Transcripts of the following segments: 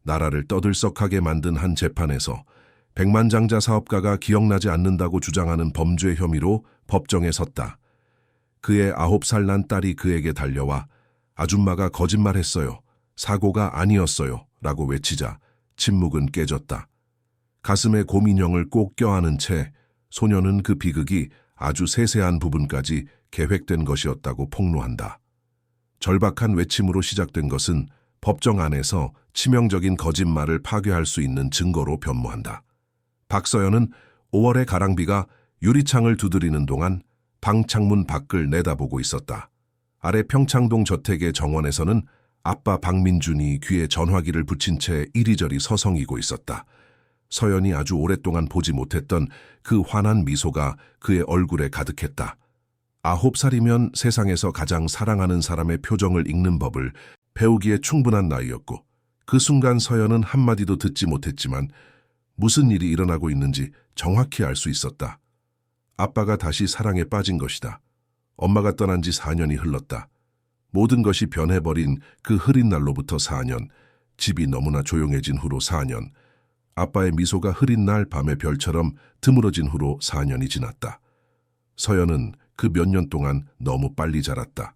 나라를 떠들썩하게 만든 한 재판에서 백만장자 사업가가 기억나지 않는다고 주장하는 범죄 혐의로 법정에 섰다. 그의 9살 난 딸이 그에게 달려와 아줌마가 거짓말했어요. 사고가 아니었어요. 라고 외치자 침묵은 깨졌다. 가슴에 곰인형을 꼭 껴안은 채 소녀는 그 비극이 아주 세세한 부분까지 계획된 것이었다고 폭로한다. 절박한 외침으로 시작된 것은 법정 안에서 치명적인 거짓말을 파괴할 수 있는 증거로 변모한다. 박서연은 5월의 가랑비가 유리창을 두드리는 동안 방창문 밖을 내다보고 있었다. 아래 평창동 저택의 정원에서는 아빠 박민준이 귀에 전화기를 붙인 채 이리저리 서성이고 있었다. 서연이 아주 오랫동안 보지 못했던 그 환한 미소가 그의 얼굴에 가득했다. 9살이면 세상에서 가장 사랑하는 사람의 표정을 읽는 법을 배우기에 충분한 나이였고 그 순간 서연은 한마디도 듣지 못했지만 무슨 일이 일어나고 있는지 정확히 알 수 있었다. 아빠가 다시 사랑에 빠진 것이다. 엄마가 떠난 지 4년이 흘렀다. 모든 것이 변해버린 그 흐린 날로부터 4년, 집이 너무나 조용해진 후로 4년, 아빠의 미소가 흐린 날 밤의 별처럼 드물어진 후로 4년이 지났다. 서연은 그 몇 년 동안 너무 빨리 자랐다.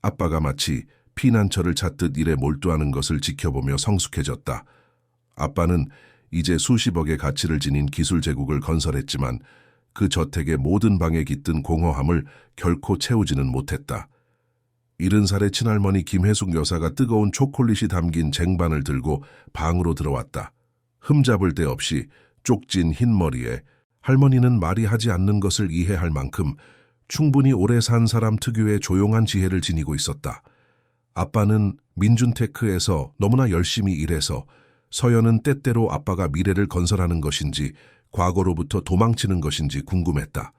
아빠가 마치 피난처를 찾듯 일에 몰두하는 것을 지켜보며 성숙해졌다. 아빠는 이제 수십억의 가치를 지닌 기술 제국을 건설했지만 그 저택의 모든 방에 깃든 공허함을 결코 채우지는 못했다. 70살의 친할머니 김혜숙 여사가 뜨거운 초콜릿이 담긴 쟁반을 들고 방으로 들어왔다. 흠잡을 데 없이 쪽진 흰머리에 할머니는 말이 하지 않는 것을 이해할 만큼 충분히 오래 산 사람 특유의 조용한 지혜를 지니고 있었다. 아빠는 민준테크에서 너무나 열심히 일해서 서연은 때때로 아빠가 미래를 건설하는 것인지 과거로부터 도망치는 것인지 궁금했다.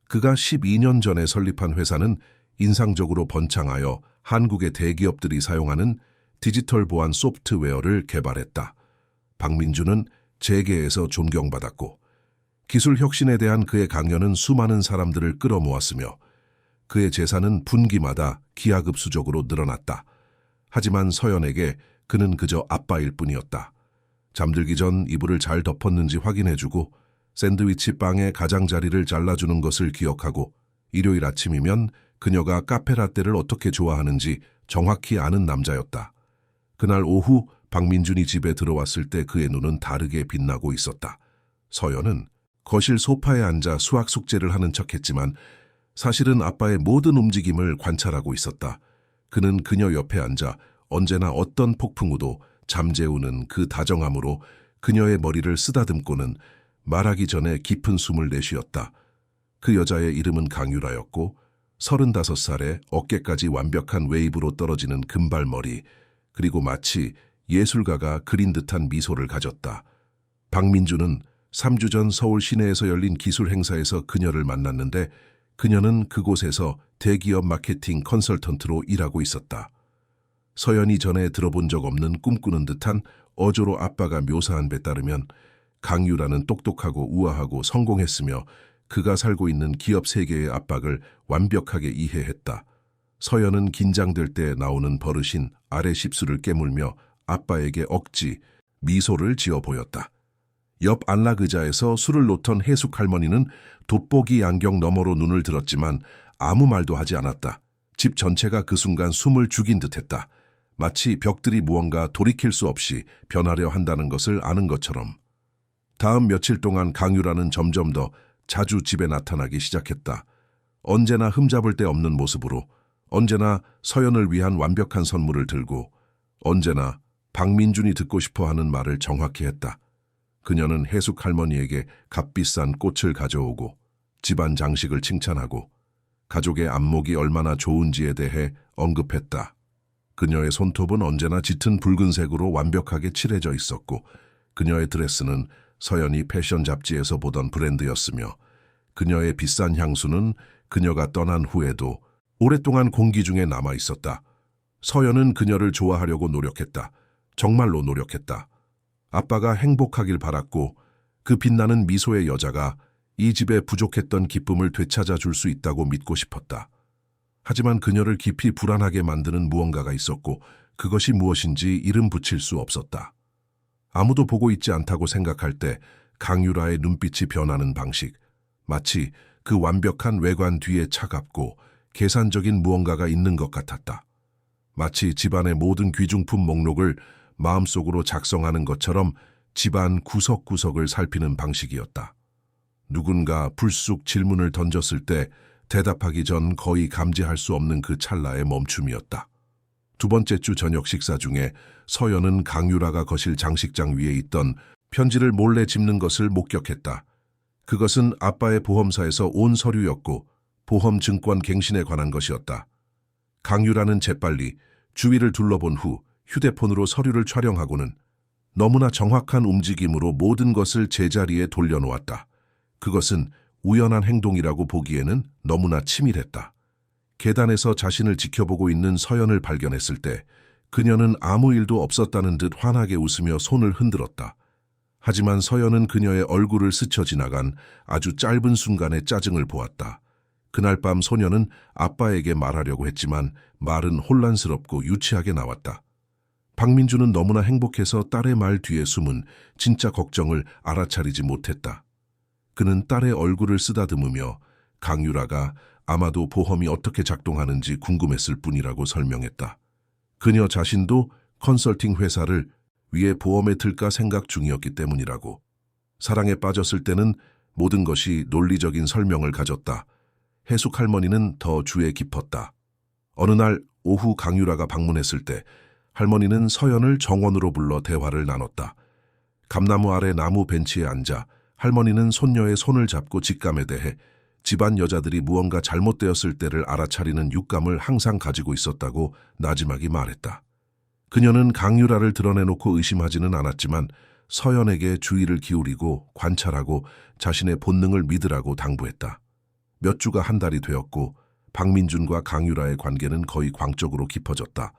그가 12년 전에 설립한 회사는 인상적으로 번창하여 한국의 대기업들이 사용하는 디지털 보안 소프트웨어를 개발했다. 박민준은 재계에서 존경받았고 기술 혁신에 대한 그의 강연은 수많은 사람들을 끌어모았으며 그의 재산은 분기마다 기하급수적으로 늘어났다. 하지만 서연에게 그는 그저 아빠일 뿐이었다. 잠들기 전 이불을 잘 덮었는지 확인해주고 샌드위치 빵에 가장자리를 잘라주는 것을 기억하고 일요일 아침이면 그녀가 카페라떼를 어떻게 좋아하는지 정확히 아는 남자였다. 그날 오후 박민준이 집에 들어왔을 때 그의 눈은 다르게 빛나고 있었다. 서연은 거실 소파에 앉아 수학 숙제를 하는 척했지만 사실은 아빠의 모든 움직임을 관찰하고 있었다. 그는 그녀 옆에 앉아 언제나 어떤 폭풍 후도 잠재우는 그 다정함으로 그녀의 머리를 쓰다듬고는 말하기 전에 깊은 숨을 내쉬었다. 그 여자의 이름은 강유라였고 35살에 어깨까지 완벽한 웨이브로 떨어지는 금발머리, 그리고 마치 예술가가 그린 듯한 미소를 가졌다. 박민준은 3주 전 서울 시내에서 열린 기술 행사에서 그녀를 만났는데 그녀는 그곳에서 대기업 마케팅 컨설턴트로 일하고 있었다. 서연이 전에 들어본 적 없는 꿈꾸는 듯한 어조로 아빠가 묘사한 데 따르면 강유라는 똑똑하고 우아하고 성공했으며 그가 살고 있는 기업 세계의 압박을 완벽하게 이해했다. 서연은 긴장될 때 나오는 버릇인 아래 십수를 깨물며 아빠에게 억지, 미소를 지어 보였다. 옆 안락 의자에서 술을 놓던 혜숙 할머니는 돋보기 안경 너머로 눈을 들었지만 아무 말도 하지 않았다. 집 전체가 그 순간 숨을 죽인 듯했다. 마치 벽들이 무언가 돌이킬 수 없이 변하려 한다는 것을 아는 것처럼. 다음 며칠 동안 강유라는 점점 더 자주 집에 나타나기 시작했다. 언제나 흠잡을 데 없는 모습으로, 언제나 서연을 위한 완벽한 선물을 들고, 언제나 박민준이 듣고 싶어하는 말을 정확히 했다. 그녀는 혜숙 할머니에게 값비싼 꽃을 가져오고 집안 장식을 칭찬하고 가족의 안목이 얼마나 좋은지에 대해 언급했다. 그녀의 손톱은 언제나 짙은 붉은색으로 완벽하게 칠해져 있었고 그녀의 드레스는 서연이 패션 잡지에서 보던 브랜드였으며 그녀의 비싼 향수는 그녀가 떠난 후에도 오랫동안 공기 중에 남아 있었다. 서연은 그녀를 좋아하려고 노력했다. 정말로 노력했다. 아빠가 행복하길 바랐고 그 빛나는 미소의 여자가 이 집에 부족했던 기쁨을 되찾아 줄 수 있다고 믿고 싶었다. 하지만 그녀를 깊이 불안하게 만드는 무언가가 있었고 그것이 무엇인지 이름 붙일 수 없었다. 아무도 보고 있지 않다고 생각할 때 강유라의 눈빛이 변하는 방식, 마치 그 완벽한 외관 뒤에 차갑고 계산적인 무언가가 있는 것 같았다. 마치 집안의 모든 귀중품 목록을 마음속으로 작성하는 것처럼 집안 구석구석을 살피는 방식이었다. 누군가 불쑥 질문을 던졌을 때 대답하기 전 거의 감지할 수 없는 그 찰나의 멈춤이었다. 두 번째 주 저녁 식사 중에 서연은 강유라가 거실 장식장 위에 있던 편지를 몰래 집는 것을 목격했다. 그것은 아빠의 보험사에서 온 서류였고 보험 증권 갱신에 관한 것이었다. 강유라는 재빨리 주위를 둘러본 후 휴대폰으로 서류를 촬영하고는 너무나 정확한 움직임으로 모든 것을 제자리에 돌려놓았다. 그것은 우연한 행동이라고 보기에는 너무나 치밀했다. 계단에서 자신을 지켜보고 있는 서연을 발견했을 때 그녀는 아무 일도 없었다는 듯 환하게 웃으며 손을 흔들었다. 하지만 서연은 그녀의 얼굴을 스쳐 지나간 아주 짧은 순간의 짜증을 보았다. 그날 밤 소녀는 아빠에게 말하려고 했지만 말은 혼란스럽고 유치하게 나왔다. 박민주는 너무나 행복해서 딸의 말 뒤에 숨은 진짜 걱정을 알아차리지 못했다. 그는 딸의 얼굴을 쓰다듬으며 강유라가 아마도 보험이 어떻게 작동하는지 궁금했을 뿐이라고 설명했다. 그녀 자신도 컨설팅 회사를 위해 보험에 들까 생각 중이었기 때문이라고. 사랑에 빠졌을 때는 모든 것이 논리적인 설명을 가졌다. 해숙 할머니는 더 주에 깊었다. 어느 날 오후 강유라가 방문했을 때 할머니는 서연을 정원으로 불러 대화를 나눴다. 감나무 아래 나무 벤치에 앉아 할머니는 손녀의 손을 잡고 직감에 대해 집안 여자들이 무언가 잘못되었을 때를 알아차리는 육감을 항상 가지고 있었다고 나지막이 말했다. 그녀는 강유라를 드러내놓고 의심하지는 않았지만 서연에게 주의를 기울이고 관찰하고 자신의 본능을 믿으라고 당부했다. 몇 주가 한 달이 되었고 박민준과 강유라의 관계는 거의 광적으로 깊어졌다.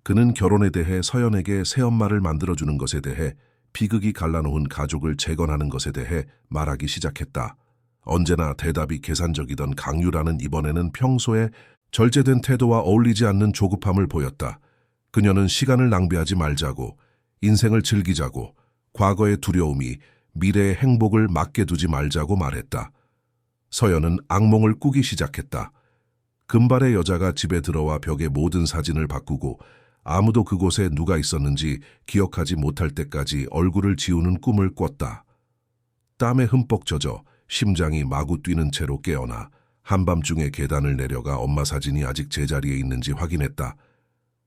그는 결혼에 대해 서연에게 새엄마를 만들어주는 것에 대해 비극이 갈라놓은 가족을 재건하는 것에 대해 말하기 시작했다. 언제나 대답이 계산적이던 강유라는 이번에는 평소에 절제된 태도와 어울리지 않는 조급함을 보였다. 그녀는 시간을 낭비하지 말자고, 인생을 즐기자고, 과거의 두려움이 미래의 행복을 막게 두지 말자고 말했다. 서연은 악몽을 꾸기 시작했다. 금발의 여자가 집에 들어와 벽에 모든 사진을 바꾸고 아무도 그곳에 누가 있었는지 기억하지 못할 때까지 얼굴을 지우는 꿈을 꿨다. 땀에 흠뻑 젖어 심장이 마구 뛰는 채로 깨어나 한밤중에 계단을 내려가 엄마 사진이 아직 제자리에 있는지 확인했다.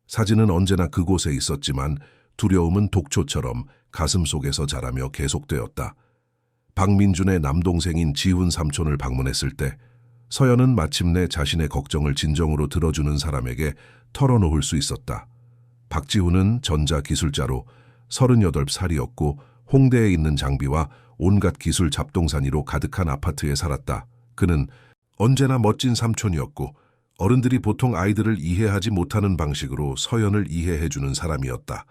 사진은 언제나 그곳에 있었지만 두려움은 독초처럼 가슴속에서 자라며 계속되었다. 박민준의 남동생인 지훈 삼촌을 방문했을 때 서연은 마침내 자신의 걱정을 진정으로 들어주는 사람에게 털어놓을 수 있었다. 박지훈은 전자기술자로 38살이었고 홍대에 있는 장비와 온갖 기술 잡동사니로 가득한 아파트에 살았다. 그는 언제나 멋진 삼촌이었고 어른들이 보통 아이들을 이해하지 못하는 방식으로 서연을 이해해주는 사람이었다.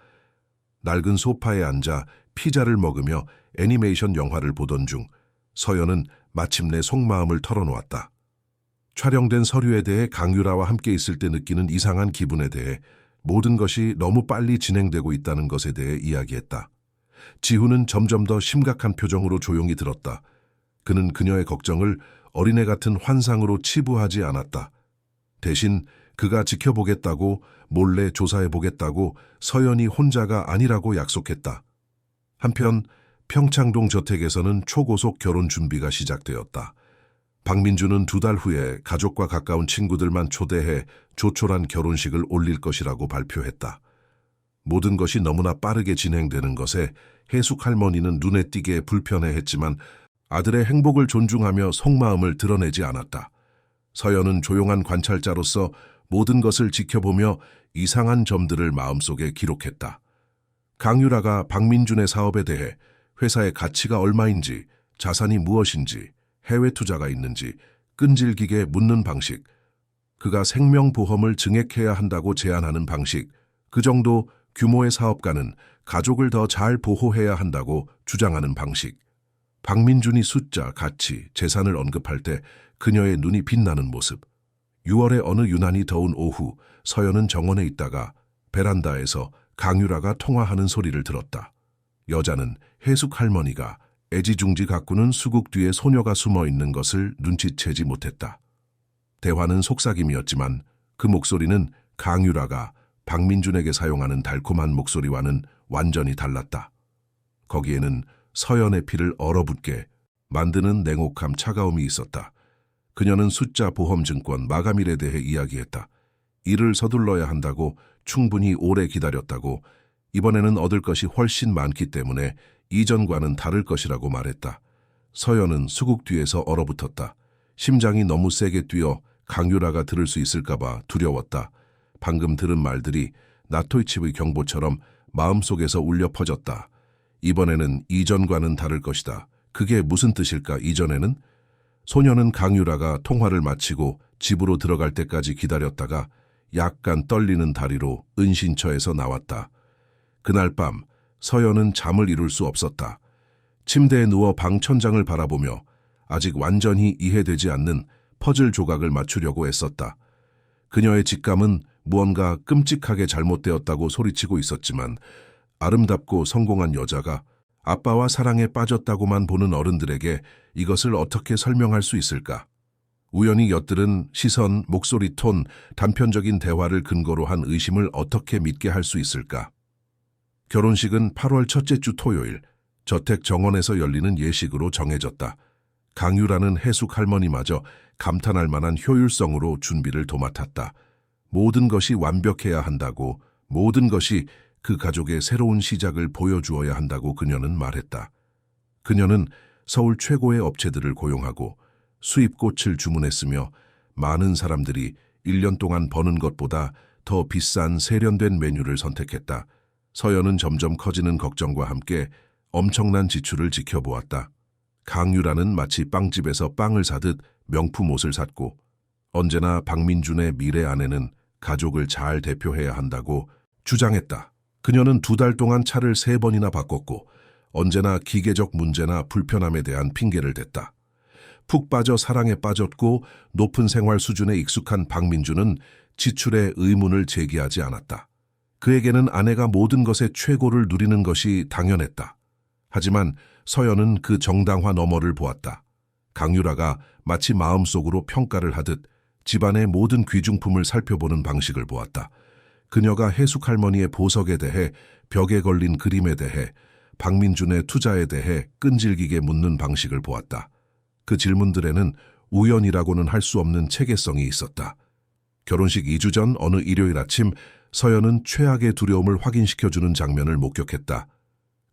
낡은 소파에 앉아 피자를 먹으며 애니메이션 영화를 보던 중 서연은 마침내 속마음을 털어놓았다. 촬영된 서류에 대해 강유라와 함께 있을 때 느끼는 이상한 기분에 대해 모든 것이 너무 빨리 진행되고 있다는 것에 대해 이야기했다. 지훈은 점점 더 심각한 표정으로 조용히 들었다. 그는 그녀의 걱정을 어린애 같은 환상으로 치부하지 않았다. 대신 그가 지켜보겠다고 몰래 조사해보겠다고 서연이 혼자가 아니라고 약속했다. 한편 평창동 저택에서는 초고속 결혼 준비가 시작되었다. 박민주는 2달 후에 가족과 가까운 친구들만 초대해 조촐한 결혼식을 올릴 것이라고 발표했다. 모든 것이 너무나 빠르게 진행되는 것에 해숙 할머니는 눈에 띄게 불편해했지만 아들의 행복을 존중하며 속마음을 드러내지 않았다. 서연은 조용한 관찰자로서 모든 것을 지켜보며 이상한 점들을 마음속에 기록했다. 강유라가 박민준의 사업에 대해 회사의 가치가 얼마인지, 자산이 무엇인지, 해외 투자가 있는지 끈질기게 묻는 방식, 그가 생명보험을 증액해야 한다고 제안하는 방식, 그 정도 규모의 사업가는 가족을 더 잘 보호해야 한다고 주장하는 방식, 박민준이 숫자, 가치, 재산을 언급할 때 그녀의 눈이 빛나는 모습. 6월의 어느 유난히 더운 오후 서연은 정원에 있다가 베란다에서 강유라가 통화하는 소리를 들었다. 여자는 해숙 할머니가 애지중지 가꾸는 수국 뒤에 소녀가 숨어 있는 것을 눈치채지 못했다. 대화는 속삭임이었지만 그 목소리는 강유라가 박민준에게 사용하는 달콤한 목소리와는 완전히 달랐다. 거기에는 서연의 피를 얼어붙게 만드는 냉혹함, 차가움이 있었다. 그녀는 숫자 보험증권 마감일에 대해 이야기했다. 일을 서둘러야 한다고, 충분히 오래 기다렸다고, 이번에는 얻을 것이 훨씬 많기 때문에 이전과는 다를 것이라고 말했다. 서연은 수국 뒤에서 얼어붙었다. 심장이 너무 세게 뛰어 강유라가 들을 수 있을까봐 두려웠다. 방금 들은 말들이 나토이칩의 경보처럼 마음속에서 울려 퍼졌다. 이번에는 이전과는 다를 것이다. 그게 무슨 뜻일까? 이전에는? 소녀는 강유라가 통화를 마치고 집으로 들어갈 때까지 기다렸다가 약간 떨리는 다리로 은신처에서 나왔다. 그날 밤 서연은 잠을 이룰 수 없었다. 침대에 누워 방 천장을 바라보며 아직 완전히 이해되지 않는 퍼즐 조각을 맞추려고 애썼다. 그녀의 직감은 무언가 끔찍하게 잘못되었다고 소리치고 있었지만 아름답고 성공한 여자가 아빠와 사랑에 빠졌다고만 보는 어른들에게 이것을 어떻게 설명할 수 있을까? 우연히 엿들은 시선, 목소리 톤, 단편적인 대화를 근거로 한 의심을 어떻게 믿게 할 수 있을까? 결혼식은 8월 첫째 주 토요일, 저택 정원에서 열리는 예식으로 정해졌다. 강유라는 해숙 할머니마저 감탄할 만한 효율성으로 준비를 도맡았다. 모든 것이 완벽해야 한다고, 모든 것이 그 가족의 새로운 시작을 보여주어야 한다고 그녀는 말했다. 그녀는 서울 최고의 업체들을 고용하고 수입꽃을 주문했으며 많은 사람들이 1년 동안 버는 것보다 더 비싼 세련된 메뉴를 선택했다. 서연은 점점 커지는 걱정과 함께 엄청난 지출을 지켜보았다. 강유라는 마치 빵집에서 빵을 사듯 명품 옷을 샀고 언제나 박민준의 미래 아내는 가족을 잘 대표해야 한다고 주장했다. 그녀는 2달 동안 차를 3번이나 바꿨고 언제나 기계적 문제나 불편함에 대한 핑계를 댔다. 푹 빠져 사랑에 빠졌고 높은 생활 수준에 익숙한 박민준은 지출의 의문을 제기하지 않았다. 그에게는 아내가 모든 것의 최고를 누리는 것이 당연했다. 하지만 서연은 그 정당화 너머를 보았다. 강유라가 마치 마음속으로 평가를 하듯 집안의 모든 귀중품을 살펴보는 방식을 보았다. 그녀가 해숙 할머니의 보석에 대해, 벽에 걸린 그림에 대해, 박민준의 투자에 대해 끈질기게 묻는 방식을 보았다. 그 질문들에는 우연이라고는 할 수 없는 체계성이 있었다. 결혼식 2주 전 어느 일요일 아침 서연은 최악의 두려움을 확인시켜주는 장면을 목격했다.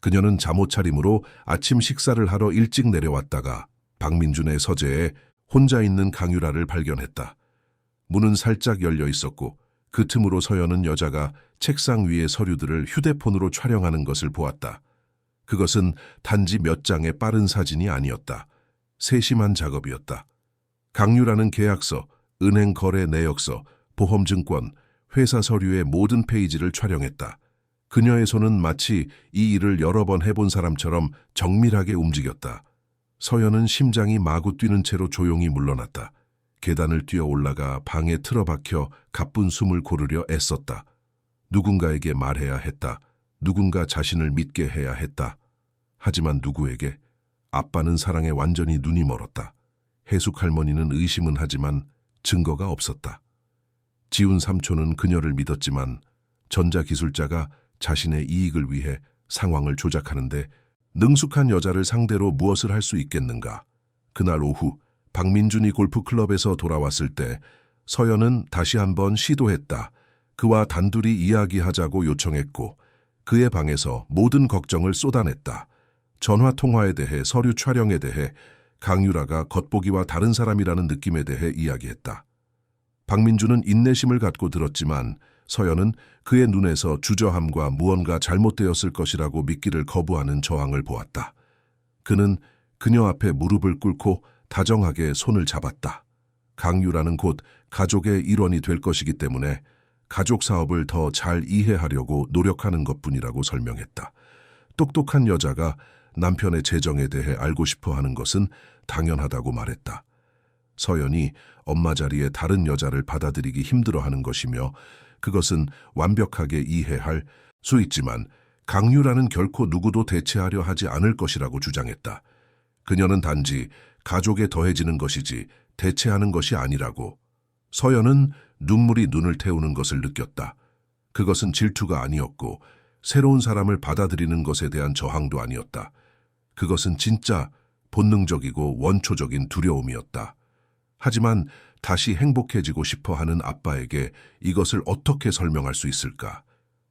그녀는 잠옷 차림으로 아침 식사를 하러 일찍 내려왔다가 박민준의 서재에 혼자 있는 강유라를 발견했다. 문은 살짝 열려 있었고 그 틈으로 서연은 여자가 책상 위의 서류들을 휴대폰으로 촬영하는 것을 보았다. 그것은 단지 몇 장의 빠른 사진이 아니었다. 세심한 작업이었다. 강유라는 계약서, 은행 거래 내역서, 보험증권, 회사 서류의 모든 페이지를 촬영했다. 그녀의 손은 마치 이 일을 여러 번 해본 사람처럼 정밀하게 움직였다. 서연은 심장이 마구 뛰는 채로 조용히 물러났다. 계단을 뛰어 올라가 방에 틀어박혀 가쁜 숨을 고르려 애썼다. 누군가에게 말해야 했다. 누군가 자신을 믿게 해야 했다. 하지만 누구에게? 아빠는 사랑에 완전히 눈이 멀었다. 해숙 할머니는 의심은 하지만 증거가 없었다. 지훈 삼촌은 그녀를 믿었지만 전자기술자가 자신의 이익을 위해 상황을 조작하는데 능숙한 여자를 상대로 무엇을 할 수 있겠는가? 그날 오후 박민준이 골프클럽에서 돌아왔을 때 서연은 다시 한번 시도했다. 그와 단둘이 이야기하자고 요청했고 그의 방에서 모든 걱정을 쏟아냈다. 전화통화에 대해, 서류 촬영에 대해, 강유라가 겉보기와 다른 사람이라는 느낌에 대해 이야기했다. 박민준은 인내심을 갖고 들었지만 서연은 그의 눈에서 주저함과 무언가 잘못되었을 것이라고 믿기를 거부하는 저항을 보았다. 그는 그녀 앞에 무릎을 꿇고 다정하게 손을 잡았다. 강유라는 곧 가족의 일원이 될 것이기 때문에 가족 사업을 더 잘 이해하려고 노력하는 것뿐이라고 설명했다. 똑똑한 여자가 남편의 재정에 대해 알고 싶어 하는 것은 당연하다고 말했다. 서연이 엄마 자리에 다른 여자를 받아들이기 힘들어하는 것이며 그것은 완벽하게 이해할 수 있지만 강유라는 결코 누구도 대체하려 하지 않을 것이라고 주장했다. 그녀는 단지 가족에 더해지는 것이지 대체하는 것이 아니라고. 서연은 눈물이 눈을 태우는 것을 느꼈다. 그것은 질투가 아니었고 새로운 사람을 받아들이는 것에 대한 저항도 아니었다. 그것은 진짜 본능적이고 원초적인 두려움이었다. 하지만 다시 행복해지고 싶어 하는 아빠에게 이것을 어떻게 설명할 수 있을까?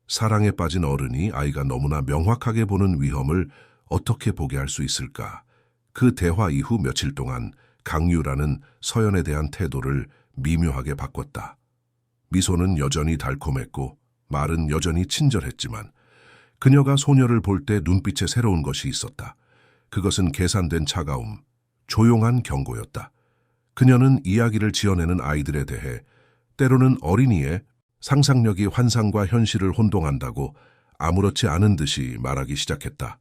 사랑에 빠진 어른이 아이가 너무나 명확하게 보는 위험을 어떻게 보게 할 수 있을까? 그 대화 이후 며칠 동안 강유라는 서연에 대한 태도를 미묘하게 바꿨다. 미소는 여전히 달콤했고 말은 여전히 친절했지만 그녀가 소녀를 볼 때 눈빛에 새로운 것이 있었다. 그것은 계산된 차가움, 조용한 경고였다. 그녀는 이야기를 지어내는 아이들에 대해 때로는 어린이의 상상력이 환상과 현실을 혼동한다고 아무렇지 않은 듯이 말하기 시작했다.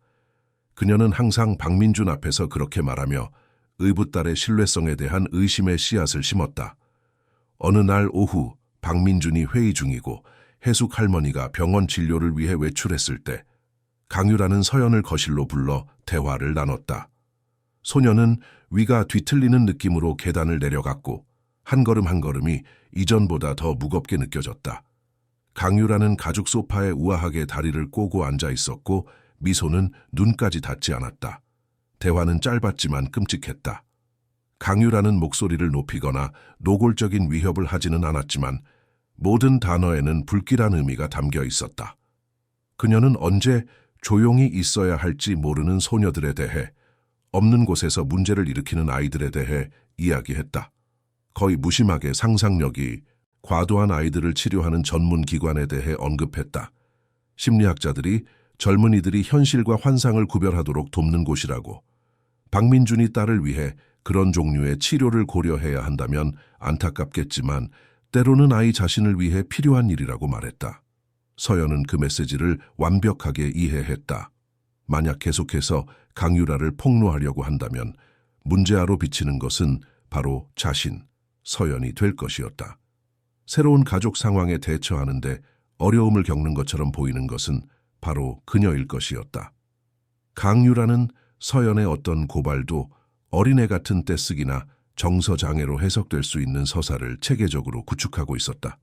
그녀는 항상 박민준 앞에서 그렇게 말하며 의붓딸의 신뢰성에 대한 의심의 씨앗을 심었다. 어느 날 오후 박민준이 회의 중이고 해숙 할머니가 병원 진료를 위해 외출했을 때 강유라는 서연을 거실로 불러 대화를 나눴다. 소녀는 위가 뒤틀리는 느낌으로 계단을 내려갔고 한 걸음 한 걸음이 이전보다 더 무겁게 느껴졌다. 강유라는 가죽 소파에 우아하게 다리를 꼬고 앉아 있었고 미소는 눈까지 닿지 않았다. 대화는 짧았지만 끔찍했다. 강유라는 목소리를 높이거나 노골적인 위협을 하지는 않았지만 모든 단어에는 불길한 의미가 담겨 있었다. 그녀는 언제 조용히 있어야 할지 모르는 소녀들에 대해, 없는 곳에서 문제를 일으키는 아이들에 대해 이야기했다. 거의 무심하게 상상력이 과도한 아이들을 치료하는 전문 기관에 대해 언급했다. 심리학자들이 젊은이들이 현실과 환상을 구별하도록 돕는 곳이라고. 박민준이 딸을 위해 그런 종류의 치료를 고려해야 한다면 안타깝겠지만 때로는 아이 자신을 위해 필요한 일이라고 말했다. 서연은 그 메시지를 완벽하게 이해했다. 만약 계속해서 강유라를 폭로하려고 한다면 문제아로 비치는 것은 바로 자신, 서연이 될 것이었다. 새로운 가족 상황에 대처하는데 어려움을 겪는 것처럼 보이는 것은 바로 그녀일 것이었다. 강유라는 서연의 어떤 고발도 어린애 같은 떼쓰기나 정서장애로 해석될 수 있는 서사를 체계적으로 구축하고 있었다.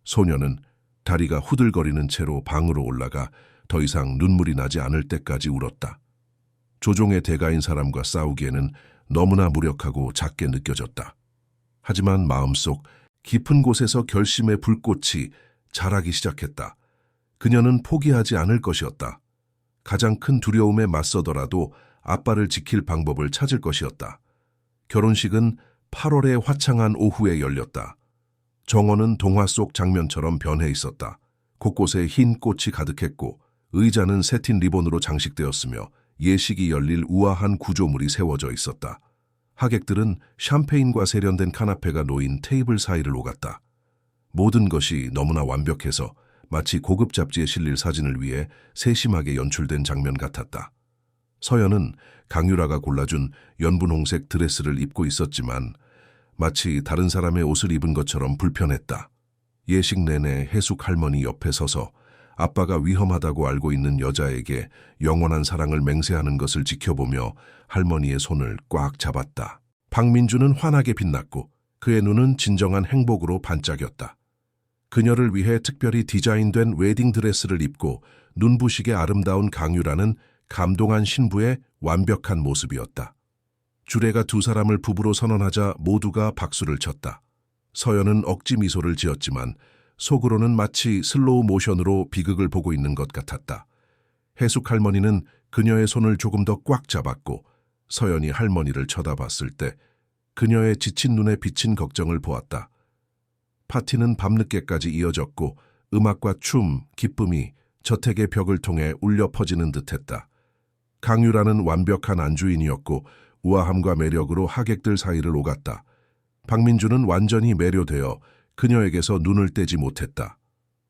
소녀는 다리가 후들거리는 채로 방으로 올라가 더 이상 눈물이 나지 않을 때까지 울었다. 조종의 대가인 사람과 싸우기에는 너무나 무력하고 작게 느껴졌다. 하지만 마음속 깊은 곳에서 결심의 불꽃이 자라기 시작했다. 그녀는 포기하지 않을 것이었다. 가장 큰 두려움에 맞서더라도 아빠를 지킬 방법을 찾을 것이었다. 결혼식은 8월의 화창한 오후에 열렸다. 정원은 동화 속 장면처럼 변해 있었다. 곳곳에 흰 꽃이 가득했고 의자는 새틴 리본으로 장식되었으며 예식이 열릴 우아한 구조물이 세워져 있었다. 하객들은 샴페인과 세련된 카나페가 놓인 테이블 사이를 오갔다. 모든 것이 너무나 완벽해서 마치 고급 잡지에 실릴 사진을 위해 세심하게 연출된 장면 같았다. 서연은 강유라가 골라준 연분홍색 드레스를 입고 있었지만 마치 다른 사람의 옷을 입은 것처럼 불편했다. 예식 내내 해숙 할머니 옆에 서서 아빠가 위험하다고 알고 있는 여자에게 영원한 사랑을 맹세하는 것을 지켜보며 할머니의 손을 꽉 잡았다. 박민주는 환하게 빛났고 그의 눈은 진정한 행복으로 반짝였다. 그녀를 위해 특별히 디자인된 웨딩 드레스를 입고 눈부시게 아름다운 강유라는 감동한 신부의 완벽한 모습이었다. 주례가 두 사람을 부부로 선언하자 모두가 박수를 쳤다. 서연은 억지 미소를 지었지만 속으로는 마치 슬로우 모션으로 비극을 보고 있는 것 같았다. 해숙 할머니는 그녀의 손을 조금 더 꽉 잡았고 서연이 할머니를 쳐다봤을 때 그녀의 지친 눈에 비친 걱정을 보았다. 파티는 밤늦게까지 이어졌고 음악과 춤, 기쁨이 저택의 벽을 통해 울려 퍼지는 듯했다. 강유라는 완벽한 안주인이었고 우아함과 매력으로 하객들 사이를 오갔다. 박민주는 완전히 매료되어 그녀에게서 눈을 떼지 못했다.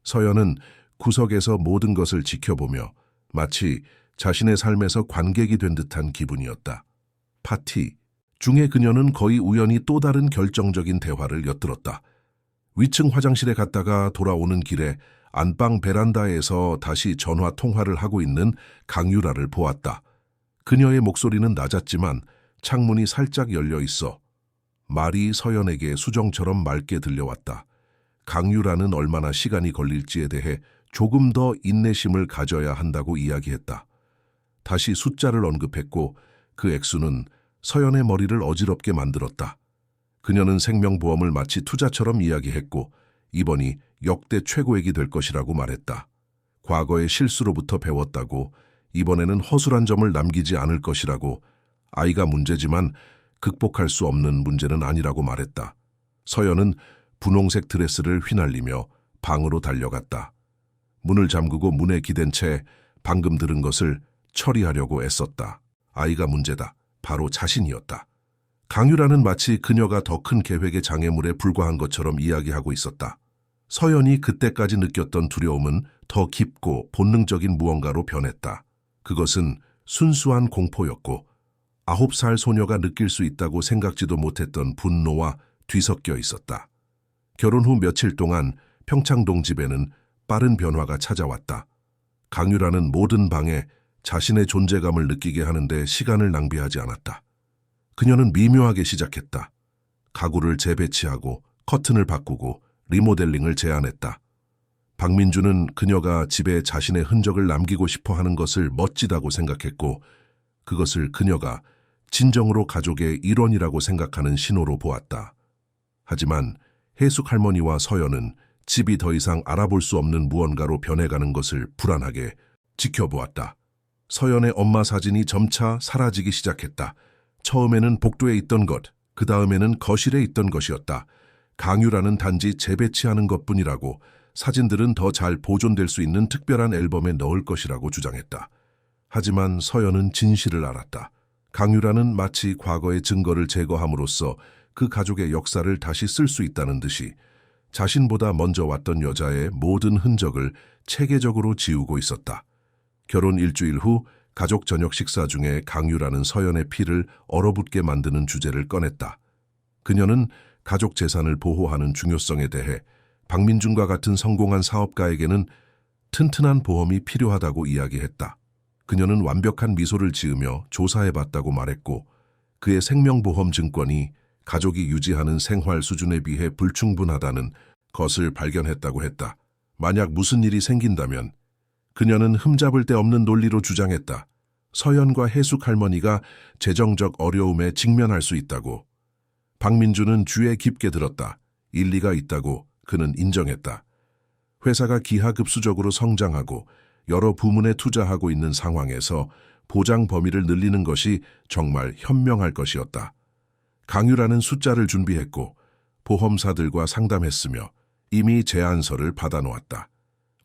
서연은 구석에서 모든 것을 지켜보며 마치 자신의 삶에서 관객이 된 듯한 기분이었다. 파티 중에 그녀는 거의 우연히 또 다른 결정적인 대화를 엿들었다. 위층 화장실에 갔다가 돌아오는 길에 안방 베란다에서 다시 전화 통화를 하고 있는 강유라를 보았다. 그녀의 목소리는 낮았지만 창문이 살짝 열려 있어 말이 서연에게 수정처럼 맑게 들려왔다. 강유라는 얼마나 시간이 걸릴지에 대해 조금 더 인내심을 가져야 한다고 이야기했다. 다시 숫자를 언급했고 그 액수는 서연의 머리를 어지럽게 만들었다. 그녀는 생명보험을 마치 투자처럼 이야기했고 이번이 역대 최고액이 될 것이라고 말했다. 과거의 실수로부터 배웠다고 이번에는 허술한 점을 남기지 않을 것이라고 아이가 문제지만 극복할 수 없는 문제는 아니라고 말했다. 서연은 분홍색 드레스를 휘날리며 방으로 달려갔다. 문을 잠그고 문에 기댄 채 방금 들은 것을 처리하려고 애썼다. 아이가 문제다. 바로 자신이었다. 강유라는 마치 그녀가 더 큰 계획의 장애물에 불과한 것처럼 이야기하고 있었다. 서연이 그때까지 느꼈던 두려움은 더 깊고 본능적인 무언가로 변했다. 그것은 순수한 공포였고 9살 소녀가 느낄 수 있다고 생각지도 못했던 분노와 뒤섞여 있었다. 결혼 후 며칠 동안 평창동 집에는 빠른 변화가 찾아왔다. 강유라는 모든 방에 자신의 존재감을 느끼게 하는데 시간을 낭비하지 않았다. 그녀는 미묘하게 시작했다. 가구를 재배치하고 커튼을 바꾸고 리모델링을 제안했다. 박민주는 그녀가 집에 자신의 흔적을 남기고 싶어 하는 것을 멋지다고 생각했고 그것을 그녀가 진정으로 가족의 일원이라고 생각하는 신호로 보았다. 하지만 혜숙 할머니와 서연은 집이 더 이상 알아볼 수 없는 무언가로 변해가는 것을 불안하게 지켜보았다. 서연의 엄마 사진이 점차 사라지기 시작했다. 처음에는 복도에 있던 것, 그 다음에는 거실에 있던 것이었다. 강유라는 단지 재배치하는 것뿐이라고 사진들은 더 잘 보존될 수 있는 특별한 앨범에 넣을 것이라고 주장했다. 하지만 서연은 진실을 알았다. 강유라는 마치 과거의 증거를 제거함으로써 그 가족의 역사를 다시 쓸 수 있다는 듯이 자신보다 먼저 왔던 여자의 모든 흔적을 체계적으로 지우고 있었다. 결혼 일주일 후 가족 저녁 식사 중에 강유라는 서연의 피를 얼어붙게 만드는 주제를 꺼냈다. 그녀는 가족 재산을 보호하는 중요성에 대해 박민준과 같은 성공한 사업가에게는 튼튼한 보험이 필요하다고 이야기했다. 그녀는 완벽한 미소를 지으며 조사해봤다고 말했고 그의 생명보험 증권이 가족이 유지하는 생활 수준에 비해 불충분하다는 것을 발견했다고 했다. 만약 무슨 일이 생긴다면 그녀는 흠잡을 데 없는 논리로 주장했다. 서연과 혜숙 할머니가 재정적 어려움에 직면할 수 있다고. 박민주는 귀에 깊게 들었다. 일리가 있다고 그는 인정했다. 회사가 기하급수적으로 성장하고 여러 부문에 투자하고 있는 상황에서 보장 범위를 늘리는 것이 정말 현명할 것이었다. 강유라는 숫자를 준비했고 보험사들과 상담했으며 이미 제안서를 받아놓았다.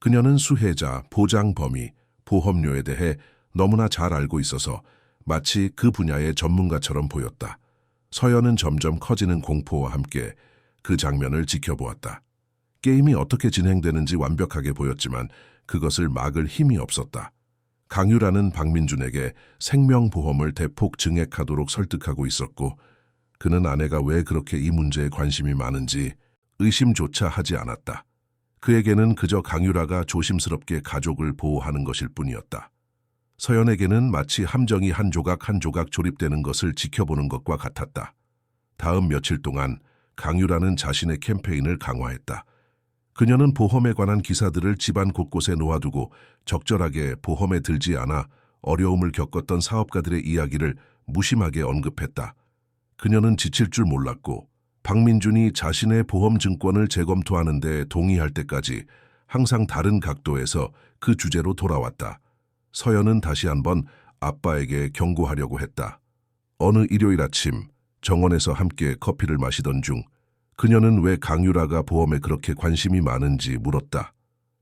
그녀는 수혜자, 보장 범위, 보험료에 대해 너무나 잘 알고 있어서 마치 그 분야의 전문가처럼 보였다. 서연은 점점 커지는 공포와 함께 그 장면을 지켜보았다. 게임이 어떻게 진행되는지 완벽하게 보였지만 그것을 막을 힘이 없었다. 강유라는 박민준에게 생명보험을 대폭 증액하도록 설득하고 있었고 그는 아내가 왜 그렇게 이 문제에 관심이 많은지 의심조차 하지 않았다. 그에게는 그저 강유라가 조심스럽게 가족을 보호하는 것일 뿐이었다. 서연에게는 마치 함정이 한 조각 한 조각 조립되는 것을 지켜보는 것과 같았다. 다음 며칠 동안 강유라는 자신의 캠페인을 강화했다. 그녀는 보험에 관한 기사들을 집안 곳곳에 놓아두고 적절하게 보험에 들지 않아 어려움을 겪었던 사업가들의 이야기를 무심하게 언급했다. 그녀는 지칠 줄 몰랐고 박민준이 자신의 보험 증권을 재검토하는 데 동의할 때까지 항상 다른 각도에서 그 주제로 돌아왔다. 서연은 다시 한번 아빠에게 경고하려고 했다. 어느 일요일 아침 정원에서 함께 커피를 마시던 중 그녀는 왜 강유라가 보험에 그렇게 관심이 많은지 물었다.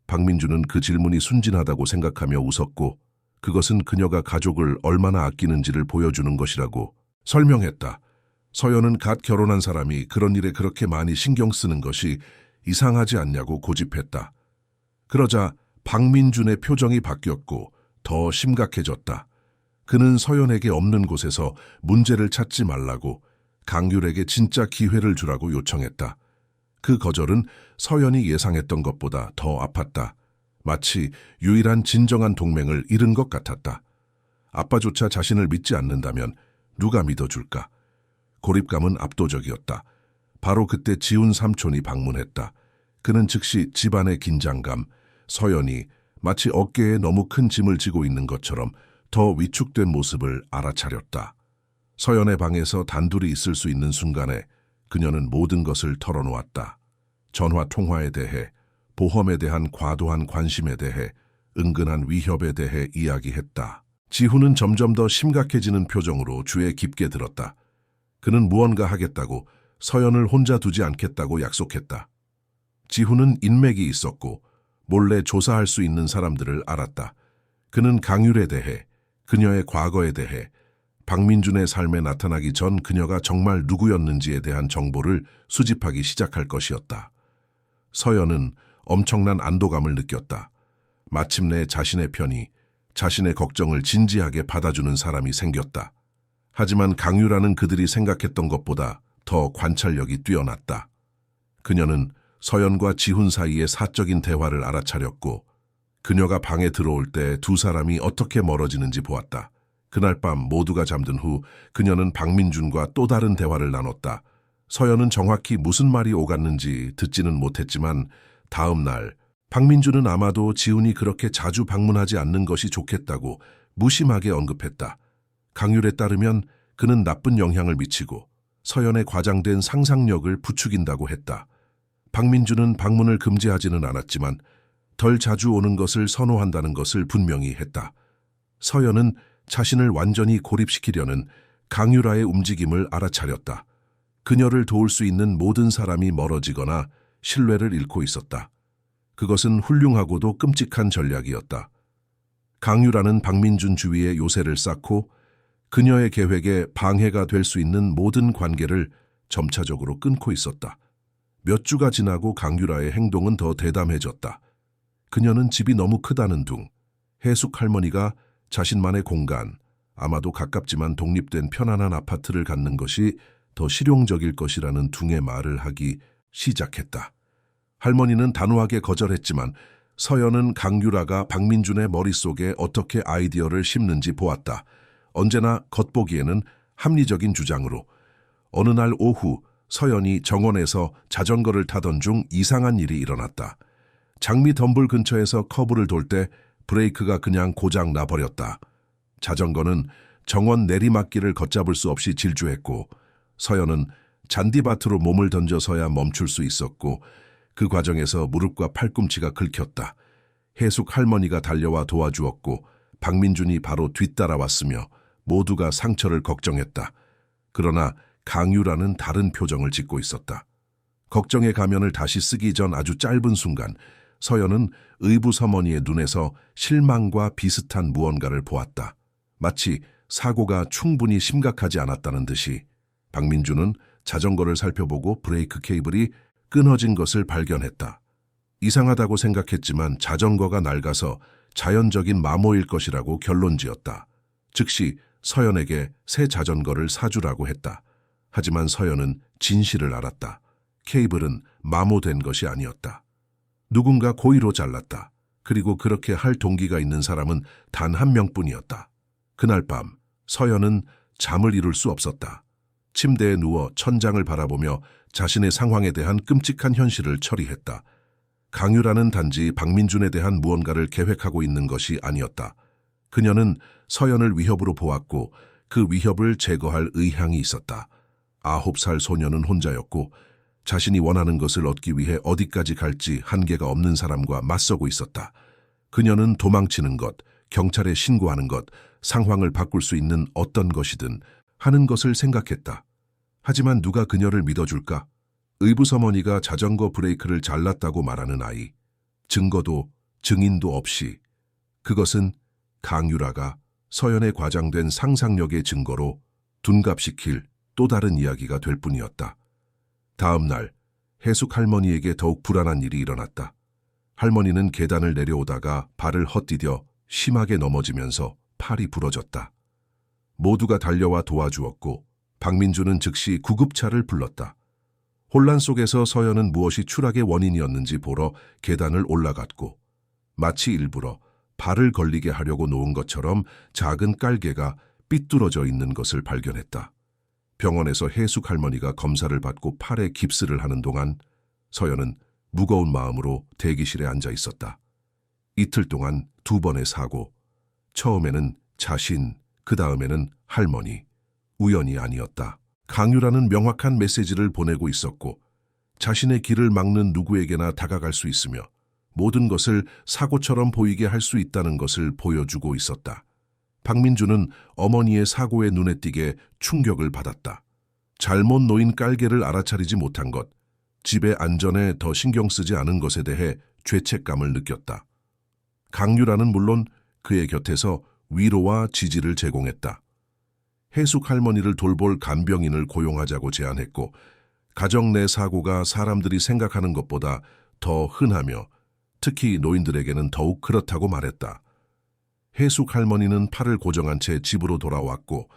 박민준은 그 질문이 순진하다고 생각하며 웃었고 그것은 그녀가 가족을 얼마나 아끼는지를 보여주는 것이라고 설명했다. 서연은 갓 결혼한 사람이 그런 일에 그렇게 많이 신경 쓰는 것이 이상하지 않냐고 고집했다. 그러자 박민준의 표정이 바뀌었고 더 심각해졌다. 그는 서연에게 없는 곳에서 문제를 찾지 말라고 강유라에게 진짜 기회를 주라고 요청했다. 그 거절은 서연이 예상했던 것보다 더 아팠다. 마치 유일한 진정한 동맹을 잃은 것 같았다. 아빠조차 자신을 믿지 않는다면 누가 믿어줄까? 고립감은 압도적이었다. 바로 그때 지훈 삼촌이 방문했다. 그는 즉시 집안의 긴장감, 서연이 마치 어깨에 너무 큰 짐을 지고 있는 것처럼 더 위축된 모습을 알아차렸다. 서연의 방에서 단둘이 있을 수 있는 순간에 그녀는 모든 것을 털어놓았다. 전화 통화에 대해, 보험에 대한 과도한 관심에 대해, 은근한 위협에 대해 이야기했다. 지훈은 점점 더 심각해지는 표정으로 주에 깊게 들었다. 그는 무언가 하겠다고, 서연을 혼자 두지 않겠다고 약속했다. 지훈은 인맥이 있었고 몰래 조사할 수 있는 사람들을 알았다. 그는 강율에 대해, 그녀의 과거에 대해, 박민준의 삶에 나타나기 전 그녀가 정말 누구였는지에 대한 정보를 수집하기 시작할 것이었다. 서연은 엄청난 안도감을 느꼈다. 마침내 자신의 편이, 자신의 걱정을 진지하게 받아주는 사람이 생겼다. 하지만 강유라는 그들이 생각했던 것보다 더 관찰력이 뛰어났다. 그녀는 서연과 지훈 사이의 사적인 대화를 알아차렸고 그녀가 방에 들어올 때 두 사람이 어떻게 멀어지는지 보았다. 그날 밤 모두가 잠든 후 그녀는 박민준과 또 다른 대화를 나눴다. 서연은 정확히 무슨 말이 오갔는지 듣지는 못했지만 다음 날 박민준은 아마도 지훈이 그렇게 자주 방문하지 않는 것이 좋겠다고 무심하게 언급했다. 강율에 따르면 그는 나쁜 영향을 미치고 서연의 과장된 상상력을 부추긴다고 했다. 박민준은 방문을 금지하지는 않았지만 덜 자주 오는 것을 선호한다는 것을 분명히 했다. 서연은 자신을 완전히 고립시키려는 강유라의 움직임을 알아차렸다. 그녀를 도울 수 있는 모든 사람이 멀어지거나 신뢰를 잃고 있었다. 그것은 훌륭하고도 끔찍한 전략이었다. 강유라는 박민준 주위에 요새를 쌓고 그녀의 계획에 방해가 될 수 있는 모든 관계를 점차적으로 끊고 있었다. 몇 주가 지나고 강유라의 행동은 더 대담해졌다. 그녀는 집이 너무 크다는 둥, 해숙 할머니가 자신만의 공간, 아마도 가깝지만 독립된 편안한 아파트를 갖는 것이 더 실용적일 것이라는 둥의 말을 하기 시작했다. 할머니는 단호하게 거절했지만 서연은 강유라가 박민준의 머릿속에 어떻게 아이디어를 심는지 보았다. 언제나 겉보기에는 합리적인 주장으로. 어느 날 오후 서연이 정원에서 자전거를 타던 중 이상한 일이 일어났다. 장미 덤불 근처에서 커브를 돌 때 브레이크가 그냥 고장 나버렸다. 자전거는 정원 내리막길을 걷잡을 수 없이 질주했고 서연은 잔디밭으로 몸을 던져서야 멈출 수 있었고 그 과정에서 무릎과 팔꿈치가 긁혔다. 해숙 할머니가 달려와 도와주었고 박민준이 바로 뒤따라왔으며 모두가 상처를 걱정했다. 그러나 강유라는 다른 표정을 짓고 있었다. 걱정의 가면을 다시 쓰기 전 아주 짧은 순간 서연은 의부서머니의 눈에서 실망과 비슷한 무언가를 보았다. 마치 사고가 충분히 심각하지 않았다는 듯이. 박민준은 자전거를 살펴보고 브레이크 케이블이 끊어진 것을 발견했다. 이상하다고 생각했지만 자전거가 낡아서 자연적인 마모일 것이라고 결론지었다. 즉시 서연에게 새 자전거를 사주라고 했다. 하지만 서연은 진실을 알았다. 케이블은 마모된 것이 아니었다. 누군가 고의로 잘랐다. 그리고 그렇게 할 동기가 있는 사람은 단 한 명뿐이었다. 그날 밤 서연은 잠을 이룰 수 없었다. 침대에 누워 천장을 바라보며 자신의 상황에 대한 끔찍한 현실을 처리했다. 강유라는 단지 박민준에 대한 무언가를 계획하고 있는 것이 아니었다. 그녀는 서연을 위협으로 보았고 그 위협을 제거할 의향이 있었다. 9살 소녀는 혼자였고 자신이 원하는 것을 얻기 위해 어디까지 갈지 한계가 없는 사람과 맞서고 있었다. 그녀는 도망치는 것, 경찰에 신고하는 것, 상황을 바꿀 수 있는 어떤 것이든 하는 것을 생각했다. 하지만 누가 그녀를 믿어줄까? 의부서머니가 자전거 브레이크를 잘랐다고 말하는 아이. 증거도 증인도 없이. 그것은 강유라가 서연에 과장된 상상력의 증거로 둔갑시킬 또 다른 이야기가 될 뿐이었다. 다음 날 해숙 할머니에게 더욱 불안한 일이 일어났다. 할머니는 계단을 내려오다가 발을 헛디뎌 심하게 넘어지면서 팔이 부러졌다. 모두가 달려와 도와주었고 박민준은 즉시 구급차를 불렀다. 혼란 속에서 서연은 무엇이 추락의 원인이었는지 보러 계단을 올라갔고 마치 일부러 발을 걸리게 하려고 놓은 것처럼 작은 깔개가 삐뚤어져 있는 것을 발견했다. 병원에서 해숙 할머니가 검사를 받고 팔에 깁스를 하는 동안 서연은 무거운 마음으로 대기실에 앉아 있었다. 이틀 동안 2번의 사고, 처음에는 자신, 그 다음에는 할머니, 우연이 아니었다. 강유라는 명확한 메시지를 보내고 있었고 자신의 길을 막는 누구에게나 다가갈 수 있으며 모든 것을 사고처럼 보이게 할 수 있다는 것을 보여주고 있었다. 박민주는 어머니의 사고에 눈에 띄게 충격을 받았다. 잘못 놓인 깔개를 알아차리지 못한 것, 집의 안전에 더 신경 쓰지 않은 것에 대해 죄책감을 느꼈다. 강유라는 물론 그의 곁에서 위로와 지지를 제공했다. 해숙 할머니를 돌볼 간병인을 고용하자고 제안했고 가정 내 사고가 사람들이 생각하는 것보다 더 흔하며 특히 노인들에게는 더욱 그렇다고 말했다. 해숙 할머니는 팔을 고정한 채 집으로 돌아왔고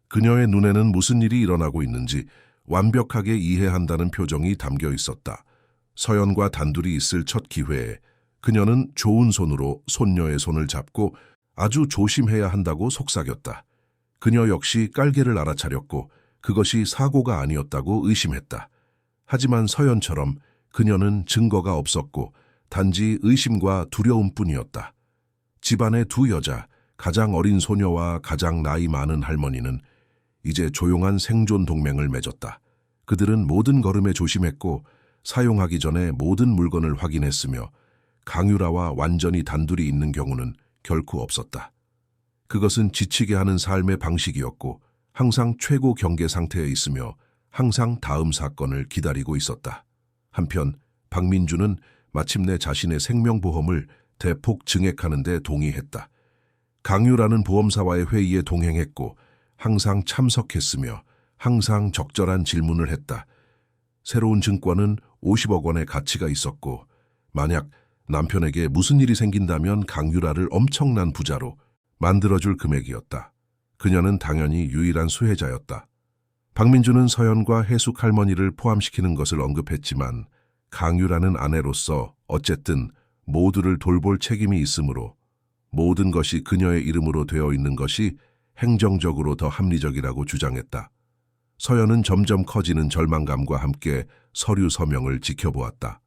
그녀의 눈에는 무슨 일이 일어나고 있는지 완벽하게 이해한다는 표정이 담겨 있었다. 서연과 단둘이 있을 첫 기회에 그녀는 좋은 손으로 손녀의 손을 잡고 아주 조심해야 한다고 속삭였다. 그녀 역시 깔개를 알아차렸고 그것이 사고가 아니었다고 의심했다. 하지만 서연처럼 그녀는 증거가 없었고 단지 의심과 두려움뿐이었다. 집안의 2 여자, 가장 어린 소녀와 가장 나이 많은 할머니는 이제 조용한 생존 동맹을 맺었다. 그들은 모든 걸음에 조심했고 사용하기 전에 모든 물건을 확인했으며 강유라와 완전히 단둘이 있는 경우는 결코 없었다. 그것은 지치게 하는 삶의 방식이었고 항상 최고 경계 상태에 있으며 항상 다음 사건을 기다리고 있었다. 한편 박민주는 마침내 자신의 생명보험을 대폭 증액하는 데 동의했다. 강유라는 보험사와의 회의에 동행했고 항상 참석했으며 항상 적절한 질문을 했다. 새로운 증권은 50억 원의 가치가 있었고 만약 남편에게 무슨 일이 생긴다면 강유라를 엄청난 부자로 만들어줄 금액이었다. 그녀는 당연히 유일한 수혜자였다. 박민주는 서연과 해숙 할머니를 포함시키는 것을 언급했지만 강유라는 아내로서 어쨌든 모두를 돌볼 책임이 있으므로 모든 것이 그녀의 이름으로 되어 있는 것이 행정적으로 더 합리적이라고 주장했다. 서연은 점점 커지는 절망감과 함께 서류 서명을 지켜보았다.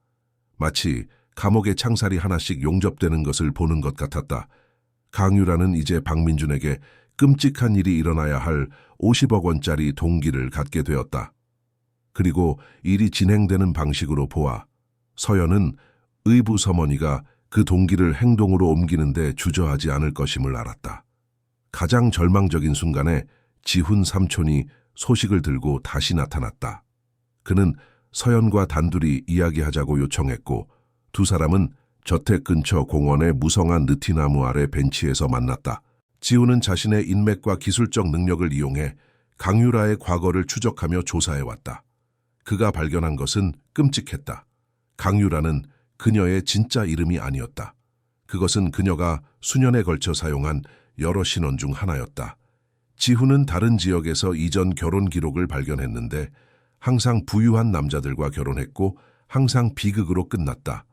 마치 감옥의 창살이 하나씩 용접되는 것을 보는 것 같았다. 강유라는 이제 박민준에게 끔찍한 일이 일어나야 할 50억 원짜리 동기를 갖게 되었다. 그리고 일이 진행되는 방식으로 보아 서연은 의부 서머니가 그 동기를 행동으로 옮기는데 주저하지 않을 것임을 알았다. 가장 절망적인 순간에 지훈 삼촌이 소식을 들고 다시 나타났다. 그는 서연과 단둘이 이야기하자고 요청했고 2 사람은 저택 근처 공원의 무성한 느티나무 아래 벤치에서 만났다. 지훈은 자신의 인맥과 기술적 능력을 이용해 강유라의 과거를 추적하며 조사해왔다. 그가 발견한 것은 끔찍했다. 강유라는 그녀의 진짜 이름이 아니었다. 그것은 그녀가 수년에 걸쳐 사용한 여러 신원 중 하나였다. 지훈은 다른 지역에서 이전 결혼 기록을 발견했는데 항상 부유한 남자들과 결혼했고 항상 비극으로 끝났다.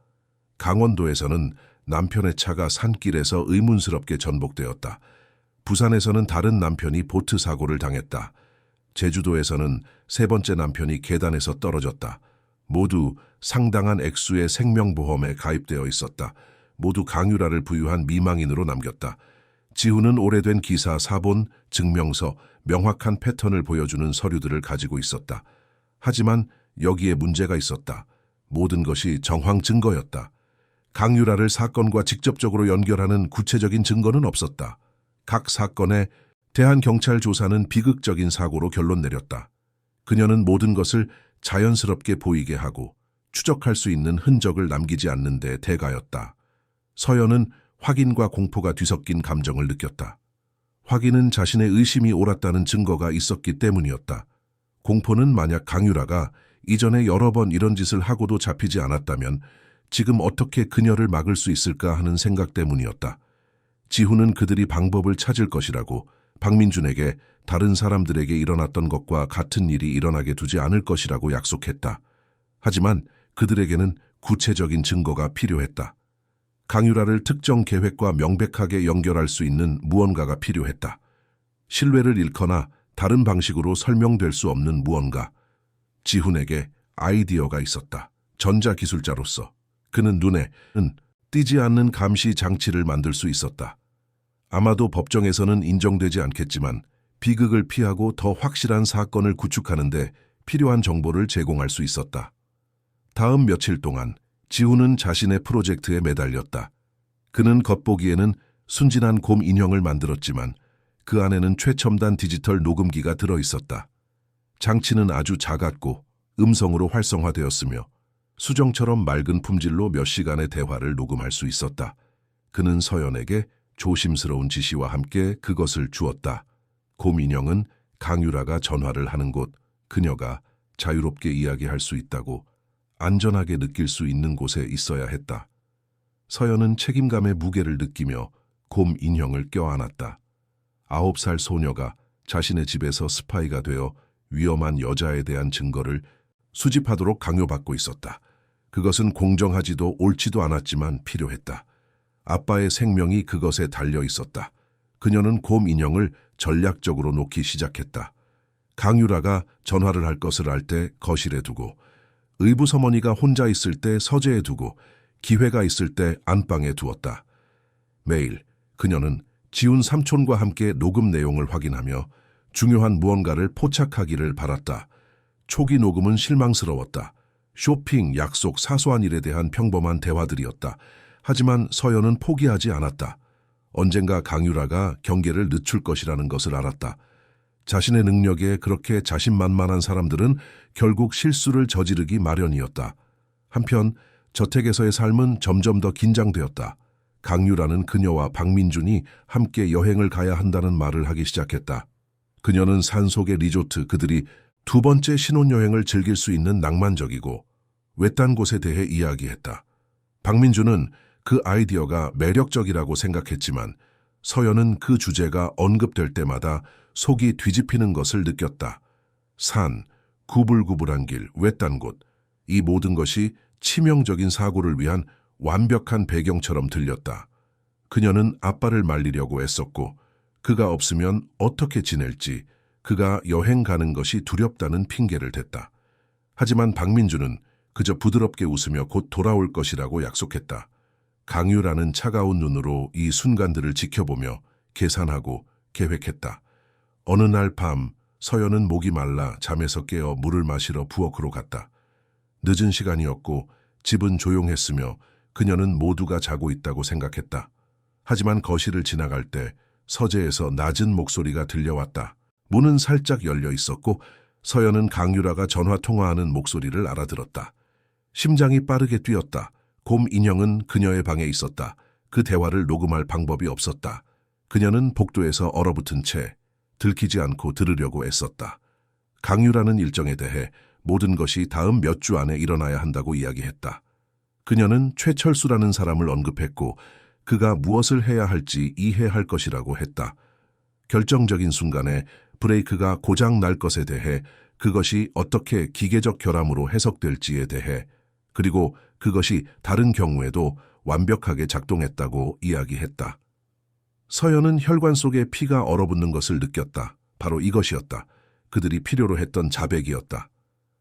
강원도에서는 남편의 차가 산길에서 의문스럽게 전복되었다. 부산에서는 다른 남편이 보트 사고를 당했다. 제주도에서는 3번째 남편이 계단에서 떨어졌다. 모두 상당한 액수의 생명보험에 가입되어 있었다. 모두 강유라를 부유한 미망인으로 남겼다. 지훈은 오래된 기사, 사본, 증명서, 명확한 패턴을 보여주는 서류들을 가지고 있었다. 하지만 여기에 문제가 있었다. 모든 것이 정황 증거였다. 강유라를 사건과 직접적으로 연결하는 구체적인 증거는 없었다. 각 사건에 대한 경찰 조사는 비극적인 사고로 결론 내렸다. 그녀는 모든 것을 자연스럽게 보이게 하고 추적할 수 있는 흔적을 남기지 않는 데 대가였다. 서연은 확인과 공포가 뒤섞인 감정을 느꼈다. 확인은 자신의 의심이 옳았다는 증거가 있었기 때문이었다. 공포는 만약 강유라가 이전에 여러 번 이런 짓을 하고도 잡히지 않았다면 지금 어떻게 그녀를 막을 수 있을까 하는 생각 때문이었다. 지훈은 그들이 방법을 찾을 것이라고 박민준에게 다른 사람들에게 일어났던 것과 같은 일이 일어나게 두지 않을 것이라고 약속했다. 하지만 그들에게는 구체적인 증거가 필요했다. 강유라를 특정 계획과 명백하게 연결할 수 있는 무언가가 필요했다. 신뢰를 잃거나 다른 방식으로 설명될 수 없는 무언가. 지훈에게 아이디어가 있었다. 전자기술자로서 그는 눈에는 띄지 않는 감시 장치를 만들 수 있었다. 아마도 법정에서는 인정되지 않겠지만 비극을 피하고 더 확실한 사건을 구축하는 데 필요한 정보를 제공할 수 있었다. 다음 며칠 동안 지훈은 자신의 프로젝트에 매달렸다. 그는 겉보기에는 순진한 곰 인형을 만들었지만 그 안에는 최첨단 디지털 녹음기가 들어있었다. 장치는 아주 작았고 음성으로 활성화되었으며 수정처럼 맑은 품질로 몇 시간의 대화를 녹음할 수 있었다. 그는 서연에게 조심스러운 지시와 함께 그것을 주었다. 곰 인형은 강유라가 전화를 하는 곳, 그녀가 자유롭게 이야기할 수 있다고 안전하게 느낄 수 있는 곳에 있어야 했다. 서연은 책임감의 무게를 느끼며 곰 인형을 껴안았다. 9살 소녀가 자신의 집에서 스파이가 되어 위험한 여자에 대한 증거를 수집하도록 강요받고 있었다. 그것은 공정하지도 옳지도 않았지만 필요했다. 아빠의 생명이 그것에 달려 있었다. 그녀는 곰 인형을 전략적으로 놓기 시작했다. 강유라가 전화를 할 것을 알 때 거실에 두고, 의붓어머니가 혼자 있을 때 서재에 두고, 기회가 있을 때 안방에 두었다. 매일 그녀는 지훈 삼촌과 함께 녹음 내용을 확인하며 중요한 무언가를 포착하기를 바랐다. 초기 녹음은 실망스러웠다. 쇼핑, 약속, 사소한 일에 대한 평범한 대화들이었다. 하지만 서연은 포기하지 않았다. 언젠가 강유라가 경계를 늦출 것이라는 것을 알았다. 자신의 능력에 그렇게 자신만만한 사람들은 결국 실수를 저지르기 마련이었다. 한편 저택에서의 삶은 점점 더 긴장되었다. 강유라는 그녀와 박민준이 함께 여행을 가야 한다는 말을 하기 시작했다. 그녀는 산속의 리조트, 그들이 두 번째 신혼여행을 즐길 수 있는 낭만적이고 외딴 곳에 대해 이야기했다. 박민준은 그 아이디어가 매력적이라고 생각했지만 서연은 그 주제가 언급될 때마다 속이 뒤집히는 것을 느꼈다. 산, 구불구불한 길, 외딴 곳, 이 모든 것이 치명적인 사고를 위한 완벽한 배경처럼 들렸다. 그녀는 아빠를 말리려고 애썼고 그가 없으면 어떻게 지낼지, 그가 여행 가는 것이 두렵다는 핑계를 댔다. 하지만 박민주는 그저 부드럽게 웃으며 곧 돌아올 것이라고 약속했다. 강유라는 차가운 눈으로 이 순간들을 지켜보며 계산하고 계획했다. 어느 날 밤 서연은 목이 말라 잠에서 깨어 물을 마시러 부엌으로 갔다. 늦은 시간이었고 집은 조용했으며 그녀는 모두가 자고 있다고 생각했다. 하지만 거실을 지나갈 때 서재에서 낮은 목소리가 들려왔다. 문은 살짝 열려 있었고 서연은 강유라가 전화 통화하는 목소리를 알아들었다. 심장이 빠르게 뛰었다. 곰 인형은 그녀의 방에 있었다. 그 대화를 녹음할 방법이 없었다. 그녀는 복도에서 얼어붙은 채 들키지 않고 들으려고 애썼다. 강유라는 일정에 대해 모든 것이 다음 몇 주 안에 일어나야 한다고 이야기했다. 그녀는 최철수라는 사람을 언급했고 그가 무엇을 해야 할지 이해할 것이라고 했다. 결정적인 순간에 브레이크가 고장 날 것에 대해, 그것이 어떻게 기계적 결함으로 해석될지에 대해, 그리고 그것이 다른 경우에도 완벽하게 작동했다고 이야기했다. 서연은 혈관 속에 피가 얼어붙는 것을 느꼈다. 바로 이것이었다. 그들이 필요로 했던 자백이었다.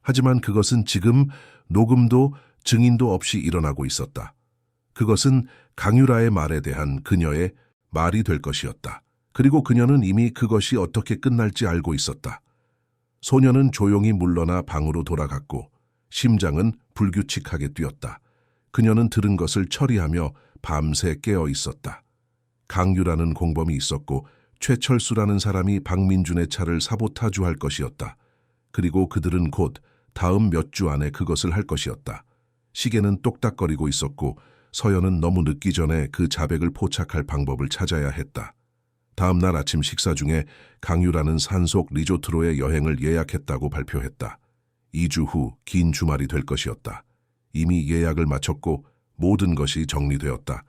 하지만 그것은 지금 녹음도 증인도 없이 일어나고 있었다. 그것은 강유라의 말에 대한 그녀의 말이 될 것이었다. 그리고 그녀는 이미 그것이 어떻게 끝날지 알고 있었다. 소녀는 조용히 물러나 방으로 돌아갔고 심장은 불규칙하게 뛰었다. 그녀는 들은 것을 처리하며 밤새 깨어 있었다. 강유라는 공범이 있었고 최철수라는 사람이 박민준의 차를 사보타주할 것이었다. 그리고 그들은 곧 다음 몇 주 안에 그것을 할 것이었다. 시계는 똑딱거리고 있었고 서연은 너무 늦기 전에 그 자백을 포착할 방법을 찾아야 했다. 다음 날 아침 식사 중에 강유라는 산속 리조트로의 여행을 예약했다고 발표했다. 2주 후 긴 주말이 될 것이었다. 이미 예약을 마쳤고 모든 것이 정리되었다.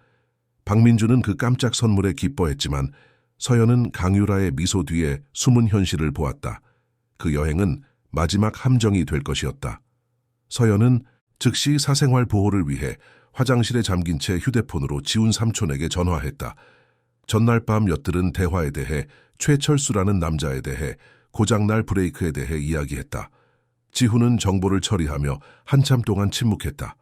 박민주는 그 깜짝 선물에 기뻐했지만 서연은 강유라의 미소 뒤에 숨은 현실을 보았다. 그 여행은 마지막 함정이 될 것이었다. 서연은 즉시 사생활 보호를 위해 화장실에 잠긴 채 휴대폰으로 지훈 삼촌에게 전화했다. 전날 밤 엿들은 대화에 대해 최철수라는 남자에 대해 고장날 브레이크에 대해 이야기했다. 지훈은 정보를 처리하며 한참 동안 침묵했다.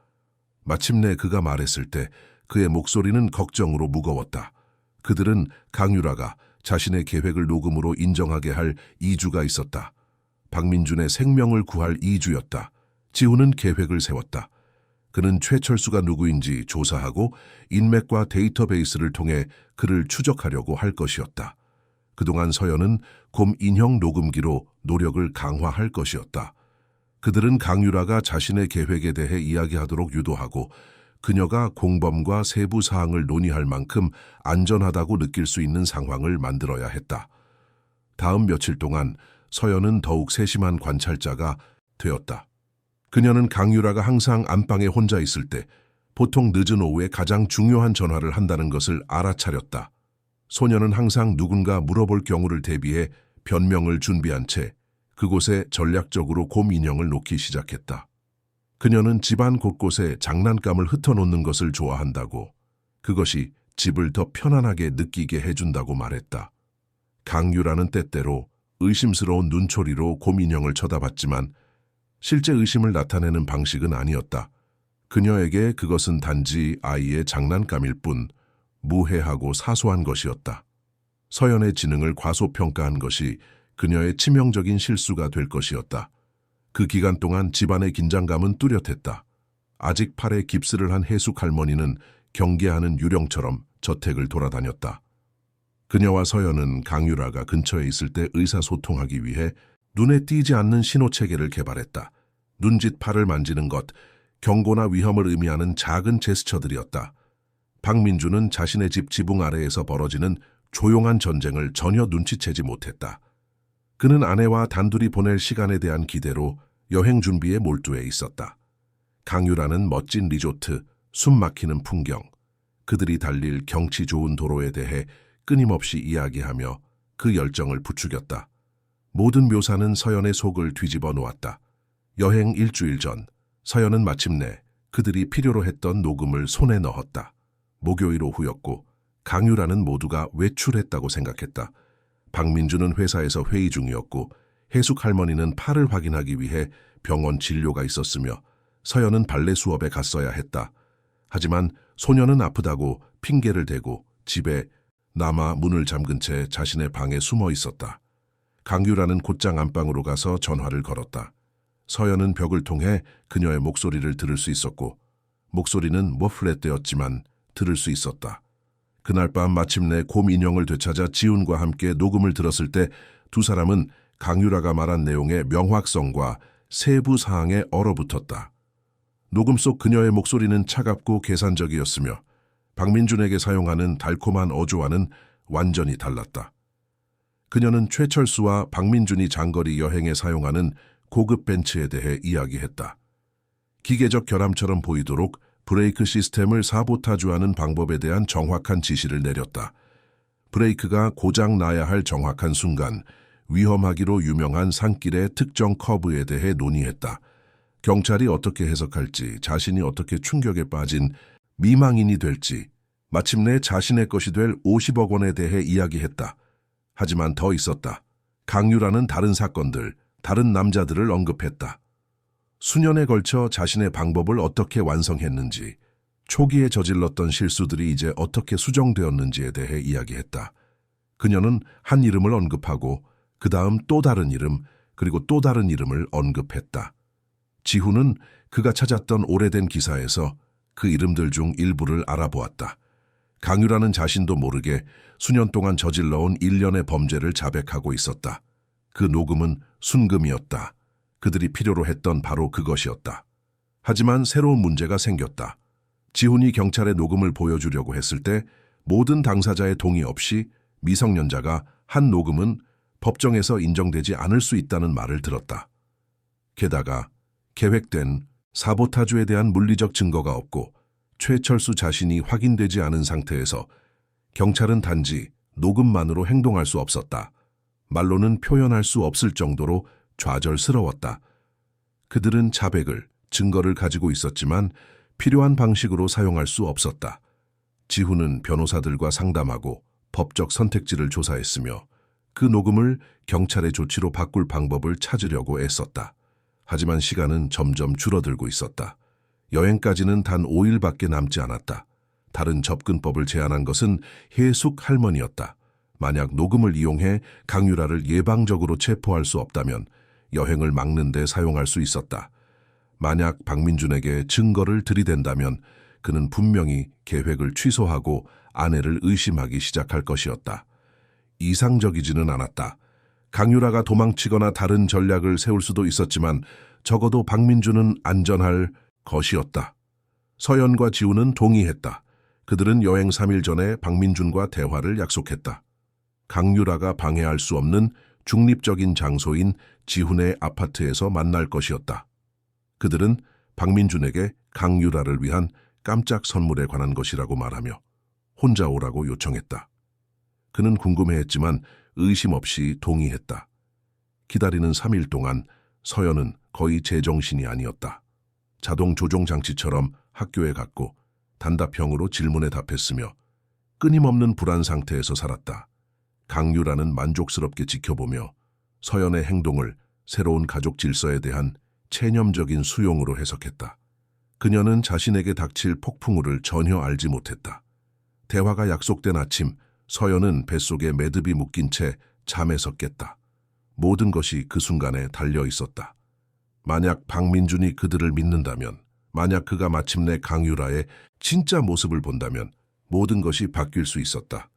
마침내 그가 말했을 때 그의 목소리는 걱정으로 무거웠다. 그들은 강유라가 자신의 계획을 녹음으로 인정하게 할 2주가 있었다. 박민준의 생명을 구할 2주였다. 지훈은 계획을 세웠다. 그는 최철수가 누구인지 조사하고 인맥과 데이터베이스를 통해 그를 추적하려고 할 것이었다. 그동안 서연은 곰 인형 녹음기로 노력을 강화할 것이었다. 그들은 강유라가 자신의 계획에 대해 이야기하도록 유도하고 그녀가 공범과 세부 사항을 논의할 만큼 안전하다고 느낄 수 있는 상황을 만들어야 했다. 다음 며칠 동안 서연은 더욱 세심한 관찰자가 되었다. 그녀는 강유라가 항상 안방에 혼자 있을 때 보통 늦은 오후에 가장 중요한 전화를 한다는 것을 알아차렸다. 소녀는 항상 누군가 물어볼 경우를 대비해 변명을 준비한 채 그곳에 전략적으로 곰 인형을 놓기 시작했다. 그녀는 집안 곳곳에 장난감을 흩어놓는 것을 좋아한다고, 그것이 집을 더 편안하게 느끼게 해준다고 말했다. 강유라는 때때로 의심스러운 눈초리로 곰 인형을 쳐다봤지만 실제 의심을 나타내는 방식은 아니었다. 그녀에게 그것은 단지 아이의 장난감일 뿐 무해하고 사소한 것이었다. 서연의 지능을 과소평가한 것이 그녀의 치명적인 실수가 될 것이었다. 그 기간 동안 집안의 긴장감은 뚜렷했다. 아직 팔에 깁스를 한 해숙 할머니는 경계하는 유령처럼 저택을 돌아다녔다. 그녀와 서연은 강유라가 근처에 있을 때 의사소통하기 위해 눈에 띄지 않는 신호체계를 개발했다. 눈짓 팔을 만지는 것, 경고나 위험을 의미하는 작은 제스처들이었다. 박민주는 자신의 집 지붕 아래에서 벌어지는 조용한 전쟁을 전혀 눈치채지 못했다. 그는 아내와 단둘이 보낼 시간에 대한 기대로 여행 준비에 몰두해 있었다. 강유라는 멋진 리조트, 숨 막히는 풍경, 그들이 달릴 경치 좋은 도로에 대해 끊임없이 이야기하며 그 열정을 부추겼다. 모든 묘사는 서연의 속을 뒤집어 놓았다. 여행 일주일 전, 서연은 마침내 그들이 필요로 했던 녹음을 손에 넣었다. 목요일 오후였고 강유라는 모두가 외출했다고 생각했다. 박민주는 회사에서 회의 중이었고 해숙 할머니는 팔을 확인하기 위해 병원 진료가 있었으며 서연은 발레 수업에 갔어야 했다. 하지만 소녀는 아프다고 핑계를 대고 집에 남아 문을 잠근 채 자신의 방에 숨어 있었다. 강유라는 곧장 안방으로 가서 전화를 걸었다. 서연은 벽을 통해 그녀의 목소리를 들을 수 있었고 목소리는 머플렛되었지만 들을 수 있었다. 그날 밤 마침내 곰 인형을 되찾아 지훈과 함께 녹음을 들었을 때 두 사람은 강유라가 말한 내용의 명확성과 세부 사항에 얼어붙었다. 녹음 속 그녀의 목소리는 차갑고 계산적이었으며 박민준에게 사용하는 달콤한 어조와는 완전히 달랐다. 그녀는 최철수와 박민준이 장거리 여행에 사용하는 고급 벤츠에 대해 이야기했다. 기계적 결함처럼 보이도록 브레이크 시스템을 사보타주하는 방법에 대한 정확한 지시를 내렸다. 브레이크가 고장 나야 할 정확한 순간, 위험하기로 유명한 산길의 특정 커브에 대해 논의했다. 경찰이 어떻게 해석할지, 자신이 어떻게 충격에 빠진 미망인이 될지, 마침내 자신의 것이 될 50억 원에 대해 이야기했다. 하지만 더 있었다. 강유라는 다른 사건들, 다른 남자들을 언급했다. 수년에 걸쳐 자신의 방법을 어떻게 완성했는지, 초기에 저질렀던 실수들이 이제 어떻게 수정되었는지에 대해 이야기했다. 그녀는 한 이름을 언급하고 그 다음 또 다른 이름, 그리고 또 다른 이름을 언급했다. 지훈은 그가 찾았던 오래된 기사에서 그 이름들 중 일부를 알아보았다. 강유라는 자신도 모르게 수년 동안 저질러온 일련의 범죄를 자백하고 있었다. 그 녹음은 순금이었다. 그들이 필요로 했던 바로 그것이었다. 하지만 새로운 문제가 생겼다. 지훈이 경찰에 녹음을 보여주려고 했을 때 모든 당사자의 동의 없이 미성년자가 한 녹음은 법정에서 인정되지 않을 수 있다는 말을 들었다. 게다가 계획된 사보타주에 대한 물리적 증거가 없고 최철수 자신이 확인되지 않은 상태에서 경찰은 단지 녹음만으로 행동할 수 없었다. 말로는 표현할 수 없을 정도로 좌절스러웠다. 그들은 자백을 증거를 가지고 있었지만 필요한 방식으로 사용할 수 없었다. 지훈은 변호사들과 상담하고 법적 선택지를 조사했으며 그 녹음을 경찰의 조치로 바꿀 방법을 찾으려고 애썼다. 하지만 시간은 점점 줄어들고 있었다. 여행까지는 단 5일밖에 남지 않았다. 다른 접근법을 제안한 것은 해숙 할머니였다. 만약 녹음을 이용해 강유라를 예방적으로 체포할 수 없다면 여행을 막는 데 사용할 수 있었다. 만약 박민준에게 증거를 들이댄다면 그는 분명히 계획을 취소하고 아내를 의심하기 시작할 것이었다. 이상적이지는 않았다. 강유라가 도망치거나 다른 전략을 세울 수도 있었지만 적어도 박민준은 안전할 것이었다. 서연과 지훈은 동의했다. 그들은 여행 3일 전에 박민준과 대화를 약속했다. 강유라가 방해할 수 없는 중립적인 장소인 지훈의 아파트에서 만날 것이었다. 그들은 박민준에게 강유라를 위한 깜짝 선물에 관한 것이라고 말하며 혼자 오라고 요청했다. 그는 궁금해했지만 의심 없이 동의했다. 기다리는 3일 동안 서연은 거의 제정신이 아니었다. 자동 조종 장치처럼 학교에 갔고 단답형으로 질문에 답했으며 끊임없는 불안 상태에서 살았다. 강유라는 만족스럽게 지켜보며 서연의 행동을 새로운 가족 질서에 대한 체념적인 수용으로 해석했다. 그녀는 자신에게 닥칠 폭풍우를 전혀 알지 못했다. 대화가 약속된 아침, 서연은 뱃속에 매듭이 묶인 채 잠에서 깼다. 모든 것이 그 순간에 달려 있었다. 만약 박민준이 그들을 믿는다면, 만약 그가 마침내 강유라의 진짜 모습을 본다면 모든 것이 바뀔 수 있었다.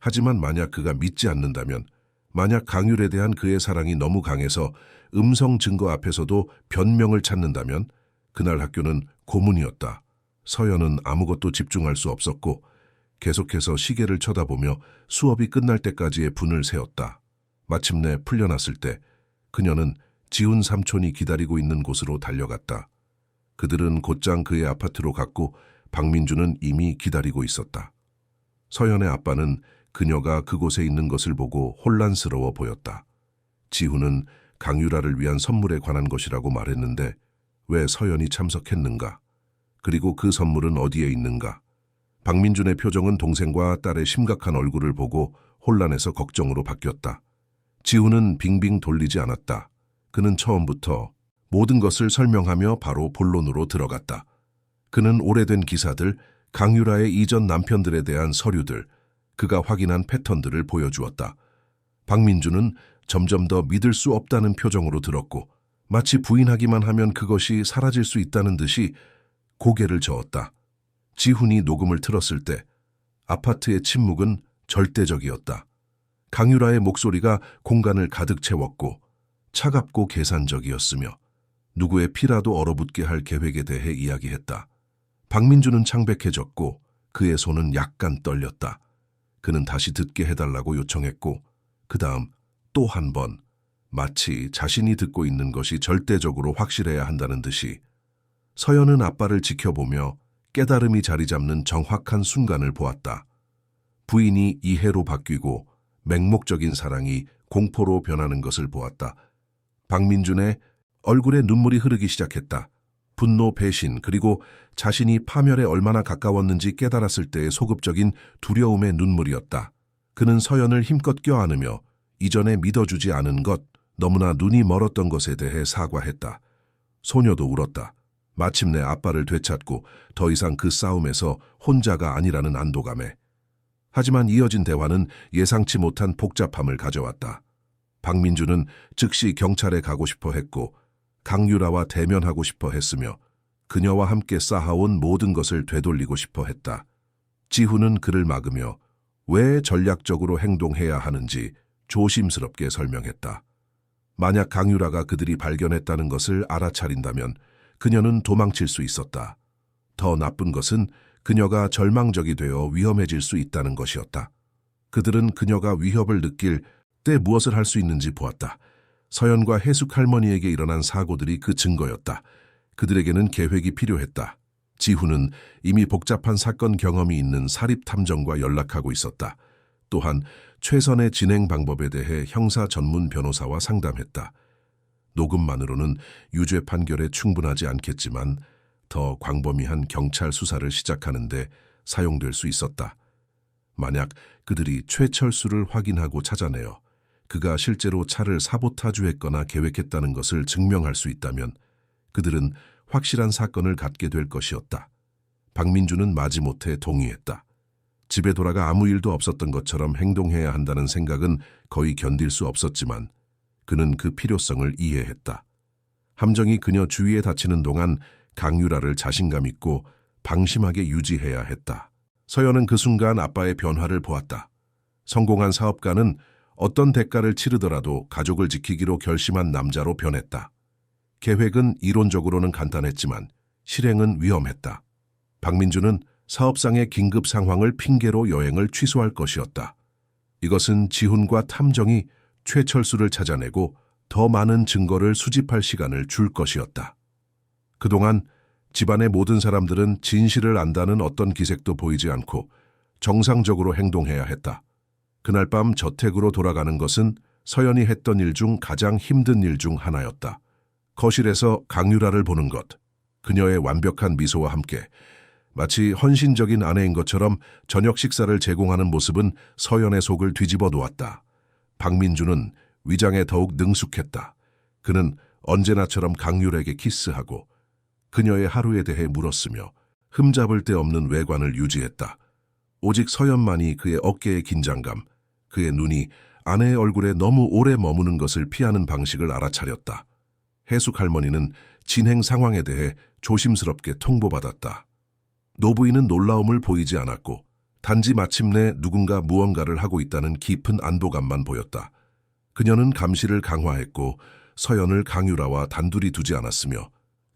하지만 만약 그가 믿지 않는다면, 만약 강유라에 대한 그의 사랑이 너무 강해서 음성 증거 앞에서도 변명을 찾는다면 그날 학교는 고문이었다. 서연은 아무것도 집중할 수 없었고 계속해서 시계를 쳐다보며 수업이 끝날 때까지의 분을 세웠다. 마침내 풀려났을 때 그녀는 지훈 삼촌이 기다리고 있는 곳으로 달려갔다. 그들은 곧장 그의 아파트로 갔고 박민준은 이미 기다리고 있었다. 서연의 아빠는 그녀가 그곳에 있는 것을 보고 혼란스러워 보였다. 지훈은 강유라를 위한 선물에 관한 것이라고 말했는데 왜 서연이 참석했는가? 그리고 그 선물은 어디에 있는가? 박민준의 표정은 동생과 딸의 심각한 얼굴을 보고 혼란해서 걱정으로 바뀌었다. 지훈은 빙빙 돌리지 않았다. 그는 처음부터 모든 것을 설명하며 바로 본론으로 들어갔다. 그는 오래된 기사들, 강유라의 이전 남편들에 대한 서류들, 그가 확인한 패턴들을 보여주었다. 박민준은 점점 더 믿을 수 없다는 표정으로 들었고 마치 부인하기만 하면 그것이 사라질 수 있다는 듯이 고개를 저었다. 지훈이 녹음을 틀었을 때 아파트의 침묵은 절대적이었다. 강유라의 목소리가 공간을 가득 채웠고 차갑고 계산적이었으며 누구의 피라도 얼어붙게 할 계획에 대해 이야기했다. 박민준은 창백해졌고 그의 손은 약간 떨렸다. 그는 다시 듣게 해달라고 요청했고 그 다음 또 한 번 마치 자신이 듣고 있는 것이 절대적으로 확실해야 한다는 듯이 서연은 아빠를 지켜보며 깨달음이 자리 잡는 정확한 순간을 보았다. 부인이 이해로 바뀌고 맹목적인 사랑이 공포로 변하는 것을 보았다. 박민준의 얼굴에 눈물이 흐르기 시작했다. 분노, 배신, 그리고 자신이 파멸에 얼마나 가까웠는지 깨달았을 때의 소극적인 두려움의 눈물이었다. 그는 서연을 힘껏 껴안으며 이전에 믿어주지 않은 것, 너무나 눈이 멀었던 것에 대해 사과했다. 소녀도 울었다. 마침내 아빠를 되찾고 더 이상 그 싸움에서 혼자가 아니라는 안도감에. 하지만 이어진 대화는 예상치 못한 복잡함을 가져왔다. 박민준은 즉시 경찰에 가고 싶어 했고 강유라와 대면하고 싶어 했으며 그녀와 함께 쌓아온 모든 것을 되돌리고 싶어 했다. 지훈은 그를 막으며 왜 전략적으로 행동해야 하는지 조심스럽게 설명했다. 만약 강유라가 그들이 발견했다는 것을 알아차린다면 그녀는 도망칠 수 있었다. 더 나쁜 것은 그녀가 절망적이 되어 위험해질 수 있다는 것이었다. 그들은 그녀가 위협을 느낄 때 무엇을 할 수 있는지 보았다. 서연과 해숙 할머니에게 일어난 사고들이 그 증거였다. 그들에게는 계획이 필요했다. 지훈은 이미 복잡한 사건 경험이 있는 사립탐정과 연락하고 있었다. 또한 최선의 진행 방법에 대해 형사 전문 변호사와 상담했다. 녹음만으로는 유죄 판결에 충분하지 않겠지만 더 광범위한 경찰 수사를 시작하는데 사용될 수 있었다. 만약 그들이 최철수를 확인하고 찾아내어 그가 실제로 차를 사보타주했거나 계획했다는 것을 증명할 수 있다면 그들은 확실한 사건을 갖게 될 것이었다. 박민주는 마지못해 동의했다. 집에 돌아가 아무 일도 없었던 것처럼 행동해야 한다는 생각은 거의 견딜 수 없었지만 그는 그 필요성을 이해했다. 함정이 그녀 주위에 닫히는 동안 강유라를 자신감 있고 방심하게 유지해야 했다. 서연은 그 순간 아빠의 변화를 보았다. 성공한 사업가는 어떤 대가를 치르더라도 가족을 지키기로 결심한 남자로 변했다. 계획은 이론적으로는 간단했지만 실행은 위험했다. 박민주는 사업상의 긴급 상황을 핑계로 여행을 취소할 것이었다. 이것은 지훈과 탐정이 최철수를 찾아내고 더 많은 증거를 수집할 시간을 줄 것이었다. 그동안 집안의 모든 사람들은 진실을 안다는 어떤 기색도 보이지 않고 정상적으로 행동해야 했다. 그날 밤 저택으로 돌아가는 것은 서연이 했던 일 중 가장 힘든 일 중 하나였다. 거실에서 강유라를 보는 것, 그녀의 완벽한 미소와 함께 마치 헌신적인 아내인 것처럼 저녁 식사를 제공하는 모습은 서연의 속을 뒤집어 놓았다. 박민주는 위장에 더욱 능숙했다. 그는 언제나처럼 강유라에게 키스하고 그녀의 하루에 대해 물었으며 흠잡을 데 없는 외관을 유지했다. 오직 서연만이 그의 어깨의 긴장감, 그의 눈이 아내의 얼굴에 너무 오래 머무는 것을 피하는 방식을 알아차렸다. 해숙 할머니는 진행 상황에 대해 조심스럽게 통보받았다. 노부인은 놀라움을 보이지 않았고 단지 마침내 누군가 무언가를 하고 있다는 깊은 안도감만 보였다. 그녀는 감시를 강화했고 서연을 강유라와 단둘이 두지 않았으며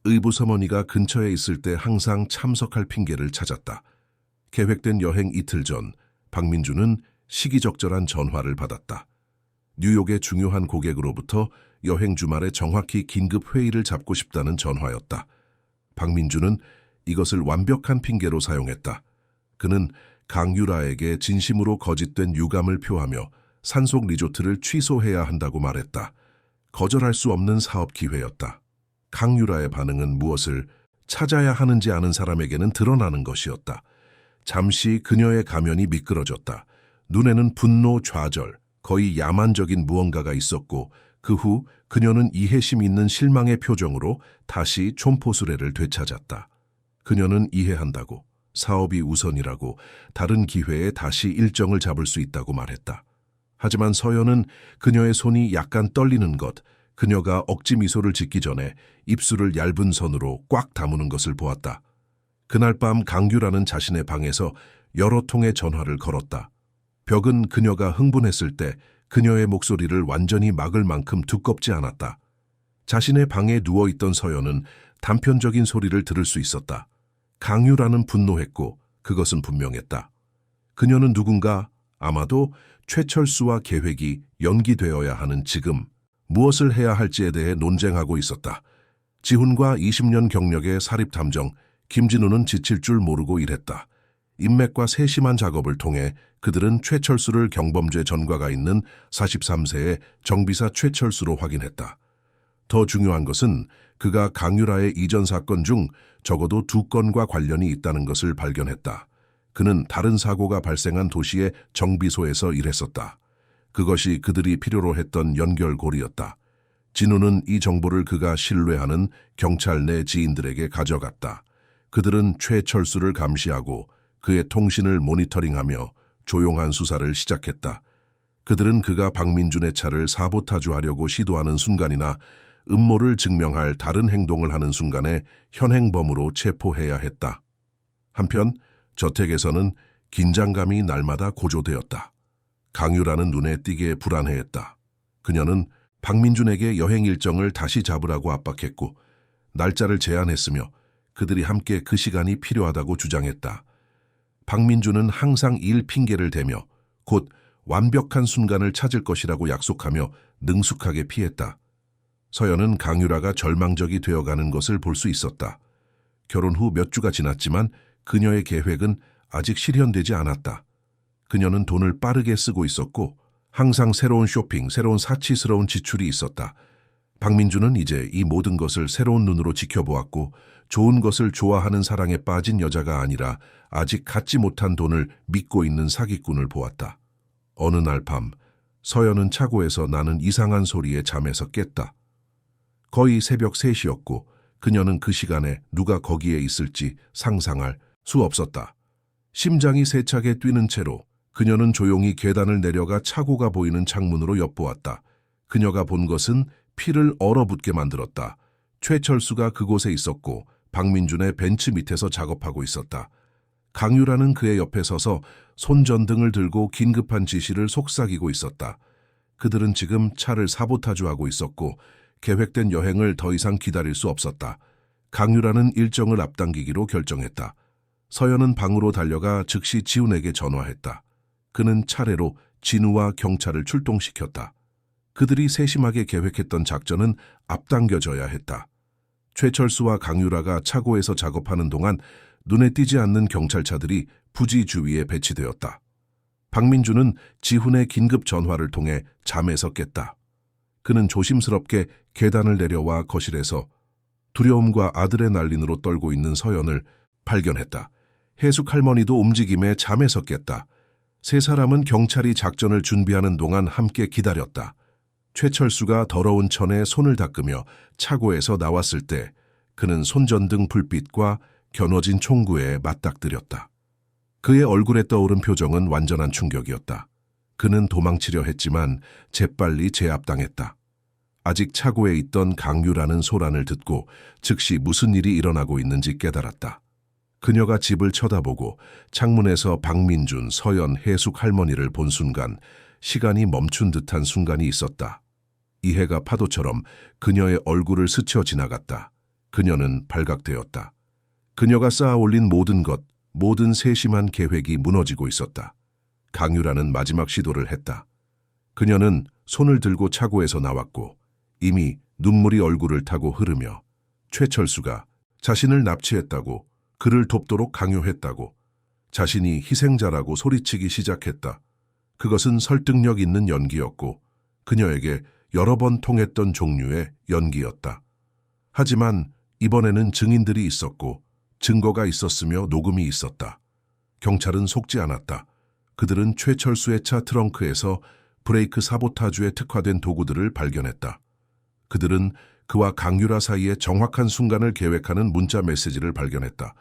의부서머니가 근처에 있을 때 항상 참석할 핑계를 찾았다. 계획된 여행 이틀 전 박민주는 시기적절한 전화를 받았다. 뉴욕의 중요한 고객으로부터 여행 주말에 정확히 긴급 회의를 잡고 싶다는 전화였다. 박민주는 이것을 완벽한 핑계로 사용했다. 그는 강유라에게 진심으로 거짓된 유감을 표하며 산속 리조트를 취소해야 한다고 말했다. 거절할 수 없는 사업 기회였다. 강유라의 반응은 무엇을 찾아야 하는지 아는 사람에게는 드러나는 것이었다. 잠시 그녀의 가면이 미끄러졌다. 눈에는 분노, 좌절, 거의 야만적인 무언가가 있었고 그 후 그녀는 이해심 있는 실망의 표정으로 다시 촌포수레를 되찾았다. 그녀는 이해한다고, 사업이 우선이라고, 다른 기회에 다시 일정을 잡을 수 있다고 말했다. 하지만 서연은 그녀의 손이 약간 떨리는 것, 그녀가 억지 미소를 짓기 전에 입술을 얇은 선으로 꽉 다무는 것을 보았다. 그날 밤 강규라는 자신의 방에서 여러 통의 전화를 걸었다. 벽은 그녀가 흥분했을 때 그녀의 목소리를 완전히 막을 만큼 두껍지 않았다. 자신의 방에 누워있던 서연은 단편적인 소리를 들을 수 있었다. 강유라는 분노했고 그것은 분명했다. 그녀는 누군가, 아마도 최철수와 계획이 연기되어야 하는 지금 무엇을 해야 할지에 대해 논쟁하고 있었다. 지훈과 20년 경력의 사립탐정 김진우는 지칠 줄 모르고 일했다. 인맥과 세심한 작업을 통해 그들은 최철수를 경범죄 전과가 있는 43세의 정비사 최철수로 확인했다. 더 중요한 것은 그가 강유라의 이전 사건 중 적어도 2건과 관련이 있다는 것을 발견했다. 그는 다른 사고가 발생한 도시의 정비소에서 일했었다. 그것이 그들이 필요로 했던 연결고리였다. 진우는 이 정보를 그가 신뢰하는 경찰 내 지인들에게 가져갔다. 그들은 최철수를 감시하고 그의 통신을 모니터링하며 조용한 수사를 시작했다. 그들은 그가 박민준의 차를 사보타주하려고 시도하는 순간이나 음모를 증명할 다른 행동을 하는 순간에 현행범으로 체포해야 했다. 한편 저택에서는 긴장감이 날마다 고조되었다. 강유라는 눈에 띄게 불안해했다. 그녀는 박민준에게 여행 일정을 다시 잡으라고 압박했고 날짜를 제안했으며 그들이 함께 그 시간이 필요하다고 주장했다. 박민준은 항상 일 핑계를 대며 곧 완벽한 순간을 찾을 것이라고 약속하며 능숙하게 피했다. 서연은 강유라가 절망적이 되어가는 것을 볼 수 있었다. 결혼 후 몇 주가 지났지만 그녀의 계획은 아직 실현되지 않았다. 그녀는 돈을 빠르게 쓰고 있었고 항상 새로운 쇼핑, 새로운 사치스러운 지출이 있었다. 박민주는 이제 이 모든 것을 새로운 눈으로 지켜보았고 좋은 것을 좋아하는 사랑에 빠진 여자가 아니라 아직 갖지 못한 돈을 믿고 있는 사기꾼을 보았다. 어느 날 밤 서연은 차고에서 나는 이상한 소리에 잠에서 깼다. 거의 새벽 3시였고 그녀는 그 시간에 누가 거기에 있을지 상상할 수 없었다. 심장이 세차게 뛰는 채로 그녀는 조용히 계단을 내려가 차고가 보이는 창문으로 엿보았다. 그녀가 본 것은 피를 얼어붙게 만들었다. 최철수가 그곳에 있었고 박민준의 벤츠 밑에서 작업하고 있었다. 강유라는 그의 옆에 서서 손전등을 들고 긴급한 지시를 속삭이고 있었다. 그들은 지금 차를 사보타주하고 있었고 계획된 여행을 더 이상 기다릴 수 없었다. 강유라는 일정을 앞당기기로 결정했다. 서연은 방으로 달려가 즉시 지훈에게 전화했다. 그는 차례로 진우와 경찰을 출동시켰다. 그들이 세심하게 계획했던 작전은 앞당겨져야 했다. 최철수와 강유라가 차고에서 작업하는 동안 눈에 띄지 않는 경찰차들이 부지 주위에 배치되었다. 박민주는 지훈의 긴급 전화를 통해 잠에서 깼다. 그는 조심스럽게 계단을 내려와 거실에서 두려움과 아드레날린으로 떨고 있는 서연을 발견했다. 해숙 할머니도 움직임에 잠에서 깼다. 세 사람은 경찰이 작전을 준비하는 동안 함께 기다렸다. 최철수가 더러운 천에 손을 닦으며 차고에서 나왔을 때 그는 손전등 불빛과 겨눠진 총구에 맞닥뜨렸다. 그의 얼굴에 떠오른 표정은 완전한 충격이었다. 그는 도망치려 했지만 재빨리 제압당했다. 아직 차고에 있던 강유라는 소란을 듣고 즉시 무슨 일이 일어나고 있는지 깨달았다. 그녀가 집을 쳐다보고 창문에서 박민준, 서연, 해숙 할머니를 본 순간 시간이 멈춘 듯한 순간이 있었다. 이해가 파도처럼 그녀의 얼굴을 스쳐 지나갔다. 그녀는 발각되었다. 그녀가 쌓아올린 모든 것, 모든 세심한 계획이 무너지고 있었다. 강유라는 마지막 시도를 했다. 그녀는 손을 들고 차고에서 나왔고 이미 눈물이 얼굴을 타고 흐르며 최철수가 자신을 납치했다고, 그를 돕도록 강요했다고, 자신이 희생자라고 소리치기 시작했다. 그것은 설득력 있는 연기였고 그녀에게 여러 번 통했던 종류의 연기였다. 하지만 이번에는 증인들이 있었고 증거가 있었으며 녹음이 있었다. 경찰은 속지 않았다. 그들은 최철수의 차 트렁크에서 브레이크 사보타주에 특화된 도구들을 발견했다. 그들은 그와 강유라 사이의 정확한 순간을 계획하는 문자 메시지를 발견했다.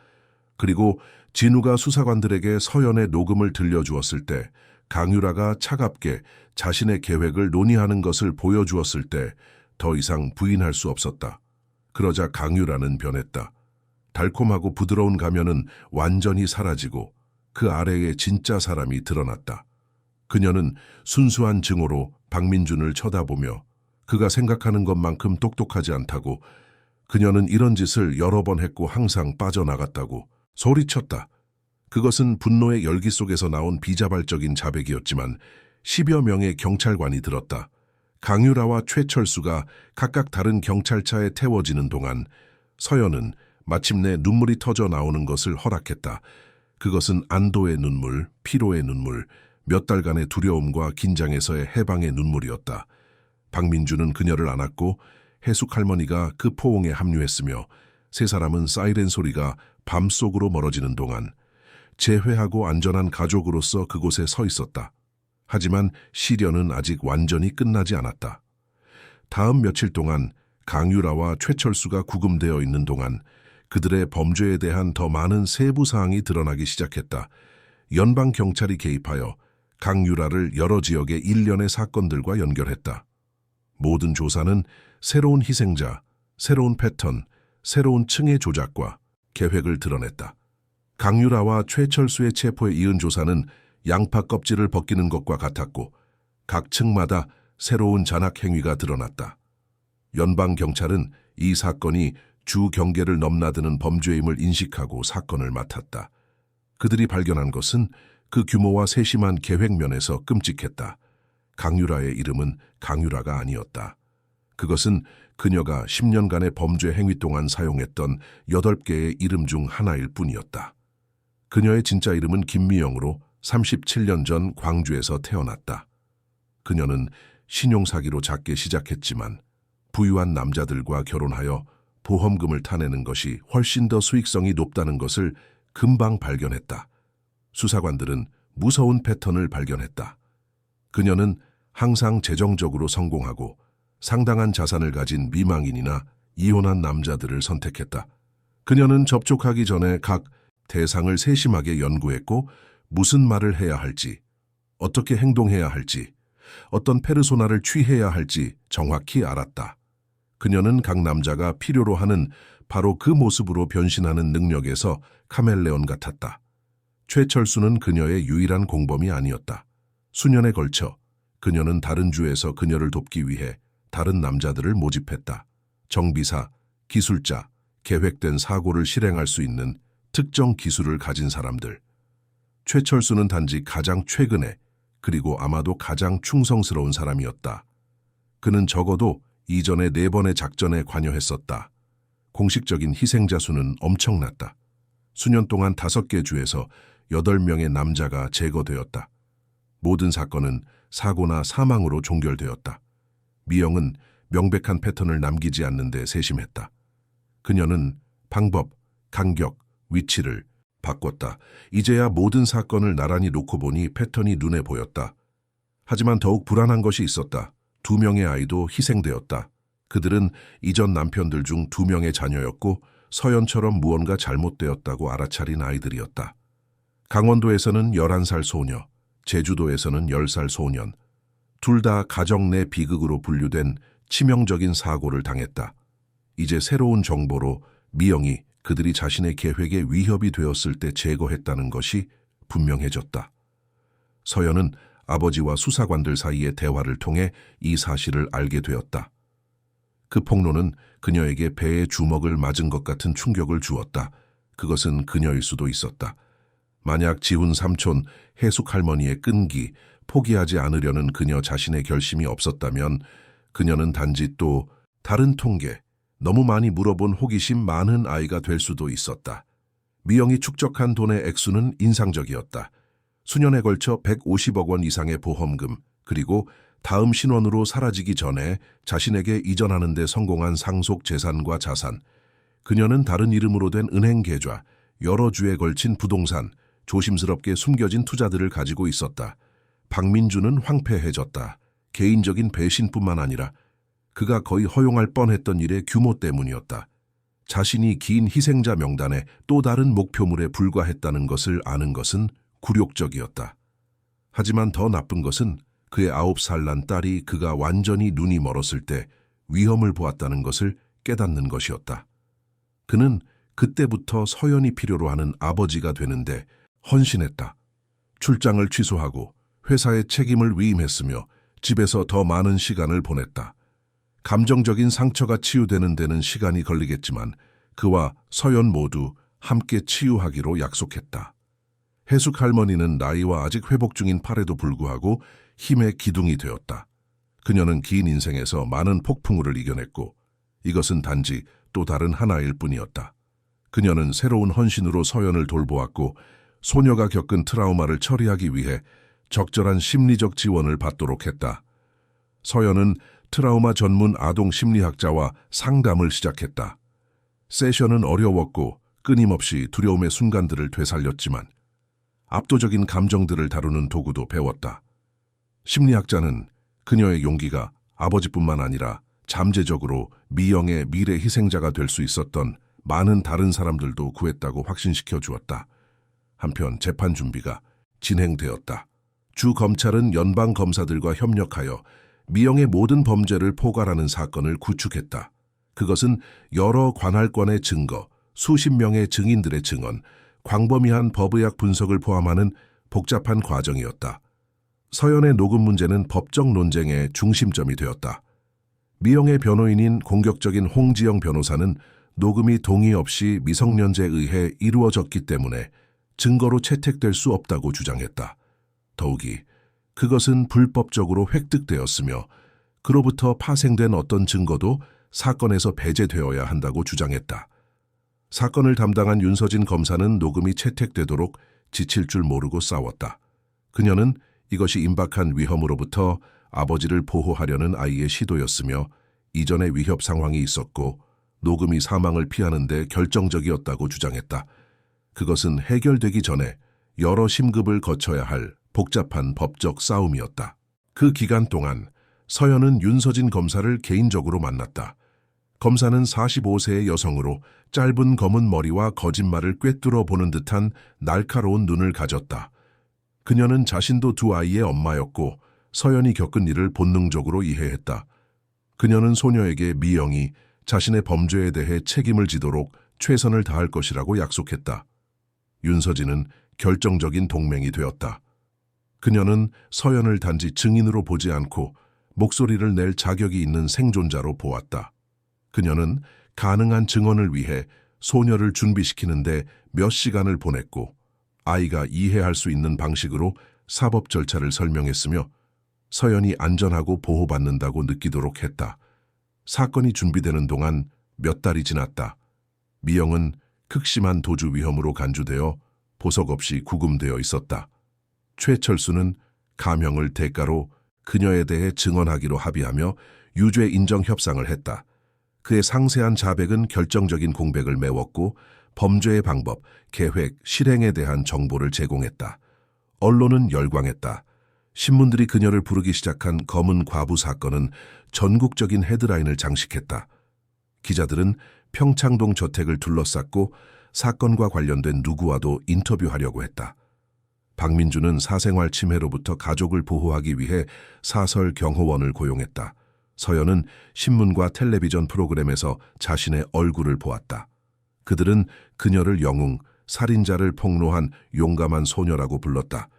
그리고 진우가 수사관들에게 서연의 녹음을 들려주었을 때 강유라가 차갑게 자신의 계획을 논의하는 것을 보여주었을 때 더 이상 부인할 수 없었다. 그러자 강유라는 변했다. 달콤하고 부드러운 가면은 완전히 사라지고 그 아래에 진짜 사람이 드러났다. 그녀는 순수한 증오로 박민준을 쳐다보며 그가 생각하는 것만큼 똑똑하지 않다고, 그녀는 이런 짓을 여러 번 했고 항상 빠져나갔다고 소리쳤다. 그것은 분노의 열기 속에서 나온 비자발적인 자백이었지만 10여 명의 경찰관이 들었다. 강유라와 최철수가 각각 다른 경찰차에 태워지는 동안 서연은 마침내 눈물이 터져 나오는 것을 허락했다. 그것은 안도의 눈물, 피로의 눈물, 몇 달간의 두려움과 긴장에서의 해방의 눈물이었다. 박민주는 그녀를 안았고 해숙 할머니가 그 포옹에 합류했으며 세 사람은 사이렌 소리가 밤속으로 멀어지는 동안 재회하고 안전한 가족으로서 그곳에 서 있었다. 하지만 시련은 아직 완전히 끝나지 않았다. 다음 며칠 동안 강유라와 최철수가 구금되어 있는 동안 그들의 범죄에 대한 더 많은 세부 사항이 드러나기 시작했다. 연방경찰이 개입하여 강유라를 여러 지역의 일련의 사건들과 연결했다. 모든 조사는 새로운 희생자, 새로운 패턴, 새로운 층의 조작과 계획을 드러냈다. 강유라와 최철수의 체포에 이은 조사는 양파 껍질을 벗기는 것과 같았고 각 층마다 새로운 잔악 행위가 드러났다. 연방경찰은 이 사건이 주 경계를 넘나드는 범죄임을 인식하고 사건을 맡았다. 그들이 발견한 것은 그 규모와 세심한 계획면에서 끔찍했다. 강유라의 이름은 강유라가 아니었다. 그것은 그녀가 10년간의 범죄 행위 동안 사용했던 8개의 이름 중 하나일 뿐이었다. 그녀의 진짜 이름은 김미영으로 37년 전 광주에서 태어났다. 그녀는 신용사기로 작게 시작했지만 부유한 남자들과 결혼하여 보험금을 타내는 것이 훨씬 더 수익성이 높다는 것을 금방 발견했다. 수사관들은 무서운 패턴을 발견했다. 그녀는 항상 재정적으로 성공하고 상당한 자산을 가진 미망인이나 이혼한 남자들을 선택했다. 그녀는 접촉하기 전에 각 대상을 세심하게 연구했고 무슨 말을 해야 할지, 어떻게 행동해야 할지, 어떤 페르소나를 취해야 할지 정확히 알았다. 그녀는 각 남자가 필요로 하는 바로 그 모습으로 변신하는 능력에서 카멜레온 같았다. 최철수는 그녀의 유일한 공범이 아니었다. 수년에 걸쳐 그녀는 다른 주에서 그녀를 돕기 위해 다른 남자들을 모집했다. 정비사, 기술자, 계획된 사고를 실행할 수 있는 특정 기술을 가진 사람들. 최철수는 단지 가장 최근에 그리고 아마도 가장 충성스러운 사람이었다. 그는 적어도 이전에 4번의 작전에 관여했었다. 공식적인 희생자 수는 엄청났다. 수년 동안 5개 주에서 8명의 남자가 제거되었다. 모든 사건은 사고나 사망으로 종결되었다. 미영은 명백한 패턴을 남기지 않는 데 세심했다. 그녀는 방법, 간격, 위치를 바꿨다. 이제야 모든 사건을 나란히 놓고 보니 패턴이 눈에 보였다. 하지만 더욱 불안한 것이 있었다. 2명의 아이도 희생되었다. 그들은 이전 남편들 중 2명의 자녀였고 서연처럼 무언가 잘못되었다고 알아차린 아이들이었다. 강원도에서는 11살 소녀, 제주도에서는 10살 소년. 둘 다 가정 내 비극으로 분류된 치명적인 사고를 당했다. 이제 새로운 정보로 미영이 그들이 자신의 계획에 위협이 되었을 때 제거했다는 것이 분명해졌다. 서연은 아버지와 수사관들 사이의 대화를 통해 이 사실을 알게 되었다. 그 폭로는 그녀에게 배에 주먹을 맞은 것 같은 충격을 주었다. 그것은 그녀일 수도 있었다. 만약 지훈 삼촌, 해숙 할머니의 끈기, 포기하지 않으려는 그녀 자신의 결심이 없었다면 그녀는 단지 또 다른 통계, 너무 많이 물어본 호기심 많은 아이가 될 수도 있었다. 미영이 축적한 돈의 액수는 인상적이었다. 수년에 걸쳐 150억 원 이상의 보험금, 그리고 다음 신원으로 사라지기 전에 자신에게 이전하는 데 성공한 상속 재산과 자산. 그녀는 다른 이름으로 된 은행 계좌, 여러 주에 걸친 부동산, 조심스럽게 숨겨진 투자들을 가지고 있었다. 박민주는 황폐해졌다. 개인적인 배신뿐만 아니라 그가 거의 허용할 뻔했던 일의 규모 때문이었다. 자신이 긴 희생자 명단에 또 다른 목표물에 불과했다는 것을 아는 것은 굴욕적이었다. 하지만 더 나쁜 것은 그의 9살 난 딸이 그가 완전히 눈이 멀었을 때 위험을 보았다는 것을 깨닫는 것이었다. 그는 그때부터 서연이 필요로 하는 아버지가 되는데 헌신했다. 출장을 취소하고 회사의 책임을 위임했으며 집에서 더 많은 시간을 보냈다. 감정적인 상처가 치유되는 데는 시간이 걸리겠지만 그와 서연 모두 함께 치유하기로 약속했다. 해숙 할머니는 나이와 아직 회복 중인 팔에도 불구하고 힘의 기둥이 되었다. 그녀는 긴 인생에서 많은 폭풍우를 이겨냈고 이것은 단지 또 다른 하나일 뿐이었다. 그녀는 새로운 헌신으로 서연을 돌보았고 소녀가 겪은 트라우마를 처리하기 위해 적절한 심리적 지원을 받도록 했다. 서연은 트라우마 전문 아동 심리학자와 상담을 시작했다. 세션은 어려웠고 끊임없이 두려움의 순간들을 되살렸지만 압도적인 감정들을 다루는 도구도 배웠다. 심리학자는 그녀의 용기가 아버지뿐만 아니라 잠재적으로 미영의 미래 희생자가 될 수 있었던 많은 다른 사람들도 구했다고 확신시켜 주었다. 한편 재판 준비가 진행되었다. 주 검찰은 연방 검사들과 협력하여 미영의 모든 범죄를 포괄하는 사건을 구축했다. 그것은 여러 관할권의 증거, 수십 명의 증인들의 증언, 광범위한 법의학 분석을 포함하는 복잡한 과정이었다. 서연의 녹음 문제는 법적 논쟁의 중심점이 되었다. 미영의 변호인인 공격적인 홍지영 변호사는 녹음이 동의 없이 미성년자에 의해 이루어졌기 때문에 증거로 채택될 수 없다고 주장했다. 더욱이 그것은 불법적으로 획득되었으며 그로부터 파생된 어떤 증거도 사건에서 배제되어야 한다고 주장했다. 사건을 담당한 윤서진 검사는 녹음이 채택되도록 지칠 줄 모르고 싸웠다. 그녀는 이것이 임박한 위험으로부터 아버지를 보호하려는 아이의 시도였으며 이전에 위협 상황이 있었고 노금이 사망을 피하는 데 결정적이었다고 주장했다. 그것은 해결되기 전에 여러 심급을 거쳐야 할 복잡한 법적 싸움이었다. 그 기간 동안 서연은 윤서진 검사를 개인적으로 만났다. 검사는 45세의 여성으로 짧은 검은 머리와 거짓말을 꿰뚫어 보는 듯한 날카로운 눈을 가졌다. 그녀는 자신도 두 아이의 엄마였고 서연이 겪은 일을 본능적으로 이해했다. 그녀는 소녀에게 미영이 자신의 범죄에 대해 책임을 지도록 최선을 다할 것이라고 약속했다. 윤서진은 결정적인 동맹이 되었다. 그녀는 서연을 단지 증인으로 보지 않고 목소리를 낼 자격이 있는 생존자로 보았다. 그녀는 가능한 증언을 위해 소녀를 준비시키는데 몇 시간을 보냈고 아이가 이해할 수 있는 방식으로 사법 절차를 설명했으며 서연이 안전하고 보호받는다고 느끼도록 했다. 사건이 준비되는 동안 몇 달이 지났다. 미영은 극심한 도주 위험으로 간주되어 보석 없이 구금되어 있었다. 최철수는 감형을 대가로 그녀에 대해 증언하기로 합의하며 유죄 인정 협상을 했다. 그의 상세한 자백은 결정적인 공백을 메웠고 범죄의 방법, 계획, 실행에 대한 정보를 제공했다. 언론은 열광했다. 신문들이 그녀를 부르기 시작한 검은 과부 사건은 전국적인 헤드라인을 장식했다. 기자들은 평창동 저택을 둘러쌌고 사건과 관련된 누구와도 인터뷰하려고 했다. 박민주는 사생활 침해로부터 가족을 보호하기 위해 사설 경호원을 고용했다. 서연은 신문과 텔레비전 프로그램에서 자신의 얼굴을 보았다. 그들은 그녀를 영웅, 살인자를 폭로한 용감한 소녀라고 불렀다.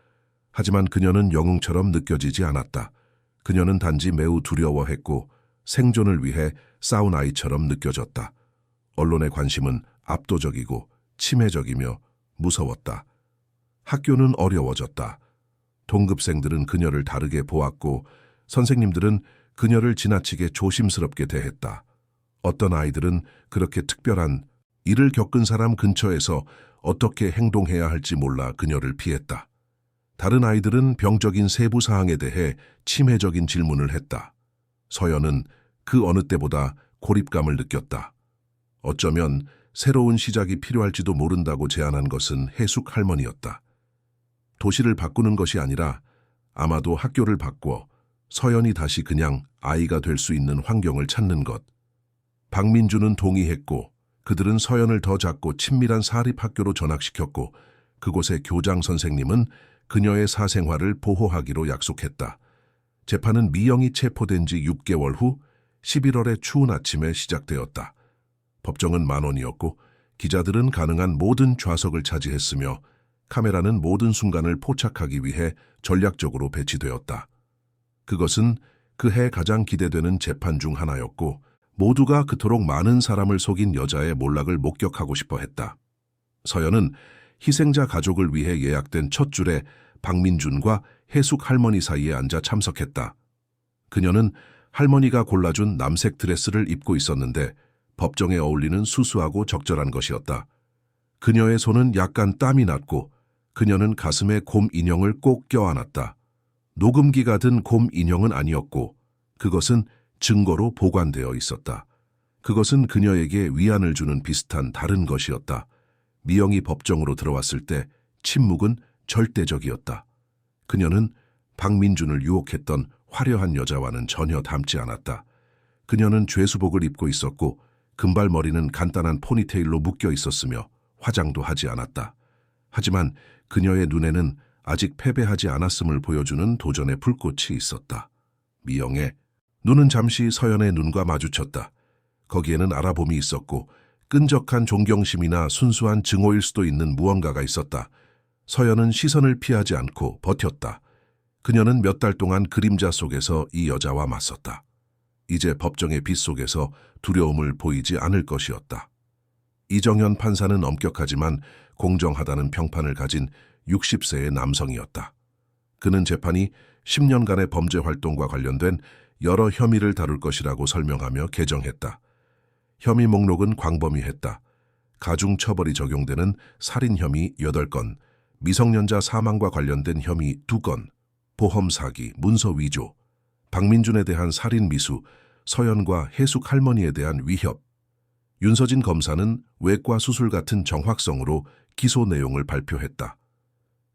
하지만 그녀는 영웅처럼 느껴지지 않았다. 그녀는 단지 매우 두려워했고 생존을 위해 싸운 아이처럼 느껴졌다. 언론의 관심은 압도적이고 치매적이며 무서웠다. 학교는 어려워졌다. 동급생들은 그녀를 다르게 보았고 선생님들은 그녀를 지나치게 조심스럽게 대했다. 어떤 아이들은 그렇게 특별한 일을 겪은 사람 근처에서 어떻게 행동해야 할지 몰라 그녀를 피했다. 다른 아이들은 병적인 세부 사항에 대해 치매적인 질문을 했다. 서연은 그 어느 때보다 고립감을 느꼈다. 어쩌면 새로운 시작이 필요할지도 모른다고 제안한 것은 해숙 할머니였다. 도시를 바꾸는 것이 아니라 아마도 학교를 바꿔 서연이 다시 그냥 아이가 될 수 있는 환경을 찾는 것. 박민주는 동의했고 그들은 서연을 더 작고 친밀한 사립학교로 전학시켰고 그곳의 교장 선생님은 그녀의 사생활을 보호하기로 약속했다. 재판은 미영이 체포된 지 6개월 후 11월의 추운 아침에 시작되었다. 법정은 만원이었고 기자들은 가능한 모든 좌석을 차지했으며 카메라는 모든 순간을 포착하기 위해 전략적으로 배치되었다. 그것은 그해 가장 기대되는 재판 중 하나였고 모두가 그토록 많은 사람을 속인 여자의 몰락을 목격하고 싶어 했다. 서연은 희생자 가족을 위해 예약된 첫 줄에 박민준과 해숙 할머니 사이에 앉아 참석했다. 그녀는 할머니가 골라준 남색 드레스를 입고 있었는데 법정에 어울리는 수수하고 적절한 것이었다. 그녀의 손은 약간 땀이 났고 그녀는 가슴에 곰 인형을 꼭 껴안았다. 녹음기가 든 곰 인형은 아니었고 그것은 증거로 보관되어 있었다. 그것은 그녀에게 위안을 주는 비슷한 다른 것이었다. 미영이 법정으로 들어왔을 때 침묵은 절대적이었다. 그녀는 박민준을 유혹했던 화려한 여자와는 전혀 닮지 않았다. 그녀는 죄수복을 입고 있었고 금발머리는 간단한 포니테일로 묶여 있었으며 화장도 하지 않았다. 하지만 그녀의 눈에는 아직 패배하지 않았음을 보여주는 도전의 불꽃이 있었다. 미영의 눈은 잠시 서연의 눈과 마주쳤다. 거기에는 알아봄이 있었고 끈적한 존경심이나 순수한 증오일 수도 있는 무언가가 있었다. 서연은 시선을 피하지 않고 버텼다. 그녀는 몇 달 동안 그림자 속에서 이 여자와 맞섰다. 이제 법정의 빛 속에서 두려움을 보이지 않을 것이었다. 이정현 판사는 엄격하지만 공정하다는 평판을 가진 60세의 남성이었다. 그는 재판이 10년간의 범죄 활동과 관련된 여러 혐의를 다룰 것이라고 설명하며 개정했다. 혐의 목록은 광범위했다. 가중처벌이 적용되는 살인 혐의 8건, 미성년자 사망과 관련된 혐의 2건, 보험 사기, 문서 위조, 박민준에 대한 살인 미수, 서연과 해숙 할머니에 대한 위협. 윤서진 검사는 외과 수술 같은 정확성으로 기소 내용을 발표했다.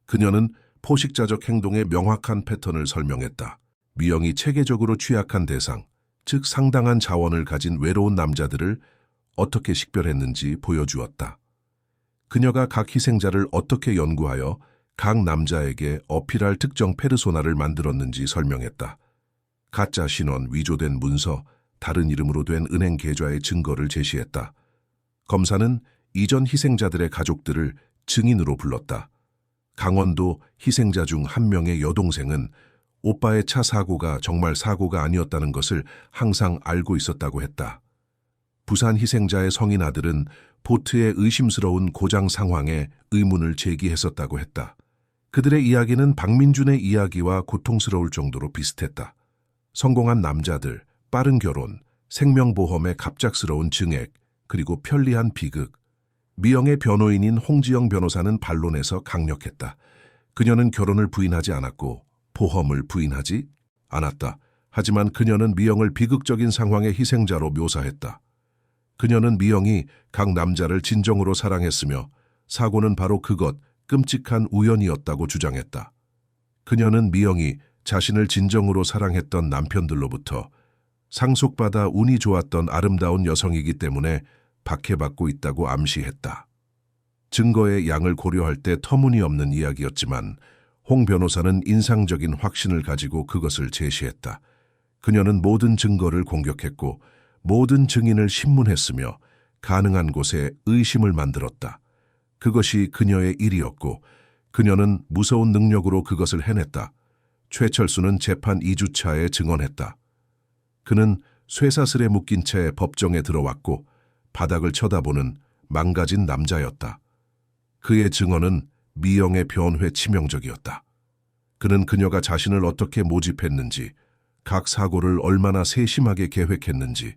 그녀는 포식자적 행동의 명확한 패턴을 설명했다. 미영이 체계적으로 취약한 대상, 즉 상당한 자원을 가진 외로운 남자들을 어떻게 식별했는지 보여주었다. 그녀가 각 희생자를 어떻게 연구하여 각 남자에게 어필할 특정 페르소나를 만들었는지 설명했다. 가짜 신원, 위조된 문서, 다른 이름으로 된 은행 계좌의 증거를 제시했다. 검사는 이전 희생자들의 가족들을 증인으로 불렀다. 강원도 희생자 중 한 명의 여동생은 오빠의 차 사고가 정말 사고가 아니었다는 것을 항상 알고 있었다고 했다. 부산 희생자의 성인 아들은 보트의 의심스러운 고장 상황에 의문을 제기했었다고 했다. 그들의 이야기는 박민준의 이야기와 고통스러울 정도로 비슷했다. 성공한 남자들, 빠른 결혼, 생명보험의 갑작스러운 증액, 그리고 편리한 비극. 미영의 변호인인 홍지영 변호사는 반론에서 강력했다. 그녀는 결혼을 부인하지 않았고 보험을 부인하지 않았다. 하지만 그녀는 미영을 비극적인 상황의 희생자로 묘사했다. 그녀는 미영이 각 남자를 진정으로 사랑했으며 사고는 바로 그것, 끔찍한 우연이었다고 주장했다. 그녀는 미영이 자신을 진정으로 사랑했던 남편들로부터 상속받아 운이 좋았던 아름다운 여성이기 때문에 박해받고 있다고 암시했다. 증거의 양을 고려할 때 터무니없는 이야기였지만 홍 변호사는 인상적인 확신을 가지고 그것을 제시했다. 그녀는 모든 증거를 공격했고 모든 증인을 신문했으며 가능한 곳에 의심을 만들었다. 그것이 그녀의 일이었고 그녀는 무서운 능력으로 그것을 해냈다. 최철수는 재판 2주차에 증언했다. 그는 쇠사슬에 묶인 채 법정에 들어왔고 바닥을 쳐다보는 망가진 남자였다. 그의 증언은 미영의 변화에 치명적이었다. 그는 그녀가 자신을 어떻게 모집했는지, 각 사고를 얼마나 세심하게 계획했는지,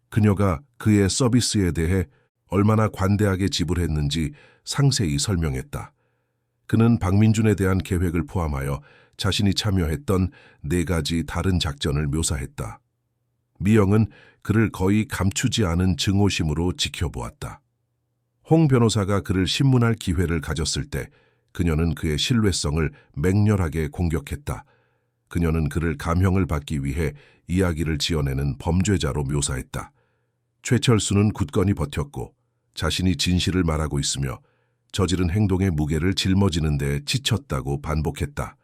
그녀가 그의 서비스에 대해 얼마나 관대하게 지불했는지 상세히 설명했다. 그는 박민준에 대한 계획을 포함하여 자신이 참여했던 4가지 다른 작전을 묘사했다. 미영은 그를 거의 감추지 않은 증오심으로 지켜보았다. 홍 변호사가 그를 신문할 기회를 가졌을 때 그녀는 그의 신뢰성을 맹렬하게 공격했다. 그녀는 그를 감형을 받기 위해 이야기를 지어내는 범죄자로 묘사했다. 최철수는 굳건히 버텼고 자신이 진실을 말하고 있으며 저지른 행동의 무게를 짊어지는 데 지쳤다고 반복했다.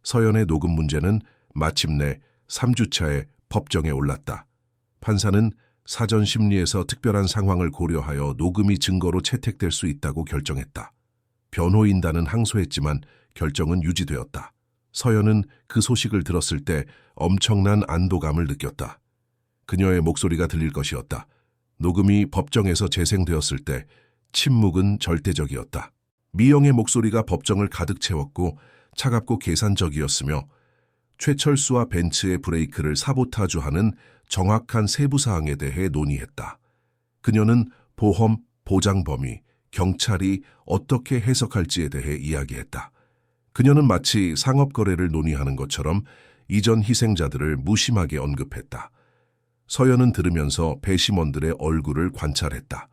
서연의 녹음 문제는 마침내 3주차에 법정에 올랐다. 판사는 사전 심리에서 특별한 상황을 고려하여 녹음이 증거로 채택될 수 있다고 결정했다. 변호인단은 항소했지만 결정은 유지되었다. 서연은 그 소식을 들었을 때 엄청난 안도감을 느꼈다. 그녀의 목소리가 들릴 것이었다. 녹음이 법정에서 재생되었을 때 침묵은 절대적이었다. 미영의 목소리가 법정을 가득 채웠고 차갑고 계산적이었으며 최철수와 벤츠의 브레이크를 사보타주하는 정확한 세부사항에 대해 논의했다. 그녀는 보험, 보장 범위, 경찰이 어떻게 해석할지에 대해 이야기했다. 그녀는 마치 상업거래를 논의하는 것처럼 이전 희생자들을 무심하게 언급했다. 서연은 들으면서 배심원들의 얼굴을 관찰했다.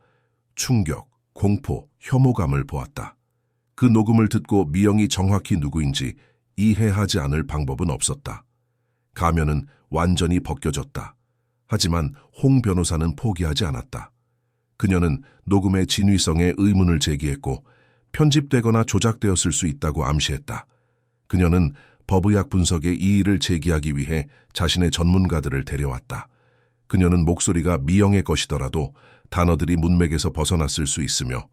충격, 공포, 혐오감을 보았다. 그 녹음을 듣고 미영이 정확히 누구인지 이해하지 않을 방법은 없었다. 가면은 완전히 벗겨졌다. 하지만 홍 변호사는 포기하지 않았다. 그녀는 녹음의 진위성에 의문을 제기했고 편집되거나 조작되었을 수 있다고 암시했다. 그녀는 법의학 분석의 이의를 제기하기 위해 자신의 전문가들을 데려왔다. 그녀는 목소리가 미영의 것이더라도 단어들이 문맥에서 벗어났을 수 있으며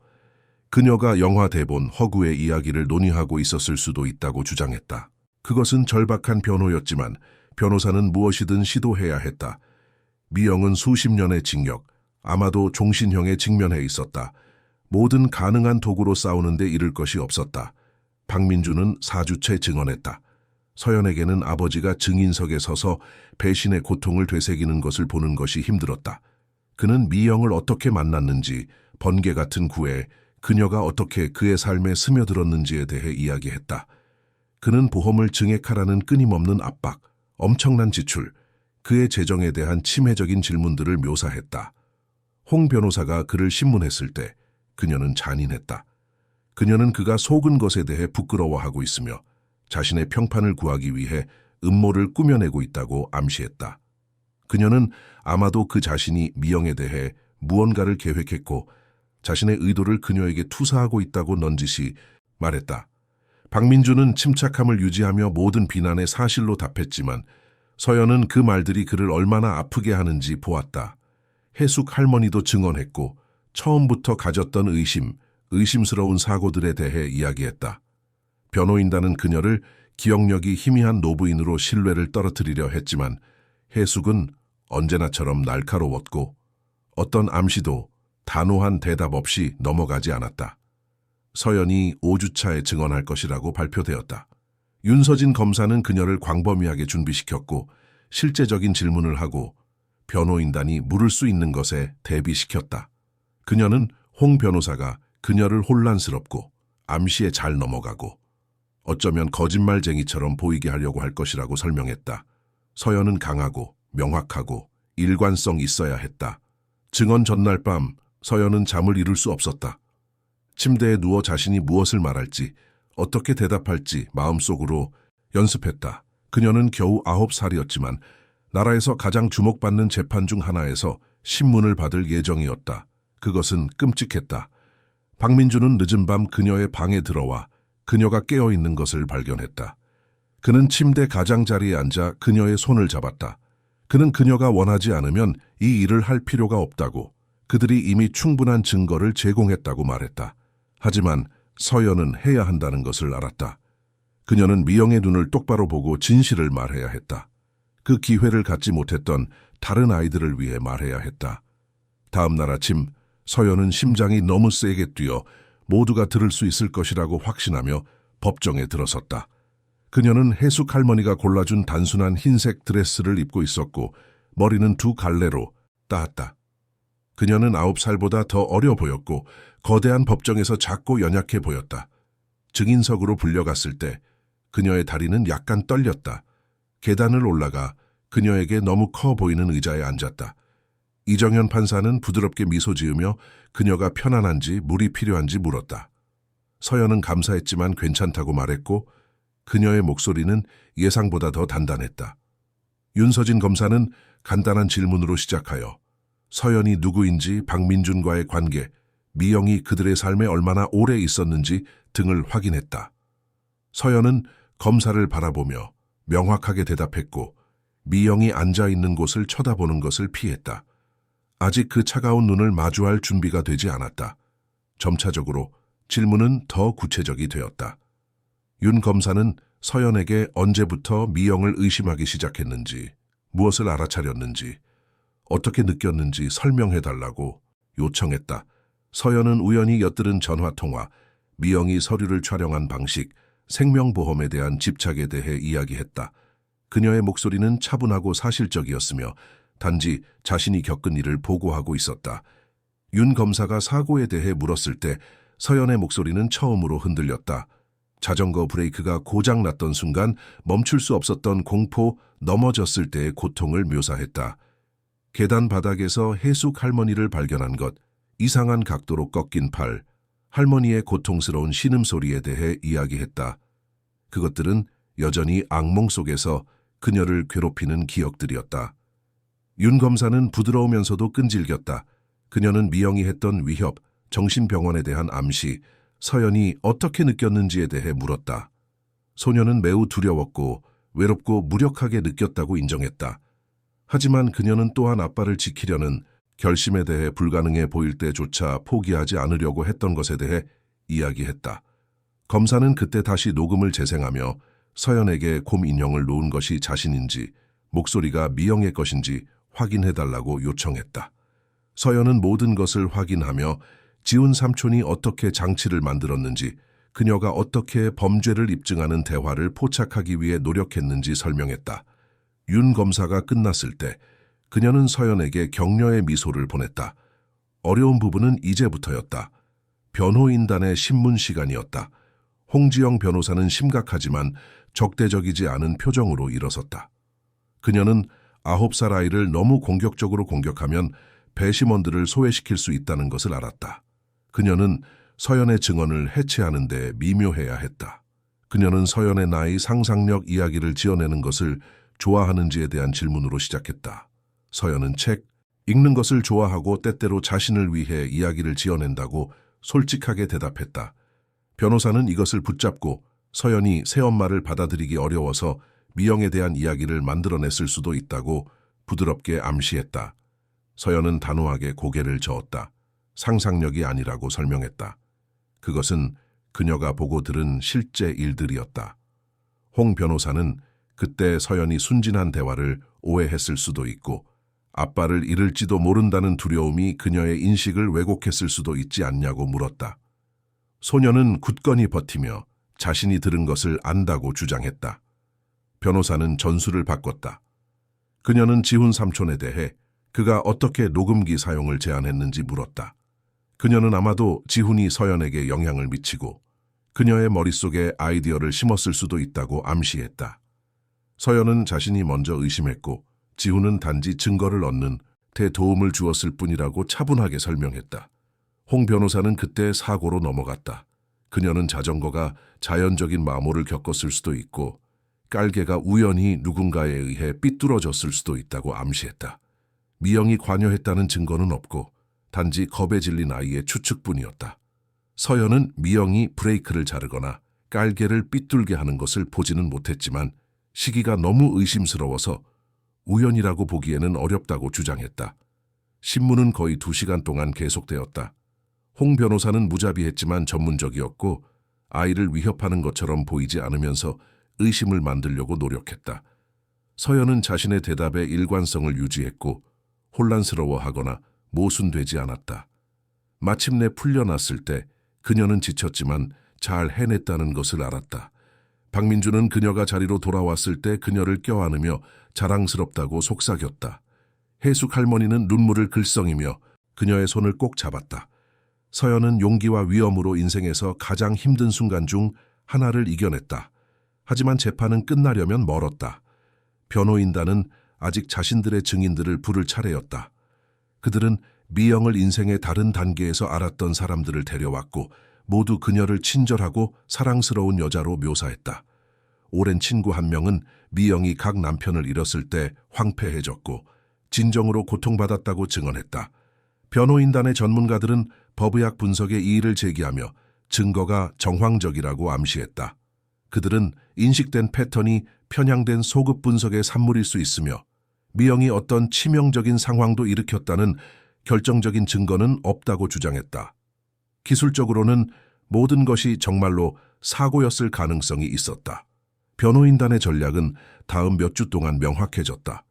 그녀가 영화 대본 허구의 이야기를 논의하고 있었을 수도 있다고 주장했다. 그것은 절박한 변호였지만 변호사는 무엇이든 시도해야 했다. 미영은 수십 년의 징역, 아마도 종신형에 직면해 있었다. 모든 가능한 도구로 싸우는데 이를 것이 없었다. 박민준은 4주째 증언했다. 서연에게는 아버지가 증인석에 서서 배신의 고통을 되새기는 것을 보는 것이 힘들었다. 그는 미영을 어떻게 만났는지, 번개 같은 구애, 그녀가 어떻게 그의 삶에 스며들었는지에 대해 이야기했다. 그는 보험을 증액하라는 끊임없는 압박, 엄청난 지출, 그의 재정에 대한 침해적인 질문들을 묘사했다. 홍 변호사가 그를 신문했을 때 그녀는 잔인했다. 그녀는 그가 속은 것에 대해 부끄러워하고 있으며 자신의 평판을 구하기 위해 음모를 꾸며내고 있다고 암시했다. 그녀는 아마도 그 자신이 미영에 대해 무언가를 계획했고 자신의 의도를 그녀에게 투사하고 있다고 넌지시 말했다. 박민주는 침착함을 유지하며 모든 비난에 사실로 답했지만 서연은 그 말들이 그를 얼마나 아프게 하는지 보았다. 해숙 할머니도 증언했고 처음부터 가졌던 의심스러운 사고들에 대해 이야기했다. 변호인단은 그녀를 기억력이 희미한 노부인으로 신뢰를 떨어뜨리려 했지만 해숙은 언제나처럼 날카로웠고 어떤 암시도 단호한 대답 없이 넘어가지 않았다. 서연이 5주차에 증언할 것이라고 발표되었다. 윤서진 검사는 그녀를 광범위하게 준비시켰고 실제적인 질문을 하고 변호인단이 물을 수 있는 것에 대비시켰다. 그녀는 홍 변호사가 그녀를 혼란스럽고 암시에 잘 넘어가고 어쩌면 거짓말쟁이처럼 보이게 하려고 할 것이라고 설명했다. 서연은 강하고 명확하고 일관성 있어야 했다. 증언 전날 밤 서연은 잠을 이룰 수 없었다. 침대에 누워 자신이 무엇을 말할지 어떻게 대답할지 마음속으로 연습했다. 그녀는 겨우 9살이었지만 나라에서 가장 주목받는 재판 중 하나에서 신문을 받을 예정이었다. 그것은 끔찍했다. 박민주는 늦은 밤 그녀의 방에 들어와 그녀가 깨어있는 것을 발견했다. 그는 침대 가장자리에 앉아 그녀의 손을 잡았다. 그는 그녀가 원하지 않으면 이 일을 할 필요가 없다고, 그들이 이미 충분한 증거를 제공했다고 말했다. 하지만 서연은 해야 한다는 것을 알았다. 그녀는 미영의 눈을 똑바로 보고 진실을 말해야 했다. 그 기회를 갖지 못했던 다른 아이들을 위해 말해야 했다. 다음 날 아침 서연은 심장이 너무 세게 뛰어 모두가 들을 수 있을 것이라고 확신하며 법정에 들어섰다. 그녀는 해숙 할머니가 골라준 단순한 흰색 드레스를 입고 있었고 머리는 2갈래로 따았다. 그녀는 9살보다 더 어려 보였고 거대한 법정에서 작고 연약해 보였다. 증인석으로 불려갔을 때 그녀의 다리는 약간 떨렸다. 계단을 올라가 그녀에게 너무 커 보이는 의자에 앉았다. 이정현 판사는 부드럽게 미소 지으며 그녀가 편안한지 물이 필요한지 물었다. 서연은 감사했지만 괜찮다고 말했고 그녀의 목소리는 예상보다 더 단단했다. 윤서진 검사는 간단한 질문으로 시작하여 서연이 누구인지, 박민준과의 관계, 미영이 그들의 삶에 얼마나 오래 있었는지 등을 확인했다. 서연은 검사를 바라보며 명확하게 대답했고 미영이 앉아있는 곳을 쳐다보는 것을 피했다. 아직 그 차가운 눈을 마주할 준비가 되지 않았다. 점차적으로 질문은 더 구체적이 되었다. 윤 검사는 서연에게 언제부터 미영을 의심하기 시작했는지, 무엇을 알아차렸는지, 어떻게 느꼈는지 설명해달라고 요청했다. 서연은 우연히 엿들은 전화통화, 미영이 서류를 촬영한 방식, 생명보험에 대한 집착에 대해 이야기했다. 그녀의 목소리는 차분하고 사실적이었으며 단지 자신이 겪은 일을 보고하고 있었다. 윤 검사가 사고에 대해 물었을 때 서연의 목소리는 처음으로 흔들렸다. 자전거 브레이크가 고장났던 순간 멈출 수 없었던 공포, 넘어졌을 때의 고통을 묘사했다. 계단 바닥에서 해숙 할머니를 발견한 것, 이상한 각도로 꺾인 팔, 할머니의 고통스러운 신음소리에 대해 이야기했다. 그것들은 여전히 악몽 속에서 그녀를 괴롭히는 기억들이었다. 윤 검사는 부드러우면서도 끈질겼다. 그녀는 미영이 했던 위협, 정신병원에 대한 암시, 서연이 어떻게 느꼈는지에 대해 물었다. 소녀는 매우 두려웠고 외롭고 무력하게 느꼈다고 인정했다. 하지만 그녀는 또한 아빠를 지키려는 결심에 대해 불가능해 보일 때조차 포기하지 않으려고 했던 것에 대해 이야기했다. 검사는 그때 다시 녹음을 재생하며 서연에게 곰 인형을 놓은 것이 자신인지 목소리가 미영의 것인지 확인해달라고 요청했다. 서연은 모든 것을 확인하며 지훈 삼촌이 어떻게 장치를 만들었는지, 그녀가 어떻게 범죄를 입증하는 대화를 포착하기 위해 노력했는지 설명했다. 윤 검사가 끝났을 때 그녀는 서연에게 격려의 미소를 보냈다. 어려운 부분은 이제부터였다. 변호인단의 신문 시간이었다. 홍지영 변호사는 심각하지만 적대적이지 않은 표정으로 일어섰다. 그녀는 9살 아이를 너무 공격적으로 공격하면 배심원들을 소외시킬 수 있다는 것을 알았다. 그녀는 서연의 증언을 해체하는 데 미묘해야 했다. 그녀는 서연의 나이, 상상력, 이야기를 지어내는 것을 좋아하는지에 대한 질문으로 시작했다. 서연은 책, 읽는 것을 좋아하고 때때로 자신을 위해 이야기를 지어낸다고 솔직하게 대답했다. 변호사는 이것을 붙잡고 서연이 새엄마를 받아들이기 어려워서 미영에 대한 이야기를 만들어냈을 수도 있다고 부드럽게 암시했다. 서연은 단호하게 고개를 저었다. 상상력이 아니라고 설명했다. 그것은 그녀가 보고 들은 실제 일들이었다. 홍 변호사는 그때 서연이 순진한 대화를 오해했을 수도 있고 아빠를 잃을지도 모른다는 두려움이 그녀의 인식을 왜곡했을 수도 있지 않냐고 물었다. 소녀는 굳건히 버티며 자신이 들은 것을 안다고 주장했다. 변호사는 전술을 바꿨다. 그녀는 지훈 삼촌에 대해 그가 어떻게 녹음기 사용을 제안했는지 물었다. 그녀는 아마도 지훈이 서연에게 영향을 미치고 그녀의 머릿속에 아이디어를 심었을 수도 있다고 암시했다. 서연은 자신이 먼저 의심했고 지훈은 단지 증거를 얻는 데 도움을 주었을 뿐이라고 차분하게 설명했다. 홍 변호사는 그때 사고로 넘어갔다. 그녀는 자전거가 자연적인 마모를 겪었을 수도 있고 깔개가 우연히 누군가에 의해 삐뚤어졌을 수도 있다고 암시했다. 미영이 관여했다는 증거는 없고 단지 겁에 질린 아이의 추측뿐이었다. 서연은 미영이 브레이크를 자르거나 깔개를 삐뚤게 하는 것을 보지는 못했지만 시기가 너무 의심스러워서 우연이라고 보기에는 어렵다고 주장했다. 신문은 거의 2시간 동안 계속되었다. 홍 변호사는 무자비했지만 전문적이었고 아이를 위협하는 것처럼 보이지 않으면서 의심을 만들려고 노력했다. 서연은 자신의 대답에 일관성을 유지했고 혼란스러워하거나 모순되지 않았다. 마침내 풀려났을 때 그녀는 지쳤지만 잘 해냈다는 것을 알았다. 박민주는 그녀가 자리로 돌아왔을 때 그녀를 껴안으며 자랑스럽다고 속삭였다. 해숙 할머니는 눈물을 글썽이며 그녀의 손을 꼭 잡았다. 서연은 용기와 위엄으로 인생에서 가장 힘든 순간 중 하나를 이겨냈다. 하지만 재판은 끝나려면 멀었다. 변호인단은 아직 자신들의 증인들을 부를 차례였다. 그들은 미영을 인생의 다른 단계에서 알았던 사람들을 데려왔고 모두 그녀를 친절하고 사랑스러운 여자로 묘사했다. 오랜 친구 한 명은 미영이 각 남편을 잃었을 때 황폐해졌고 진정으로 고통받았다고 증언했다. 변호인단의 전문가들은 법의학 분석에 이의를 제기하며 증거가 정황적이라고 암시했다. 그들은 인식된 패턴이 편향된 소급 분석의 산물일 수 있으며 미영이 어떤 치명적인 상황도 일으켰다는 결정적인 증거는 없다고 주장했다. 기술적으로는 모든 것이 정말로 사고였을 가능성이 있었다. 변호인단의 전략은 다음 몇 주 동안 명확해졌다.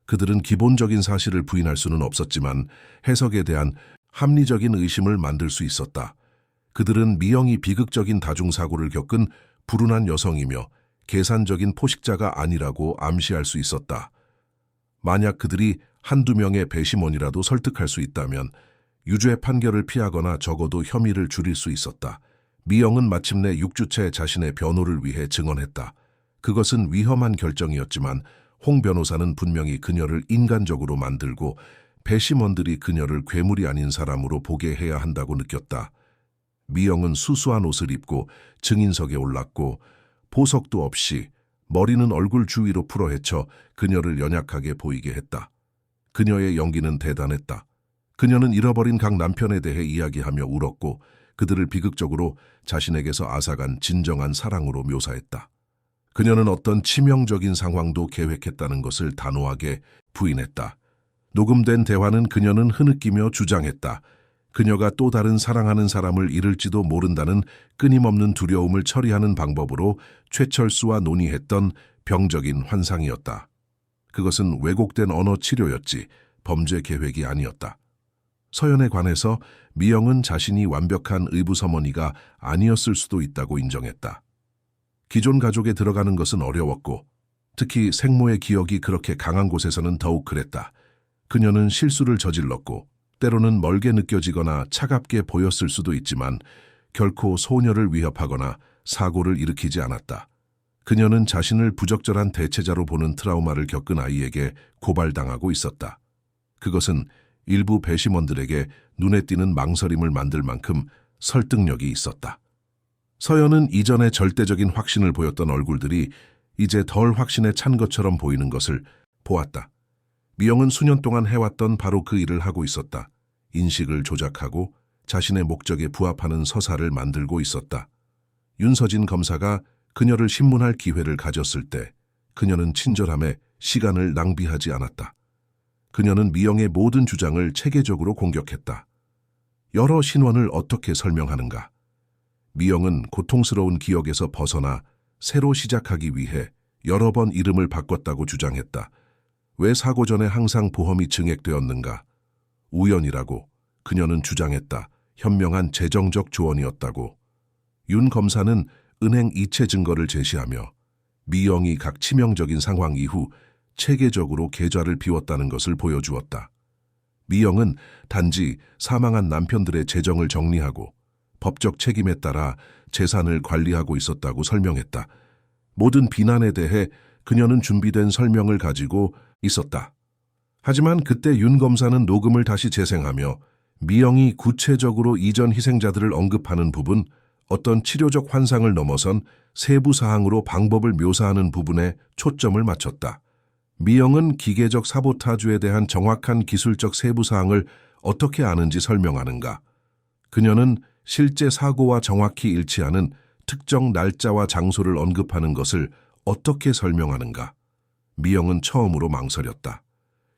그들은 기본적인 사실을 부인할 수는 없었지만 해석에 대한 합리적인 의심을 만들 수 있었다. 그들은 미영이 비극적인 다중사고를 겪은 불운한 여성이며 계산적인 포식자가 아니라고 암시할 수 있었다. 만약 그들이 한두 명의 배심원이라도 설득할 수 있다면 유죄 판결을 피하거나 적어도 혐의를 줄일 수 있었다. 미영은 마침내 6주째 자신의 변호를 위해 증언했다. 그것은 위험한 결정이었지만 홍 변호사는 분명히 그녀를 인간적으로 만들고 배심원들이 그녀를 괴물이 아닌 사람으로 보게 해야 한다고 느꼈다. 미영은 수수한 옷을 입고 증인석에 올랐고 보석도 없이 머리는 얼굴 주위로 풀어헤쳐 그녀를 연약하게 보이게 했다. 그녀의 연기는 대단했다. 그녀는 잃어버린 각 남편에 대해 이야기하며 울었고 그들을 비극적으로 자신에게서 앗아간 진정한 사랑으로 묘사했다. 그녀는 어떤 치명적인 상황도 계획했다는 것을 단호하게 부인했다. 녹음된 대화는 그녀는 흐느끼며 주장했다. 그녀가 또 다른 사랑하는 사람을 잃을지도 모른다는 끊임없는 두려움을 처리하는 방법으로 최철수와 논의했던 병적인 환상이었다. 그것은 왜곡된 언어 치료였지 범죄 계획이 아니었다. 서연에 관해서 미영은 자신이 완벽한 의부서머니가 아니었을 수도 있다고 인정했다. 기존 가족에 들어가는 것은 어려웠고 특히 생모의 기억이 그렇게 강한 곳에서는 더욱 그랬다. 그녀는 실수를 저질렀고 때로는 멀게 느껴지거나 차갑게 보였을 수도 있지만 결코 소녀를 위협하거나 사고를 일으키지 않았다. 그녀는 자신을 부적절한 대체자로 보는 트라우마를 겪은 아이에게 고발당하고 있었다. 그것은 일부 배심원들에게 눈에 띄는 망설임을 만들 만큼 설득력이 있었다. 서연은 이전에 절대적인 확신을 보였던 얼굴들이 이제 덜 확신에 찬 것처럼 보이는 것을 보았다. 미영은 수년 동안 해왔던 바로 그 일을 하고 있었다. 인식을 조작하고 자신의 목적에 부합하는 서사를 만들고 있었다. 윤서진 검사가 그녀를 신문할 기회를 가졌을 때 그녀는 친절함에 시간을 낭비하지 않았다. 그녀는 미영의 모든 주장을 체계적으로 공격했다. 여러 신원을 어떻게 설명하는가? 미영은 고통스러운 기억에서 벗어나 새로 시작하기 위해 여러 번 이름을 바꿨다고 주장했다. 왜 사고 전에 항상 보험이 증액되었는가? 우연이라고 그녀는 주장했다. 현명한 재정적 조언이었다고. 윤 검사는 은행 이체 증거를 제시하며 미영이 각 치명적인 상황 이후 체계적으로 계좌를 비웠다는 것을 보여주었다. 미영은 단지 사망한 남편들의 재정을 정리하고 법적 책임에 따라 재산을 관리하고 있었다고 설명했다. 모든 비난에 대해 그녀는 준비된 설명을 가지고 있었다. 하지만 그때 윤 검사는 녹음을 다시 재생하며 미영이 구체적으로 이전 희생자들을 언급하는 부분, 어떤 치료적 환상을 넘어선 세부 사항으로 방법을 묘사하는 부분에 초점을 맞췄다. 미영은 기계적 사보타주에 대한 정확한 기술적 세부 사항을 어떻게 아는지 설명하는가? 그녀는 실제 사고와 정확히 일치하는 특정 날짜와 장소를 언급하는 것을 어떻게 설명하는가? 미영은 처음으로 망설였다.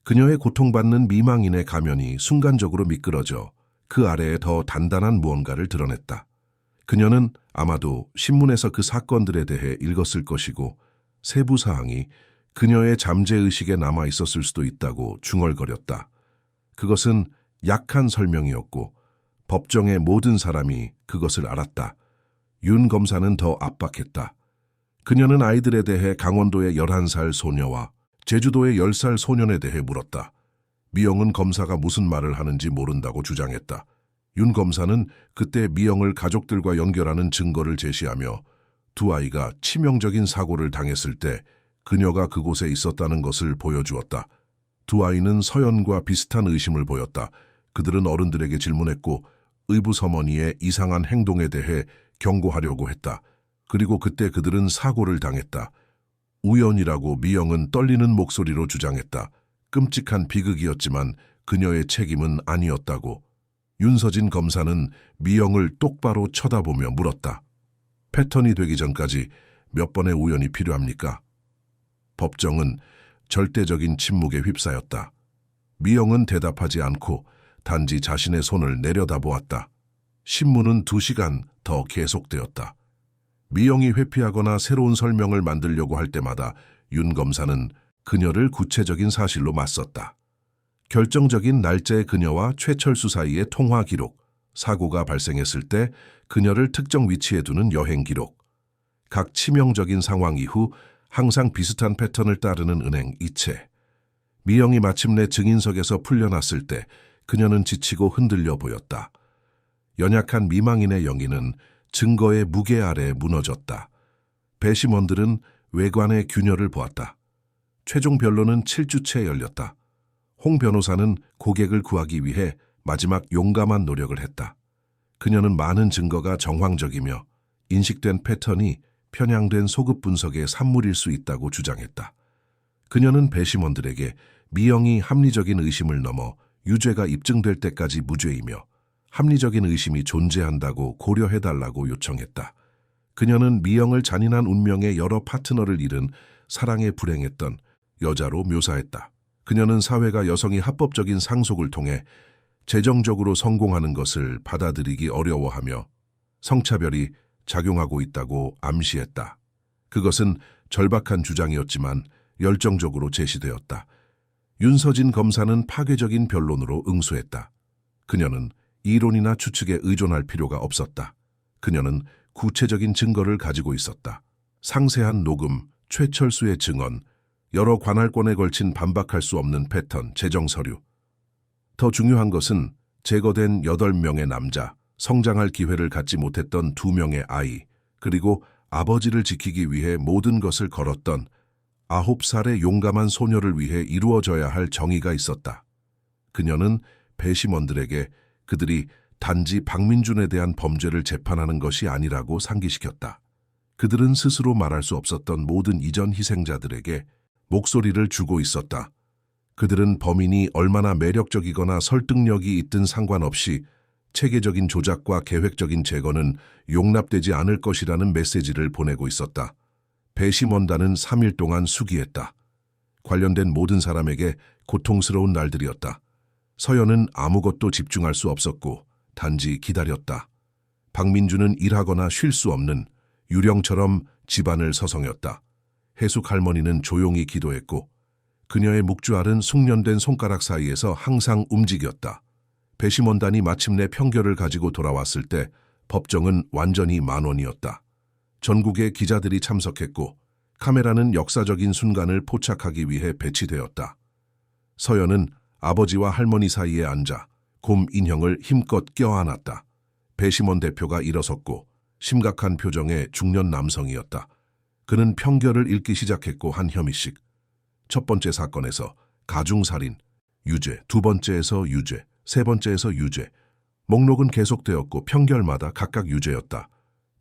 그녀의 고통받는 미망인의 가면이 순간적으로 미끄러져 그 아래에 더 단단한 무언가를 드러냈다. 그녀는 아마도 신문에서 그 사건들에 대해 읽었을 것이고 세부 사항이 그녀의 잠재의식에 남아 있었을 수도 있다고 중얼거렸다. 그것은 약한 설명이었고 법정의 모든 사람이 그것을 알았다. 윤 검사는 더 압박했다. 그녀는 아이들에 대해 강원도의 11살 소녀와 제주도의 10살 소년에 대해 물었다. 미영은 검사가 무슨 말을 하는지 모른다고 주장했다. 윤 검사는 그때 미영을 가족들과 연결하는 증거를 제시하며 두 아이가 치명적인 사고를 당했을 때 그녀가 그곳에 있었다는 것을 보여주었다. 두 아이는 서연과 비슷한 의심을 보였다. 그들은 어른들에게 질문했고 의붓어머니의 이상한 행동에 대해 경고하려고 했다. 그리고 그때 그들은 사고를 당했다. 우연이라고 미영은 떨리는 목소리로 주장했다. 끔찍한 비극이었지만 그녀의 책임은 아니었다고. 윤서진 검사는 미영을 똑바로 쳐다보며 물었다. 패턴이 되기 전까지 몇 번의 우연이 필요합니까? 법정은 절대적인 침묵에 휩싸였다. 미영은 대답하지 않고 단지 자신의 손을 내려다보았다. 신문은 2시간 더 계속되었다. 미영이 회피하거나 새로운 설명을 만들려고 할 때마다 윤 검사는 그녀를 구체적인 사실로 맞섰다. 결정적인 날짜의 그녀와 최철수 사이의 통화 기록, 사고가 발생했을 때 그녀를 특정 위치에 두는 여행 기록, 각 치명적인 상황 이후 항상 비슷한 패턴을 따르는 은행 이체. 미영이 마침내 증인석에서 풀려났을 때 그녀는 지치고 흔들려 보였다. 연약한 미망인의 영혼은 증거의 무게 아래 무너졌다. 배심원들은 외관의 균열을 보았다. 최종 변론은 7주째 열렸다. 홍 변호사는 고객을 구하기 위해 마지막 용감한 노력을 했다. 그녀는 많은 증거가 정황적이며 인식된 패턴이 편향된 소급 분석의 산물일 수 있다고 주장했다. 그녀는 배심원들에게 미영이 합리적인 의심을 넘어 유죄가 입증될 때까지 무죄이며 합리적인 의심이 존재한다고 고려해달라고 요청했다. 그녀는 미영을 잔인한 운명의 여러 파트너를 잃은 사랑에 불행했던 여자로 묘사했다. 그녀는 사회가 여성이 합법적인 상속을 통해 재정적으로 성공하는 것을 받아들이기 어려워하며 성차별이 작용하고 있다고 암시했다. 그것은 절박한 주장이었지만 열정적으로 제시되었다. 윤서진 검사는 파괴적인 변론으로 응수했다. 그녀는 이론이나 추측에 의존할 필요가 없었다. 그녀는 구체적인 증거를 가지고 있었다. 상세한 녹음, 최철수의 증언, 여러 관할권에 걸친 반박할 수 없는 패턴, 재정 서류. 더 중요한 것은 제거된 8명의 남자, 성장할 기회를 갖지 못했던 2명의 아이, 그리고 아버지를 지키기 위해 모든 것을 걸었던 9살의 용감한 소녀를 위해 이루어져야 할 정의가 있었다. 그녀는 배심원들에게 그들이 단지 박민준에 대한 범죄를 재판하는 것이 아니라고 상기시켰다. 그들은 스스로 말할 수 없었던 모든 이전 희생자들에게 목소리를 주고 있었다. 그들은 범인이 얼마나 매력적이거나 설득력이 있든 상관없이 체계적인 조작과 계획적인 제거는 용납되지 않을 것이라는 메시지를 보내고 있었다. 배심원단은 3일 동안 수기했다. 관련된 모든 사람에게 고통스러운 날들이었다. 서연은 아무것도 집중할 수 없었고 단지 기다렸다. 박민주는 일하거나 쉴 수 없는 유령처럼 집안을 서성였다. 해숙 할머니는 조용히 기도했고 그녀의 묵주알은 숙련된 손가락 사이에서 항상 움직였다. 배심원단이 마침내 평결을 가지고 돌아왔을 때 법정은 완전히 만원이었다. 전국의 기자들이 참석했고 카메라는 역사적인 순간을 포착하기 위해 배치되었다. 서연은 아버지와 할머니 사이에 앉아 곰 인형을 힘껏 껴안았다. 배심원 대표가 일어섰고 심각한 표정의 중년 남성이었다. 그는 평결을 읽기 시작했고 한 혐의씩. 첫 번째 사건에서 가중살인, 유죄, 두 번째에서 유죄, 세 번째에서 유죄. 목록은 계속되었고 평결마다 각각 유죄였다.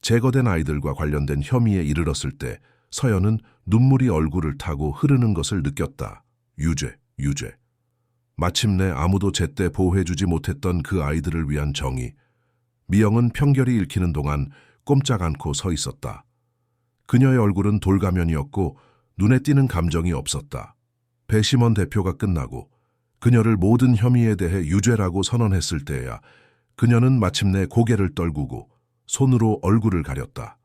제거된 아이들과 관련된 혐의에 이르렀을 때 서연은 눈물이 얼굴을 타고 흐르는 것을 느꼈다. 유죄, 유죄. 마침내 아무도 제때 보호해주지 못했던 그 아이들을 위한 정의. 미영은 평결이 읽히는 동안 꼼짝 않고 서 있었다. 그녀의 얼굴은 돌가면이었고 눈에 띄는 감정이 없었다. 배심원 대표가 끝나고 그녀를 모든 혐의에 대해 유죄라고 선언했을 때야 그녀는 마침내 고개를 떨구고 손으로 얼굴을 가렸다.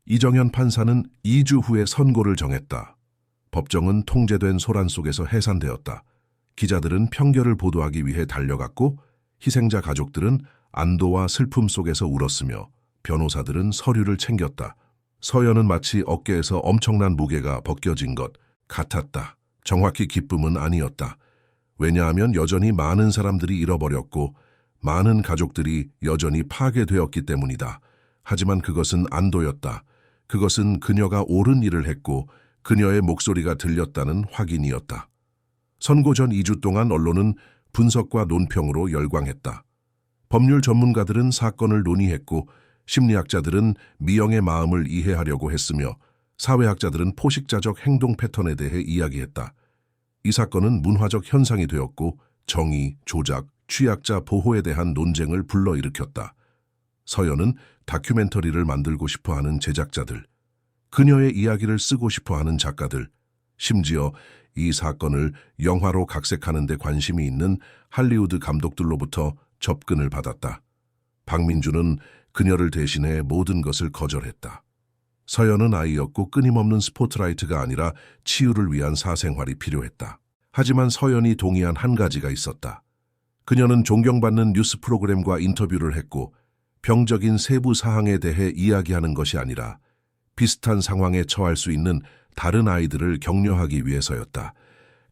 이정현 판사는 2주 후에 선고를 정했다. 법정은 통제된 소란 속에서 해산되었다. 기자들은 평결을 보도하기 위해 달려갔고 희생자 가족들은 안도와 슬픔 속에서 울었으며 변호사들은 서류를 챙겼다. 서연은 마치 어깨에서 엄청난 무게가 벗겨진 것 같았다. 정확히 기쁨은 아니었다. 왜냐하면 여전히 많은 사람들이 잃어버렸고 많은 가족들이 여전히 파괴되었기 때문이다. 하지만 그것은 안도였다. 그것은 그녀가 옳은 일을 했고 그녀의 목소리가 들렸다는 확인이었다. 선고 전 2주 동안 언론은 분석과 논평으로 열광했다. 법률 전문가들은 사건을 논의했고 심리학자들은 미영의 마음을 이해하려고 했으며 사회학자들은 포식자적 행동 패턴에 대해 이야기했다. 이 사건은 문화적 현상이 되었고 정의, 조작, 취약자 보호에 대한 논쟁을 불러일으켰다. 서연은 다큐멘터리를 만들고 싶어하는 제작자들, 그녀의 이야기를 쓰고 싶어하는 작가들, 심지어 이 사건을 영화로 각색하는 데 관심이 있는 할리우드 감독들로부터 접근을 받았다. 박민주는 그녀를 대신해 모든 것을 거절했다. 서연은 아이였고 끊임없는 스포트라이트가 아니라 치유를 위한 사생활이 필요했다. 하지만 서연이 동의한 한 가지가 있었다. 그녀는 존경받는 뉴스 프로그램과 인터뷰를 했고 병적인 세부 사항에 대해 이야기하는 것이 아니라 비슷한 상황에 처할 수 있는 다른 아이들을 격려하기 위해서였다.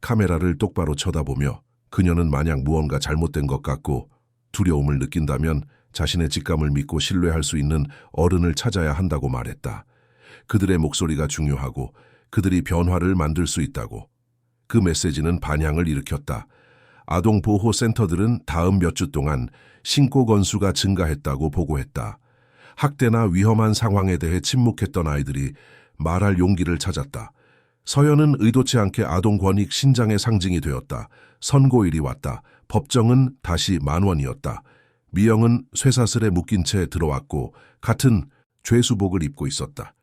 카메라를 똑바로 쳐다보며 그녀는 만약 무언가 잘못된 것 같고 두려움을 느낀다면 자신의 직감을 믿고 신뢰할 수 있는 어른을 찾아야 한다고 말했다. 그들의 목소리가 중요하고 그들이 변화를 만들 수 있다고. 그 메시지는 반향을 일으켰다. 아동보호센터들은 다음 몇 주 동안 신고 건수가 증가했다고 보고했다. 학대나 위험한 상황에 대해 침묵했던 아이들이 말할 용기를 찾았다. 서연은 의도치 않게 아동권익 신장의 상징이 되었다. 선고일이 왔다. 법정은 다시 만원이었다. 미영은 쇠사슬에 묶인 채 들어왔고 같은 죄수복을 입고 있었다.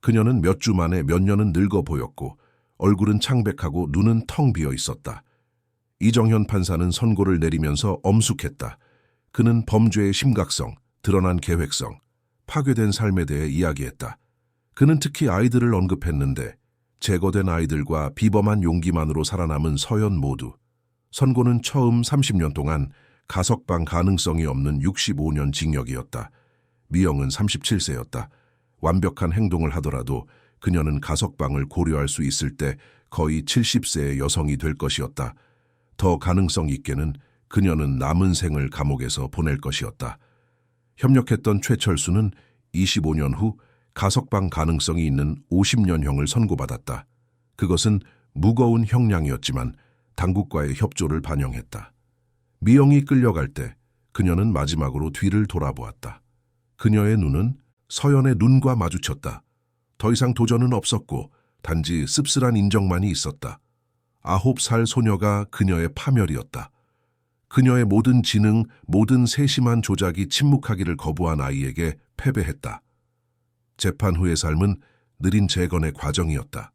그녀는 몇 주 만에 몇 년은 늙어 보였고 얼굴은 창백하고 눈은 텅 비어 있었다. 이정현 판사는 선고를 내리면서 엄숙했다. 그는 범죄의 심각성, 드러난 계획성, 파괴된 삶에 대해 이야기했다. 그는 특히 아이들을 언급했는데 제거된 아이들과 비범한 용기만으로 살아남은 서연 모두. 선고는 처음 30년 동안 가석방 가능성이 없는 65년 징역이었다. 미영은 37세였다. 완벽한 행동을 하더라도 그녀는 가석방을 고려할 수 있을 때 거의 70세의 여성이 될 것이었다. 더 가능성 있게는 그녀는 남은 생을 감옥에서 보낼 것이었다. 협력했던 최철수는 25년 후 가석방 가능성이 있는 50년형을 선고받았다. 그것은 무거운 형량이었지만 당국과의 협조를 반영했다. 미영이 끌려갈 때 그녀는 마지막으로 뒤를 돌아보았다. 그녀의 눈은 서연의 눈과 마주쳤다. 더 이상 도전은 없었고 단지 씁쓸한 인정만이 있었다. 9살 소녀가 그녀의 파멸이었다. 그녀의 모든 지능, 모든 세심한 조작이 침묵하기를 거부한 아이에게 패배했다. 재판 후의 삶은 느린 재건의 과정이었다.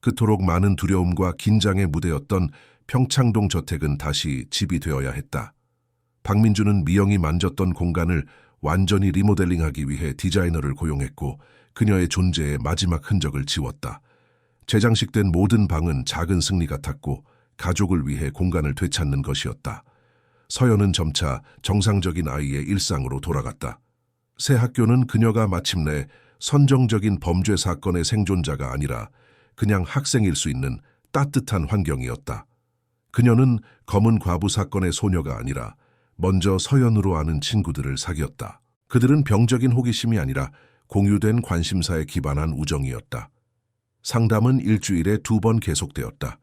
그토록 많은 두려움과 긴장의 무대였던 평창동 저택은 다시 집이 되어야 했다. 박민주는 미영이 만졌던 공간을 완전히 리모델링하기 위해 디자이너를 고용했고 그녀의 존재의 마지막 흔적을 지웠다. 재장식된 모든 방은 작은 승리 같았고 가족을 위해 공간을 되찾는 것이었다. 서연은 점차 정상적인 아이의 일상으로 돌아갔다. 새 학교는 그녀가 마침내 선정적인 범죄 사건의 생존자가 아니라 그냥 학생일 수 있는 따뜻한 환경이었다. 그녀는 검은 과부 사건의 소녀가 아니라 먼저 서연으로 아는 친구들을 사귀었다. 그들은 병적인 호기심이 아니라 공유된 관심사에 기반한 우정이었다. 상담은 일주일에 2번 계속되었다.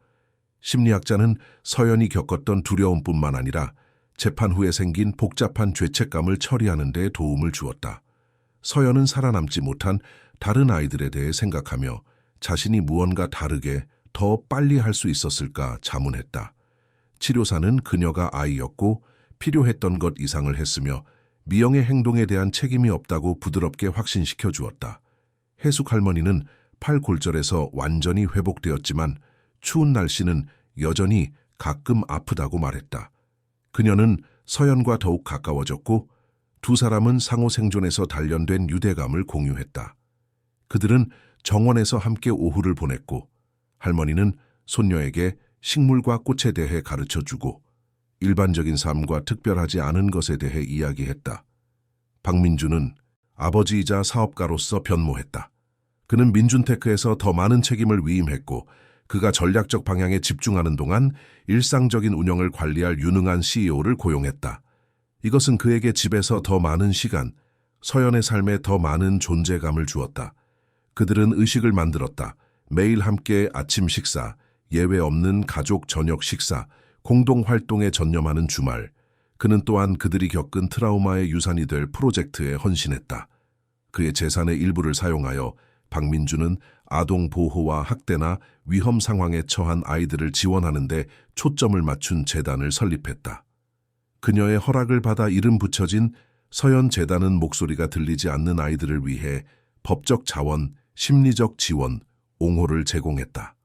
심리학자는 서연이 겪었던 두려움뿐만 아니라 재판 후에 생긴 복잡한 죄책감을 처리하는 데 도움을 주었다. 서연은 살아남지 못한 다른 아이들에 대해 생각하며 자신이 무언가 다르게 더 빨리 할 수 있었을까 자문했다. 치료사는 그녀가 아이였고 필요했던 것 이상을 했으며 미영의 행동에 대한 책임이 없다고 부드럽게 확신시켜 주었다. 해숙 할머니는 팔 골절에서 완전히 회복되었지만 추운 날씨는 여전히 가끔 아프다고 말했다. 그녀는 서연과 더욱 가까워졌고 두 사람은 상호 생존에서 단련된 유대감을 공유했다. 그들은 정원에서 함께 오후를 보냈고 할머니는 손녀에게 식물과 꽃에 대해 가르쳐주고 일반적인 삶과 특별하지 않은 것에 대해 이야기했다. 박민주는 아버지이자 사업가로서 변모했다. 그는 민준테크에서 더 많은 책임을 위임했고 그가 전략적 방향에 집중하는 동안 일상적인 운영을 관리할 유능한 CEO를 고용했다. 이것은 그에게 집에서 더 많은 시간, 서연의 삶에 더 많은 존재감을 주었다. 그들은 의식을 만들었다. 매일 함께 아침 식사, 예외 없는 가족 저녁 식사, 공동 활동에 전념하는 주말. 그는 또한 그들이 겪은 트라우마의 유산이 될 프로젝트에 헌신했다. 그의 재산의 일부를 사용하여 박민주는 아동 보호와 학대나 위험 상황에 처한 아이들을 지원하는 데 초점을 맞춘 재단을 설립했다. 그녀의 허락을 받아 이름 붙여진 서연 재단은 목소리가 들리지 않는 아이들을 위해 법적 자원, 심리적 지원, 옹호를 제공했다.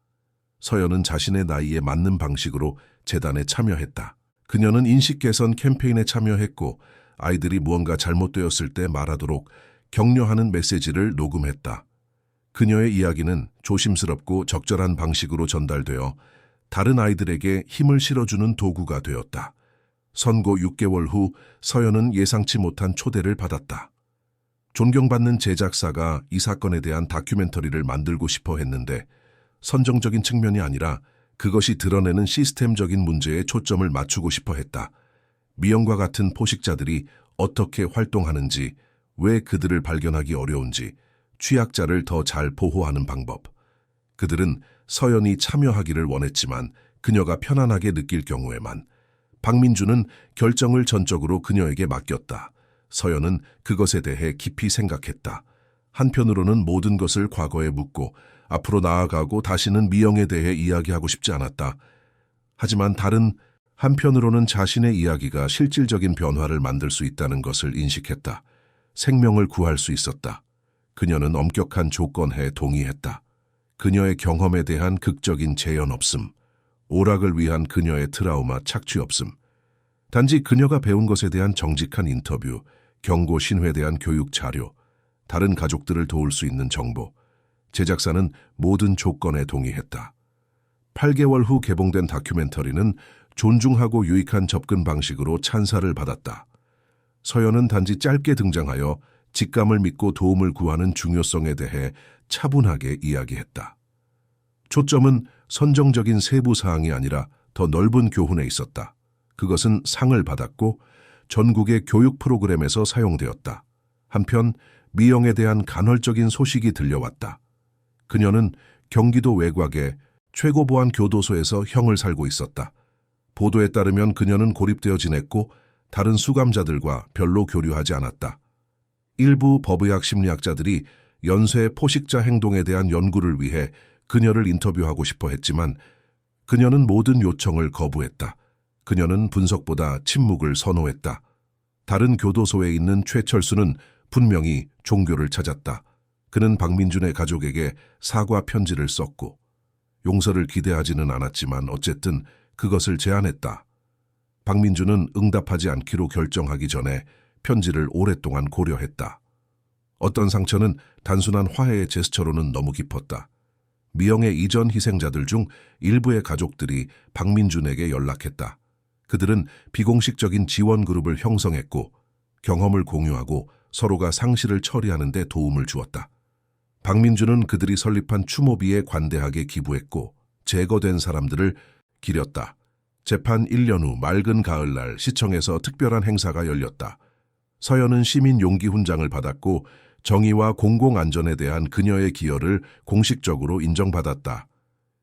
서연은 자신의 나이에 맞는 방식으로 재단에 참여했다. 그녀는 인식 개선 캠페인에 참여했고 아이들이 무언가 잘못되었을 때 말하도록 격려하는 메시지를 녹음했다. 그녀의 이야기는 조심스럽고 적절한 방식으로 전달되어 다른 아이들에게 힘을 실어주는 도구가 되었다. 선고 6개월 후 서연은 예상치 못한 초대를 받았다. 존경받는 제작사가 이 사건에 대한 다큐멘터리를 만들고 싶어 했는데 선정적인 측면이 아니라 그것이 드러내는 시스템적인 문제에 초점을 맞추고 싶어 했다. 미영과 같은 포식자들이 어떻게 활동하는지, 왜 그들을 발견하기 어려운지, 취약자를 더 잘 보호하는 방법. 그들은 서연이 참여하기를 원했지만 그녀가 편안하게 느낄 경우에만. 박민주는 결정을 전적으로 그녀에게 맡겼다. 서연은 그것에 대해 깊이 생각했다. 한편으로는 모든 것을 과거에 묻고 앞으로 나아가고 다시는 미영에 대해 이야기하고 싶지 않았다. 하지만 다른 한편으로는 자신의 이야기가 실질적인 변화를 만들 수 있다는 것을 인식했다. 생명을 구할 수 있었다. 그녀는 엄격한 조건에 동의했다. 그녀의 경험에 대한 극적인 재현 없음, 오락을 위한 그녀의 트라우마 착취 없음, 단지 그녀가 배운 것에 대한 정직한 인터뷰, 경고 신호에 대한 교육 자료, 다른 가족들을 도울 수 있는 정보. 제작사는 모든 조건에 동의했다. 8개월 후 개봉된 다큐멘터리는 존중하고 유익한 접근 방식으로 찬사를 받았다. 서연은 단지 짧게 등장하여 직감을 믿고 도움을 구하는 중요성에 대해 차분하게 이야기했다. 초점은 선정적인 세부 사항이 아니라 더 넓은 교훈에 있었다. 그것은 상을 받았고 전국의 교육 프로그램에서 사용되었다. 한편 미영에 대한 간헐적인 소식이 들려왔다. 그녀는 경기도 외곽의 최고보안 교도소에서 형을 살고 있었다. 보도에 따르면 그녀는 고립되어 지냈고 다른 수감자들과 별로 교류하지 않았다. 일부 법의학 심리학자들이 연쇄 포식자 행동에 대한 연구를 위해 그녀를 인터뷰하고 싶어 했지만 그녀는 모든 요청을 거부했다. 그녀는 분석보다 침묵을 선호했다. 다른 교도소에 있는 최철수는 분명히 종교를 찾았다. 그는 박민준의 가족에게 사과 편지를 썼고 용서를 기대하지는 않았지만 어쨌든 그것을 제안했다. 박민준은 응답하지 않기로 결정하기 전에 편지를 오랫동안 고려했다. 어떤 상처는 단순한 화해의 제스처로는 너무 깊었다. 미영의 이전 희생자들 중 일부의 가족들이 박민준에게 연락했다. 그들은 비공식적인 지원 그룹을 형성했고 경험을 공유하고 서로가 상실을 처리하는 데 도움을 주었다. 박민준은 그들이 설립한 추모비에 관대하게 기부했고 제거된 사람들을 기렸다. 재판 1년 후 맑은 가을날 시청에서 특별한 행사가 열렸다. 서연은 시민 용기 훈장을 받았고 정의와 공공안전에 대한 그녀의 기여를 공식적으로 인정받았다.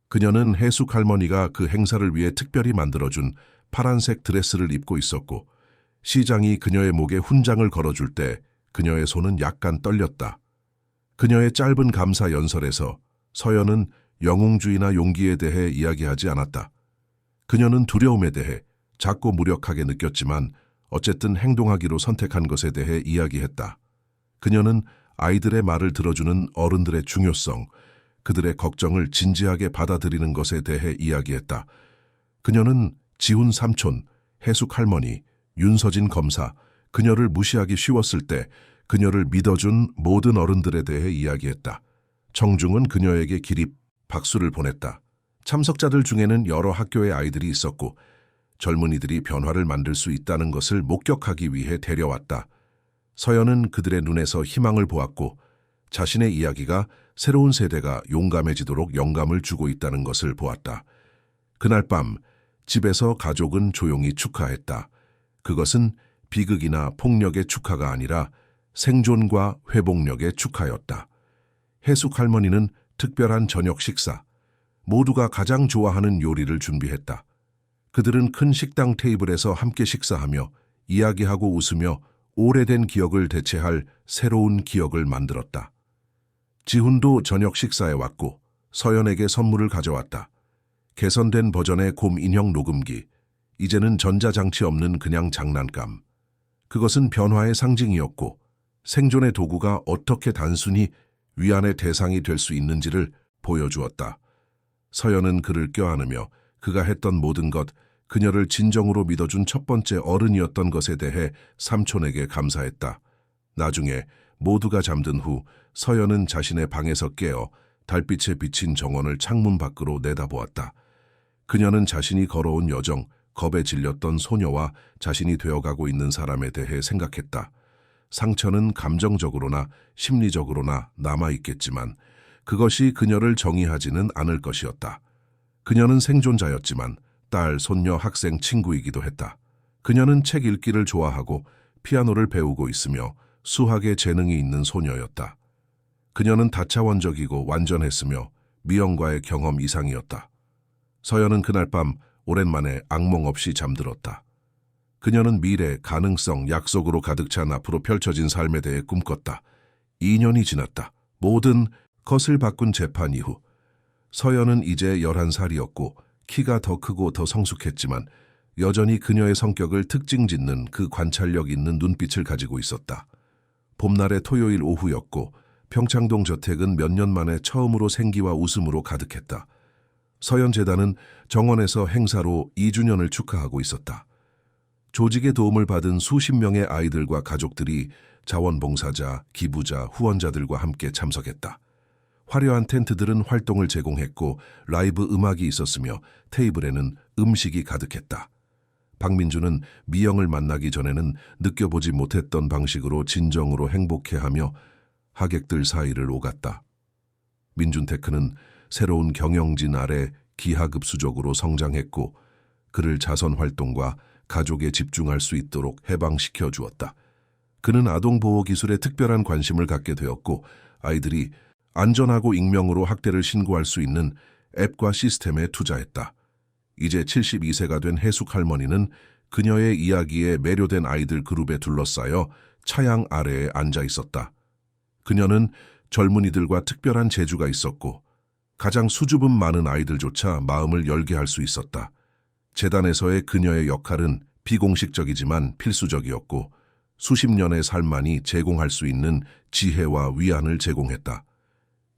그녀는 해숙 할머니가 그 행사를 위해 특별히 만들어준 파란색 드레스를 입고 있었고 시장이 그녀의 목에 훈장을 걸어줄 때 그녀의 손은 약간 떨렸다. 그녀의 짧은 감사 연설에서 서연은 영웅주의나 용기에 대해 이야기하지 않았다. 그녀는 두려움에 대해 작고 무력하게 느꼈지만 어쨌든 행동하기로 선택한 것에 대해 이야기했다. 그녀는 아이들의 말을 들어주는 어른들의 중요성, 그들의 걱정을 진지하게 받아들이는 것에 대해 이야기했다. 그녀는 지훈 삼촌, 해숙 할머니, 윤서진 검사, 그녀를 무시하기 쉬웠을 때 그녀를 믿어준 모든 어른들에 대해 이야기했다. 청중은 그녀에게 기립, 박수를 보냈다. 참석자들 중에는 여러 학교의 아이들이 있었고 젊은이들이 변화를 만들 수 있다는 것을 목격하기 위해 데려왔다. 서연은 그들의 눈에서 희망을 보았고 자신의 이야기가 새로운 세대가 용감해지도록 영감을 주고 있다는 것을 보았다. 그날 밤 집에서 가족은 조용히 축하했다. 그것은 비극이나 폭력의 축하가 아니라 생존과 회복력의 축하였다. 해숙 할머니는 특별한 저녁 식사, 모두가 가장 좋아하는 요리를 준비했다. 그들은 큰 식당 테이블에서 함께 식사하며 이야기하고 웃으며 오래된 기억을 대체할 새로운 기억을 만들었다. 지훈도 저녁 식사에 왔고 서연에게 선물을 가져왔다. 개선된 버전의 곰 인형 녹음기, 이제는 전자장치 없는 그냥 장난감. 그것은 변화의 상징이었고 생존의 도구가 어떻게 단순히 위안의 대상이 될 수 있는지를 보여주었다. 서연은 그를 껴안으며 그가 했던 모든 것, 그녀를 진정으로 믿어준 첫 번째 어른이었던 것에 대해 삼촌에게 감사했다. 나중에 모두가 잠든 후 서연은 자신의 방에서 깨어 달빛에 비친 정원을 창문 밖으로 내다보았다. 그녀는 자신이 걸어온 여정, 겁에 질렸던 소녀와 자신이 되어가고 있는 사람에 대해 생각했다. 상처는 감정적으로나 심리적으로나 남아있겠지만 그것이 그녀를 정의하지는 않을 것이었다. 그녀는 생존자였지만 딸, 손녀, 학생, 친구이기도 했다. 그녀는 책 읽기를 좋아하고 피아노를 배우고 있으며 수학에 재능이 있는 소녀였다. 그녀는 다차원적이고 완전했으며 미영과의 경험 이상이었다. 서연은 그날 밤 오랜만에 악몽 없이 잠들었다. 그녀는 미래, 가능성, 약속으로 가득 찬 앞으로 펼쳐진 삶에 대해 꿈꿨다. 2년이 지났다. 모든 것을 바꾼 재판 이후 서연은 이제 11살이었고 키가 더 크고 더 성숙했지만 여전히 그녀의 성격을 특징 짓는 그 관찰력 있는 눈빛을 가지고 있었다. 봄날의 토요일 오후였고 평창동 저택은 몇 년 만에 처음으로 생기와 웃음으로 가득했다. 서연재단은 정원에서 행사로 2주년을 축하하고 있었다. 조직의 도움을 받은 수십 명의 아이들과 가족들이 자원봉사자, 기부자, 후원자들과 함께 참석했다. 화려한 텐트들은 활동을 제공했고 라이브 음악이 있었으며 테이블에는 음식이 가득했다. 박민준은 미영을 만나기 전에는 느껴보지 못했던 방식으로 진정으로 행복해하며 하객들 사이를 오갔다. 민준테크는 새로운 경영진 아래 기하급수적으로 성장했고 그를 자선 활동과 가족에 집중할 수 있도록 해방시켜 주었다. 그는 아동보호 기술에 특별한 관심을 갖게 되었고 아이들이 안전하고 익명으로 학대를 신고할 수 있는 앱과 시스템에 투자했다. 이제 72세가 된 해숙 할머니는 그녀의 이야기에 매료된 아이들 그룹에 둘러싸여 차양 아래에 앉아 있었다. 그녀는 젊은이들과 특별한 재주가 있었고 가장 수줍음 많은 아이들조차 마음을 열게 할 수 있었다. 재단에서의 그녀의 역할은 비공식적이지만 필수적이었고 수십 년의 삶만이 제공할 수 있는 지혜와 위안을 제공했다.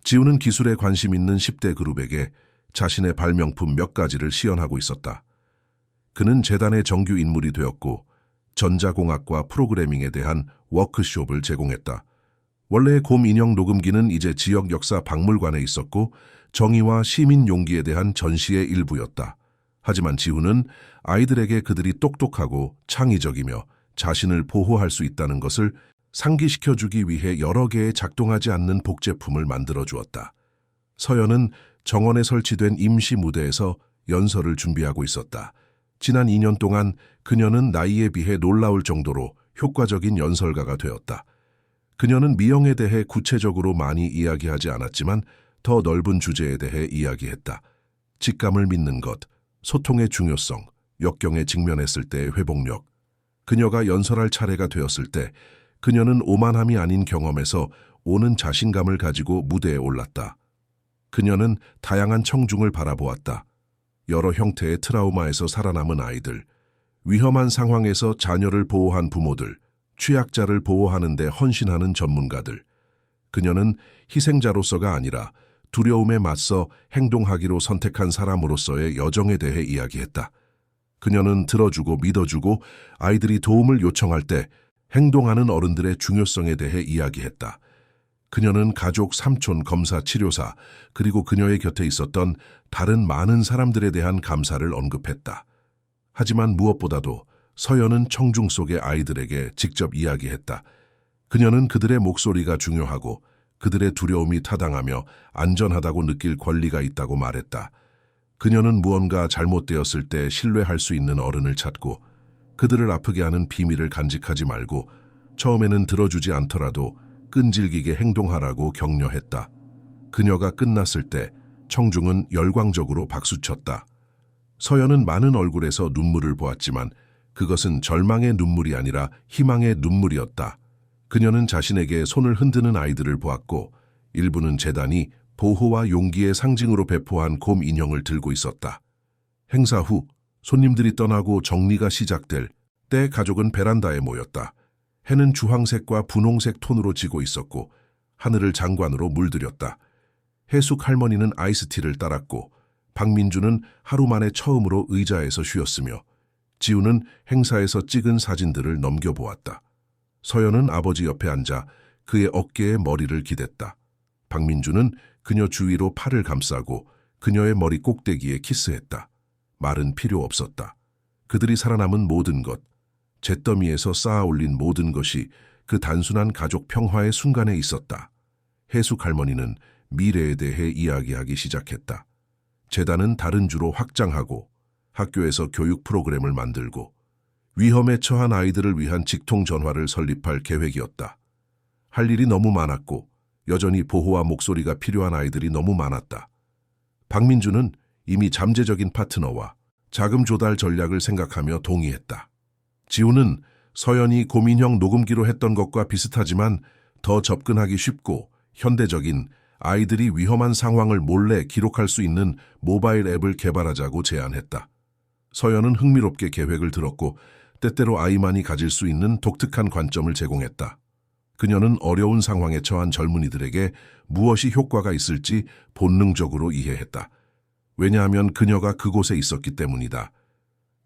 지우는 기술에 관심 있는 10대 그룹에게 자신의 발명품 몇 가지를 시연하고 있었다. 그는 재단의 정규 인물이 되었고 전자공학과 프로그래밍에 대한 워크숍을 제공했다. 원래의 곰 인형 녹음기는 이제 지역 역사 박물관에 있었고 정의와 시민 용기에 대한 전시의 일부였다. 하지만 지우는 아이들에게 그들이 똑똑하고 창의적이며 자신을 보호할 수 있다는 것을 상기시켜주기 위해 여러 개의 작동하지 않는 복제품을 만들어 주었다. 서연은 정원에 설치된 임시 무대에서 연설을 준비하고 있었다. 지난 2년 동안 그녀는 나이에 비해 놀라울 정도로 효과적인 연설가가 되었다. 그녀는 미영에 대해 구체적으로 많이 이야기하지 않았지만 더 넓은 주제에 대해 이야기했다. 직감을 믿는 것, 소통의 중요성, 역경에 직면했을 때의 회복력. 그녀가 연설할 차례가 되었을 때 그녀는 오만함이 아닌 경험에서 오는 자신감을 가지고 무대에 올랐다. 그녀는 다양한 청중을 바라보았다. 여러 형태의 트라우마에서 살아남은 아이들, 위험한 상황에서 자녀를 보호한 부모들, 취약자를 보호하는 데 헌신하는 전문가들. 그녀는 희생자로서가 아니라 두려움에 맞서 행동하기로 선택한 사람으로서의 여정에 대해 이야기했다. 그녀는 들어주고 믿어주고 아이들이 도움을 요청할 때 행동하는 어른들의 중요성에 대해 이야기했다. 그녀는 가족, 삼촌, 검사, 치료사, 그리고 그녀의 곁에 있었던 다른 많은 사람들에 대한 감사를 언급했다. 하지만 무엇보다도 서연은 청중 속의 아이들에게 직접 이야기했다. 그녀는 그들의 목소리가 중요하고 그들의 두려움이 타당하며 안전하다고 느낄 권리가 있다고 말했다. 그녀는 무언가 잘못되었을 때 신뢰할 수 있는 어른을 찾고 그들을 아프게 하는 비밀을 간직하지 말고 처음에는 들어주지 않더라도 끈질기게 행동하라고 격려했다. 그녀가 끝났을 때 청중은 열광적으로 박수쳤다. 서연은 많은 얼굴에서 눈물을 보았지만 그것은 절망의 눈물이 아니라 희망의 눈물이었다. 그녀는 자신에게 손을 흔드는 아이들을 보았고 일부는 재단이 보호와 용기의 상징으로 배포한 곰 인형을 들고 있었다. 행사 후 손님들이 떠나고 정리가 시작될 때 가족은 베란다에 모였다. 해는 주황색과 분홍색 톤으로 지고 있었고 하늘을 장관으로 물들였다. 해숙 할머니는 아이스티를 따랐고 박민주는 하루 만에 처음으로 의자에서 쉬었으며 지우는 행사에서 찍은 사진들을 넘겨보았다. 서연은 아버지 옆에 앉아 그의 어깨에 머리를 기댔다. 박민주는 그녀 주위로 팔을 감싸고 그녀의 머리 꼭대기에 키스했다. 말은 필요 없었다. 그들이 살아남은 모든 것, 잿더미에서 쌓아 올린 모든 것이 그 단순한 가족 평화의 순간에 있었다. 해숙 할머니는 미래에 대해 이야기하기 시작했다. 재단은 다른 주로 확장하고 학교에서 교육 프로그램을 만들고 위험에 처한 아이들을 위한 직통 전화를 설립할 계획이었다. 할 일이 너무 많았고 여전히 보호와 목소리가 필요한 아이들이 너무 많았다. 박민주는 이미 잠재적인 파트너와 자금 조달 전략을 생각하며 동의했다. 지우는 서연이 곰인형 녹음기로 했던 것과 비슷하지만 더 접근하기 쉽고 현대적인 아이들이 위험한 상황을 몰래 기록할 수 있는 모바일 앱을 개발하자고 제안했다. 서연은 흥미롭게 계획을 들었고 때때로 아이만이 가질 수 있는 독특한 관점을 제공했다. 그녀는 어려운 상황에 처한 젊은이들에게 무엇이 효과가 있을지 본능적으로 이해했다. 왜냐하면 그녀가 그곳에 있었기 때문이다.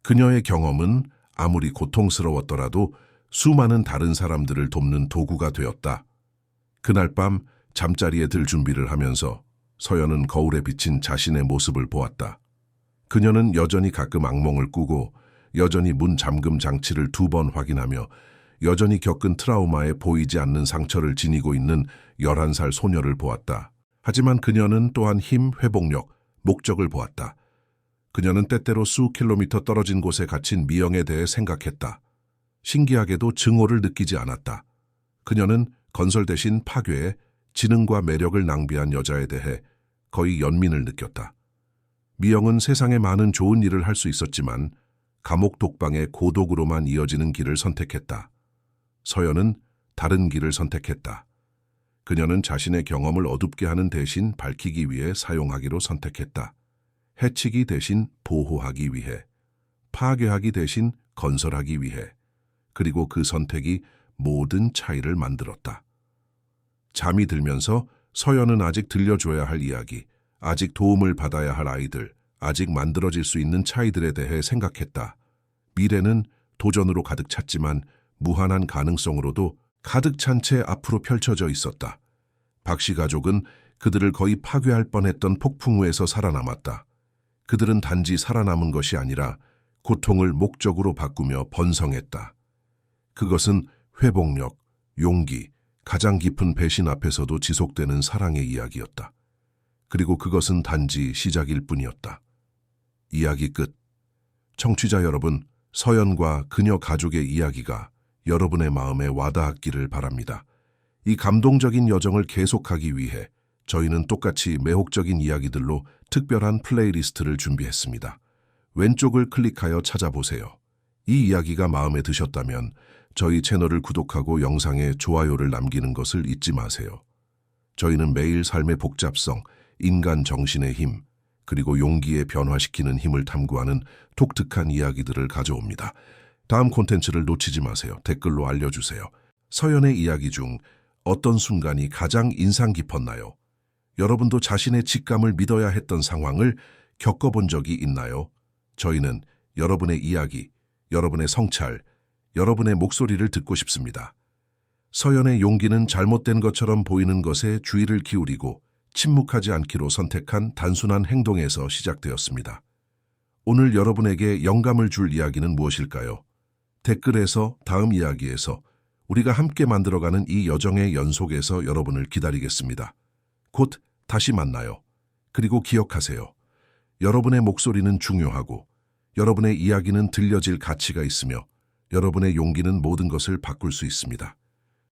그녀의 경험은 아무리 고통스러웠더라도 수많은 다른 사람들을 돕는 도구가 되었다. 그날 밤 잠자리에 들 준비를 하면서 서연은 거울에 비친 자신의 모습을 보았다. 그녀는 여전히 가끔 악몽을 꾸고 여전히 문 잠금 장치를 2번 확인하며 여전히 겪은 트라우마에 보이지 않는 상처를 지니고 있는 11살 소녀를 보았다. 하지만 그녀는 또한 힘, 회복력, 목적을 보았다. 그녀는 때때로 수 킬로미터 떨어진 곳에 갇힌 미영에 대해 생각했다. 신기하게도 증오를 느끼지 않았다. 그녀는 건설 대신 파괴에 지능과 매력을 낭비한 여자에 대해 거의 연민을 느꼈다. 미영은 세상에 많은 좋은 일을 할 수 있었지만 감옥 독방의 고독으로만 이어지는 길을 선택했다. 서연은 다른 길을 선택했다. 그녀는 자신의 경험을 어둡게 하는 대신 밝히기 위해 사용하기로 선택했다. 해치기 대신 보호하기 위해, 파괴하기 대신 건설하기 위해, 그리고 그 선택이 모든 차이를 만들었다. 잠이 들면서 서연은 아직 들려줘야 할 이야기, 아직 도움을 받아야 할 아이들, 아직 만들어질 수 있는 차이들에 대해 생각했다. 미래는 도전으로 가득 찼지만 무한한 가능성으로도 가득 찬 채 앞으로 펼쳐져 있었다. 박씨 가족은 그들을 거의 파괴할 뻔했던 폭풍우에서 살아남았다. 그들은 단지 살아남은 것이 아니라 고통을 목적으로 바꾸며 번성했다. 그것은 회복력, 용기, 가장 깊은 배신 앞에서도 지속되는 사랑의 이야기였다. 그리고 그것은 단지 시작일 뿐이었다. 이야기 끝. 청취자 여러분, 서연과 그녀 가족의 이야기가 여러분의 마음에 와닿았기를 바랍니다. 이 감동적인 여정을 계속하기 위해 저희는 똑같이 매혹적인 이야기들로 특별한 플레이리스트를 준비했습니다. 왼쪽을 클릭하여 찾아보세요. 이 이야기가 마음에 드셨다면 저희 채널을 구독하고 영상에 좋아요를 남기는 것을 잊지 마세요. 저희는 매일 삶의 복잡성, 인간 정신의 힘, 그리고 용기에 변화시키는 힘을 탐구하는 독특한 이야기들을 가져옵니다. 다음 콘텐츠를 놓치지 마세요. 댓글로 알려주세요. 서연의 이야기 중 어떤 순간이 가장 인상 깊었나요? 여러분도 자신의 직감을 믿어야 했던 상황을 겪어본 적이 있나요? 저희는 여러분의 이야기, 여러분의 성찰, 여러분의 목소리를 듣고 싶습니다. 서연의 용기는 잘못된 것처럼 보이는 것에 주의를 기울이고 침묵하지 않기로 선택한 단순한 행동에서 시작되었습니다. 오늘 여러분에게 영감을 줄 이야기는 무엇일까요? 댓글에서 다음 이야기에서 우리가 함께 만들어가는 이 여정의 연속에서 여러분을 기다리겠습니다. 곧 다시 만나요. 그리고 기억하세요. 여러분의 목소리는 중요하고 여러분의 이야기는 들려질 가치가 있으며 여러분의 용기는 모든 것을 바꿀 수 있습니다.